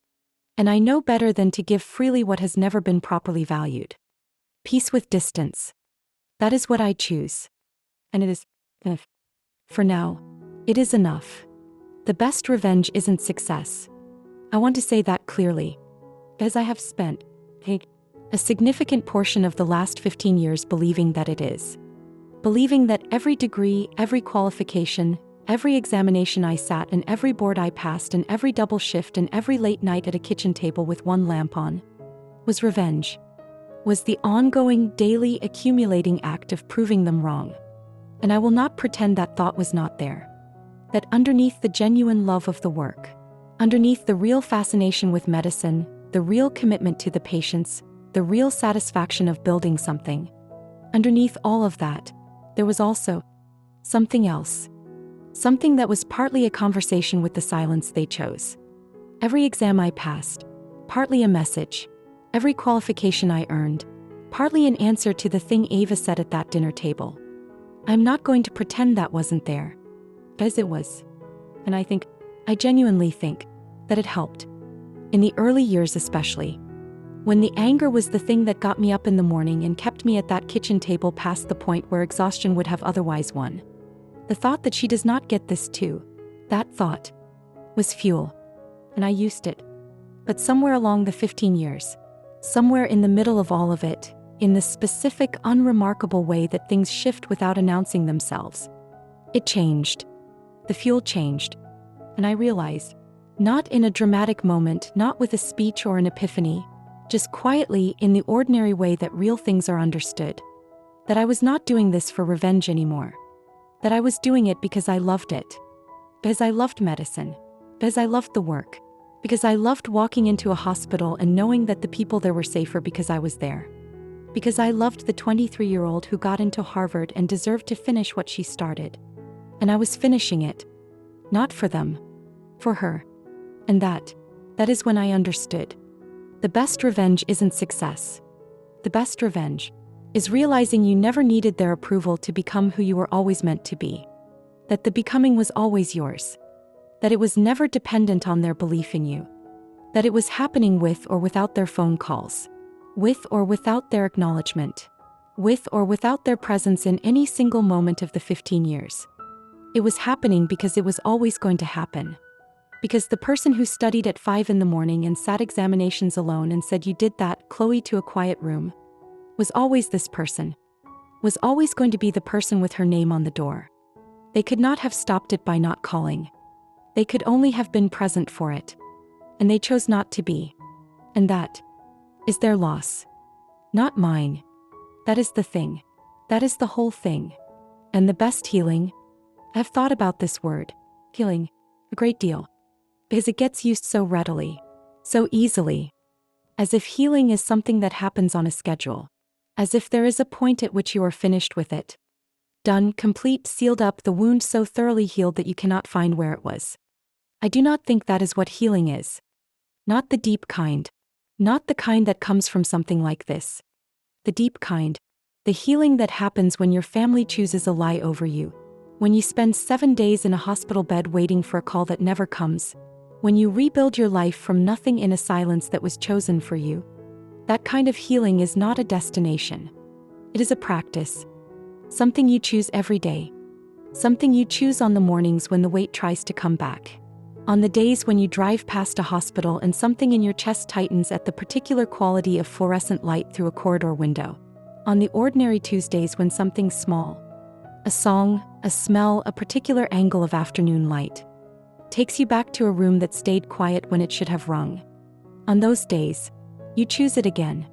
And I know better than to give freely what has never been properly valued. Peace with distance. That is what I choose. And it is enough. For now, it is enough. The best revenge isn't success. I want to say that clearly. As I have spent a significant portion of the last 15 years believing that it is. Believing that every degree, every qualification, every examination I sat and every board I passed and every double shift and every late night at a kitchen table with one lamp on was revenge. Was the ongoing, daily, accumulating act of proving them wrong. And I will not pretend that thought was not there. That underneath the genuine love of the work, underneath the real fascination with medicine, the real commitment to the patients, the real satisfaction of building something, underneath all of that, there was also something else. Something that was partly a conversation with the silence they chose. Every exam I passed, partly a message. Every qualification I earned, partly an answer to the thing Ava said at that dinner table. I'm not going to pretend that wasn't there. As it was. And I genuinely think, that it helped. In the early years especially. When the anger was the thing that got me up in the morning and kept me at that kitchen table past the point where exhaustion would have otherwise won. The thought that she does not get this too, that thought, was fuel. And I used it. But somewhere along the 15 years, somewhere in the middle of all of it, in the specific, unremarkable way that things shift without announcing themselves, it changed. The fuel changed. And I realized, not in a dramatic moment, not with a speech or an epiphany, just quietly in the ordinary way that real things are understood. That I was not doing this for revenge anymore. That I was doing it because I loved it. Because I loved medicine. Because I loved the work. Because I loved walking into a hospital and knowing that the people there were safer because I was there. Because I loved the 23-year-old who got into Harvard and deserved to finish what she started. And I was finishing it. Not for them. For her. And that is when I understood. The best revenge isn't success. The best revenge is realizing you never needed their approval to become who you were always meant to be. That the becoming was always yours. That it was never dependent on their belief in you. That it was happening with or without their phone calls. With or without their acknowledgement. With or without their presence in any single moment of the 15 years. It was happening because it was always going to happen. Because the person who studied at 5 in the morning and sat examinations alone and said you did that, Chloe, to a quiet room, was always this person. Was always going to be the person with her name on the door. They could not have stopped it by not calling. They could only have been present for it. And they chose not to be. And that is their loss. Not mine. That is the thing. That is the whole thing. And the best healing, I've thought about this word, healing, a great deal. Because it gets used so readily, so easily. As if healing is something that happens on a schedule. As if there is a point at which you are finished with it. Done, complete, sealed up, the wound so thoroughly healed that you cannot find where it was. I do not think that is what healing is. Not the deep kind. Not the kind that comes from something like this. The deep kind. The healing that happens when your family chooses a lie over you. When you spend 7 days in a hospital bed waiting for a call that never comes. When you rebuild your life from nothing in a silence that was chosen for you. That kind of healing is not a destination. It is a practice. Something you choose every day. Something you choose on the mornings when the weight tries to come back. On the days when you drive past a hospital and something in your chest tightens at the particular quality of fluorescent light through a corridor window. On the ordinary Tuesdays when something small, a song, a smell, a particular angle of afternoon light, takes you back to a room that stayed quiet when it should have rung. On those days, you choose it again.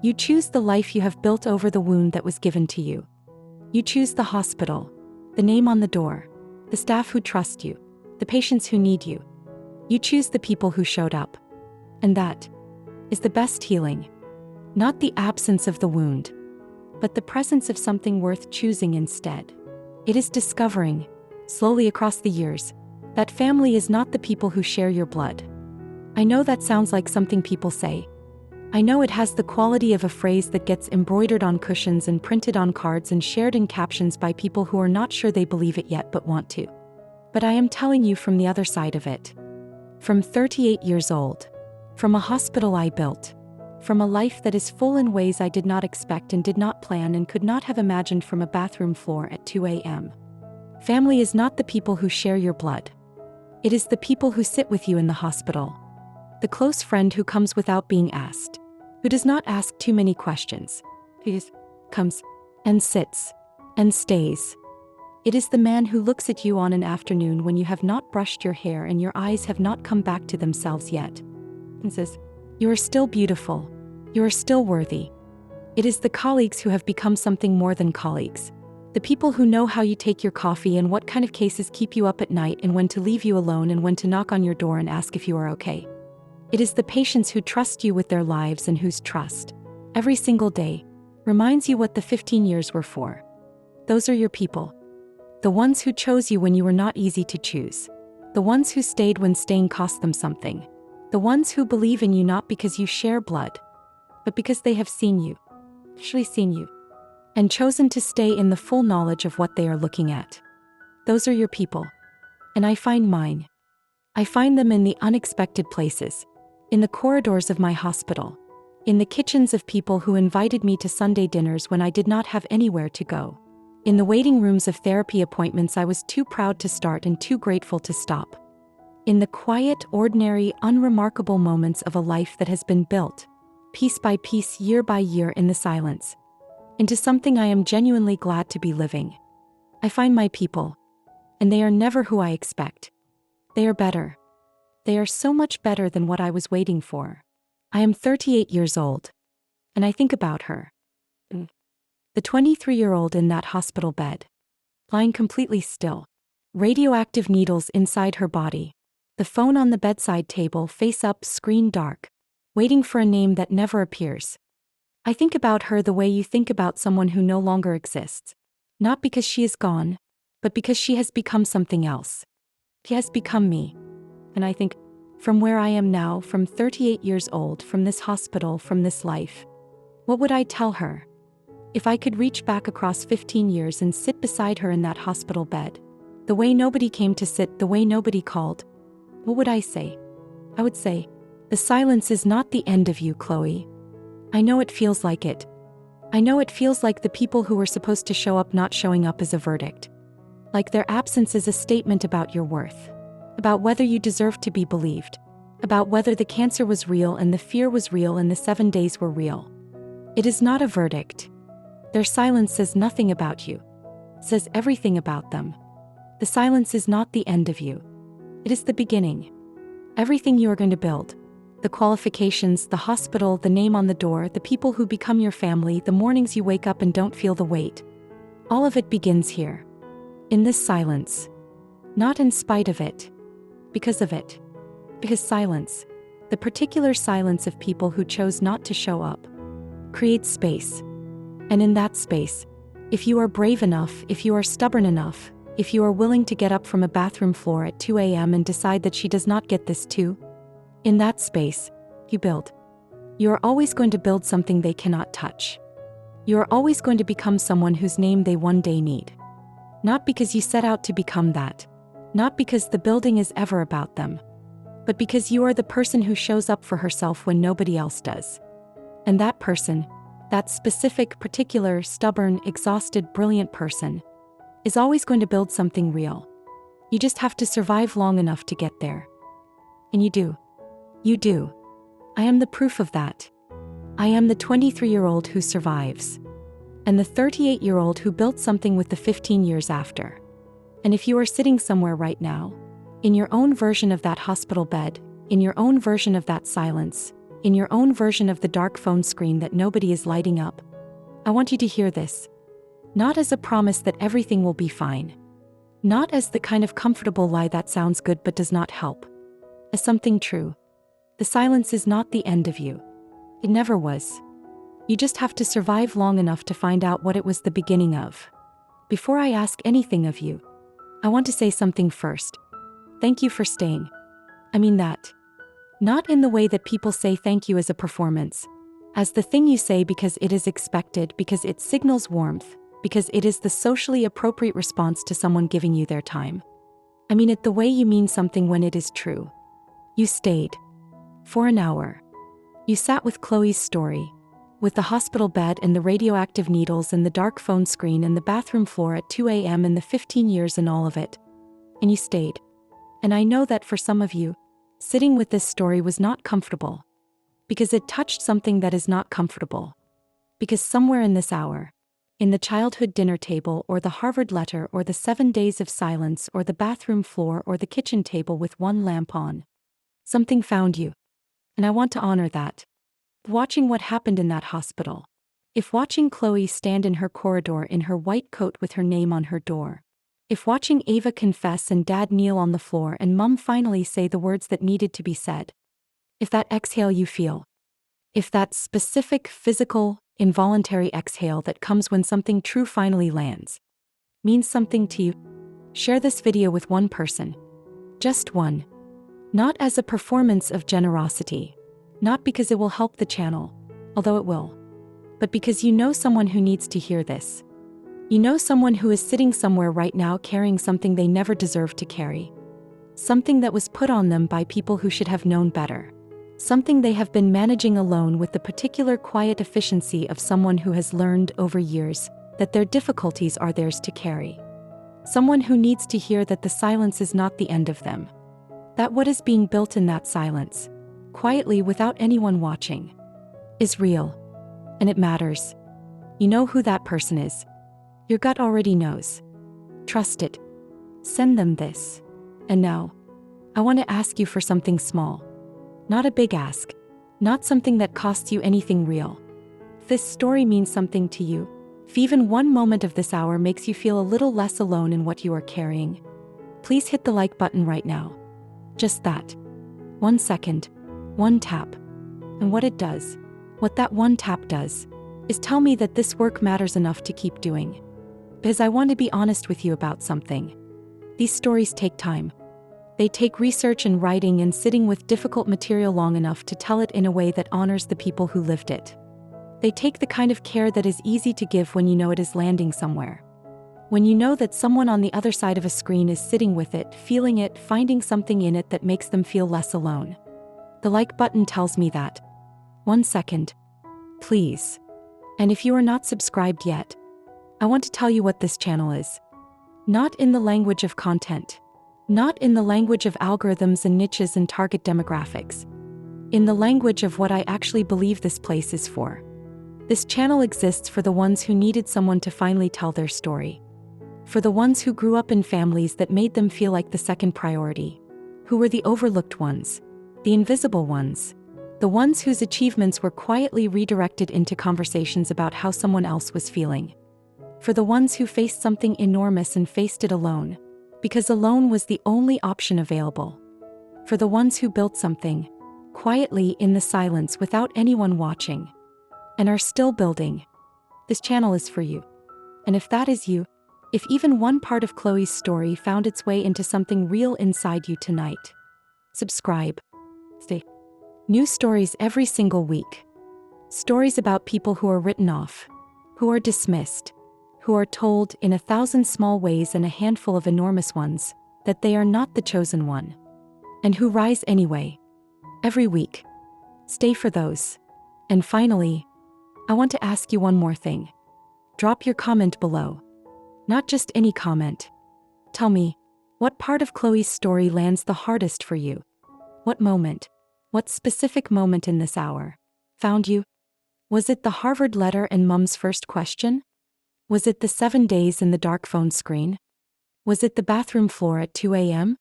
You choose the life you have built over the wound that was given to you. You choose the hospital, the name on the door, the staff who trust you, the patients who need you. You choose the people who showed up. And that is the best healing. Not the absence of the wound, but the presence of something worth choosing instead. It is discovering, slowly across the years, that family is not the people who share your blood. I know that sounds like something people say. I know it has the quality of a phrase that gets embroidered on cushions and printed on cards and shared in captions by people who are not sure they believe it yet but want to. But I am telling you from the other side of it. From 38 years old. From a hospital I built. From a life that is full in ways I did not expect and did not plan and could not have imagined from a bathroom floor at 2 a.m. Family is not the people who share your blood. It is the people who sit with you in the hospital. The close friend who comes without being asked. Who does not ask too many questions. Who comes and sits and stays. It is the man who looks at you on an afternoon when you have not brushed your hair and your eyes have not come back to themselves yet. And says, "You are still beautiful. You are still worthy." It is the colleagues who have become something more than colleagues. The people who know how you take your coffee and what kind of cases keep you up at night and when to leave you alone and when to knock on your door and ask if you are okay. It is the patients who trust you with their lives and whose trust, every single day, reminds you what the 15 years were for. Those are your people. The ones who chose you when you were not easy to choose. The ones who stayed when staying cost them something. The ones who believe in you not because you share blood, but because they have seen you, actually seen you, and chosen to stay in the full knowledge of what they are looking at. Those are your people. And I find mine. I find them in the unexpected places. In the corridors of my hospital. In the kitchens of people who invited me to Sunday dinners when I did not have anywhere to go. In the waiting rooms of therapy appointments I was too proud to start and too grateful to stop. In the quiet, ordinary, unremarkable moments of a life that has been built, piece by piece, year by year in the silence, into something I am genuinely glad to be living. I find my people, and they are never who I expect. They are better. They are so much better than what I was waiting for. I am 38 years old, and I think about her. The 23-year-old in that hospital bed. Lying completely still. Radioactive needles inside her body. The phone on the bedside table face up, screen dark. Waiting for a name that never appears. I think about her the way you think about someone who no longer exists. Not because she is gone, but because she has become something else. She has become me. And I think, from where I am now, from 38 years old, from this hospital, from this life, what would I tell her? If I could reach back across 15 years and sit beside her in that hospital bed, the way nobody came to sit, the way nobody called, what would I say? I would say, the silence is not the end of you, Chloe. I know it feels like it. I know it feels like the people who were supposed to show up not showing up is a verdict. Like their absence is a statement about your worth. About whether you deserve to be believed. About whether the cancer was real and the fear was real and the 7 days were real. It is not a verdict. Their silence says nothing about you. It says everything about them. The silence is not the end of you. It is the beginning. Everything you are going to build. The qualifications, the hospital, the name on the door, the people who become your family, the mornings you wake up and don't feel the weight. All of it begins here. In this silence. Not in spite of it. Because of it. Because silence, the particular silence of people who chose not to show up, creates space. And in that space, if you are brave enough, if you are stubborn enough, if you are willing to get up from a bathroom floor at 2 a.m. and decide that she does not get this too, in that space, you build. You are always going to build something they cannot touch. You are always going to become someone whose name they one day need. Not because you set out to become that. Not because the building is ever about them. But because you are the person who shows up for herself when nobody else does. And that person, that specific, particular, stubborn, exhausted, brilliant person, is always going to build something real. You just have to survive long enough to get there. And you do. You do. I am the proof of that. I am the 23-year-old who survives. And the 38-year-old who built something with the 15 years after. And if you are sitting somewhere right now, in your own version of that hospital bed, in your own version of that silence, in your own version of the dark phone screen that nobody is lighting up, I want you to hear this. Not as a promise that everything will be fine. Not as the kind of comfortable lie that sounds good but does not help. As something true. The silence is not the end of you. It never was. You just have to survive long enough to find out what it was the beginning of. Before I ask anything of you, I want to say something first. Thank you for staying. I mean that. Not in the way that people say thank you as a performance. As the thing you say because it is expected, because it signals warmth, because it is the socially appropriate response to someone giving you their time. I mean it the way you mean something when it is true. You stayed. For an hour. You sat with Chloe's story. With the hospital bed and the radioactive needles and the dark phone screen and the bathroom floor at 2 a.m. and the 15 years and all of it. And you stayed. And I know that for some of you, sitting with this story was not comfortable. Because it touched something that is not comfortable. Because somewhere in this hour, in the childhood dinner table or the Harvard letter or the 7 days of silence or the bathroom floor or the kitchen table with one lamp on, something found you. And I want to honor that. Watching what happened in that hospital. If watching Chloe stand in her corridor in her white coat with her name on her door. If watching Ava confess and Dad kneel on the floor and Mom finally say the words that needed to be said. If that exhale you feel. If that specific, physical, involuntary exhale that comes when something true finally lands. Means something to you. Share this video with one person. Just one. Not as a performance of generosity. Not because it will help the channel, although it will. But because you know someone who needs to hear this. You know someone who is sitting somewhere right now carrying something they never deserved to carry. Something that was put on them by people who should have known better. Something they have been managing alone with the particular quiet efficiency of someone who has learned over years that their difficulties are theirs to carry. Someone who needs to hear that the silence is not the end of them. That what is being built in that silence, quietly without anyone watching, is real. And it matters. You know who that person is. Your gut already knows. Trust it. Send them this. And now, I want to ask you for something small. Not a big ask. Not something that costs you anything real. If this story means something to you, If even one moment of this hour makes you feel a little less alone in what you are carrying, please hit the like button right now. Just that. 1 second, one tap. And what it does, what that one tap does, is tell me that this work matters enough to keep doing. Because I want to be honest with you about something. These stories take time. They take research and writing and sitting with difficult material long enough to tell it in a way that honors the people who lived it. They take the kind of care that is easy to give when you know it is landing somewhere. When you know that someone on the other side of a screen is sitting with it, feeling it, finding something in it that makes them feel less alone. The like button tells me that. 1 second. Please. And if you are not subscribed yet, I want to tell you what this channel is. Not in the language of content. Not in the language of algorithms and niches and target demographics. In the language of what I actually believe this place is for. This channel exists for the ones who needed someone to finally tell their story. For the ones who grew up in families that made them feel like the second priority. Who were the overlooked ones. The invisible ones. The ones whose achievements were quietly redirected into conversations about how someone else was feeling. For the ones who faced something enormous and faced it alone. Because alone was the only option available. For the ones who built something, quietly in the silence without anyone watching. And are still building. This channel is for you. And if that is you, if even one part of Chloe's story found its way into something real inside you tonight, subscribe. Stay. New stories every single week. Stories about people who are written off, who are dismissed, who are told in 1,000 small ways and a handful of enormous ones that they are not the chosen one, and who rise anyway. Every week. Stay for those. And finally, I want to ask you one more thing. Drop your comment below. Not just any comment. Tell me, what part of Chloe's story lands the hardest for you? What moment? What specific moment in this hour found you? Was it the Harvard letter and Mum's first question? Was it the 7 days in the dark phone screen? Was it the bathroom floor at 2 a.m.?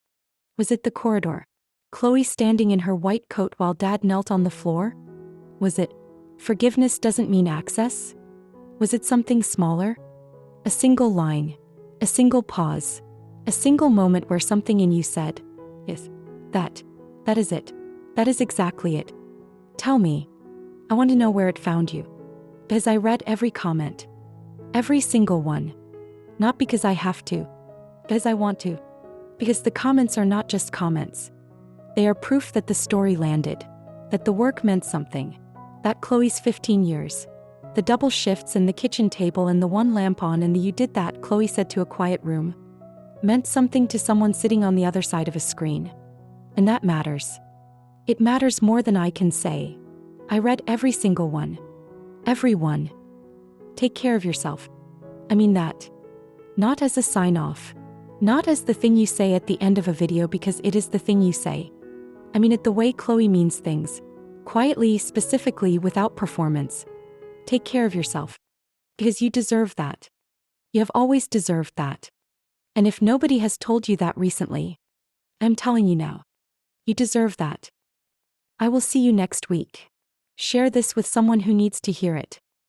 Was it the corridor? Chloe standing in her white coat while Dad knelt on the floor? Was it forgiveness doesn't mean access? Was it something smaller? A single line, a single pause, a single moment where something in you said, yes, that is it. That is exactly it. Tell me. I want to know where it found you. Because I read every comment. Every single one. Not because I have to. Because I want to. Because the comments are not just comments. They are proof that the story landed. That the work meant something. That Chloe's 15 years. The double shifts and the kitchen table and the one lamp on and the you did that, Chloe said to a quiet room, meant something to someone sitting on the other side of a screen. And that matters. It matters more than I can say. I read every single one. Every one. Take care of yourself. I mean that. Not as a sign-off. Not as the thing you say at the end of a video because it is the thing you say. I mean it the way Chloe means things. Quietly, specifically, without performance. Take care of yourself. Because you deserve that. You have always deserved that. And if nobody has told you that recently, I'm telling you now. You deserve that. I will see you next week. Share this with someone who needs to hear it.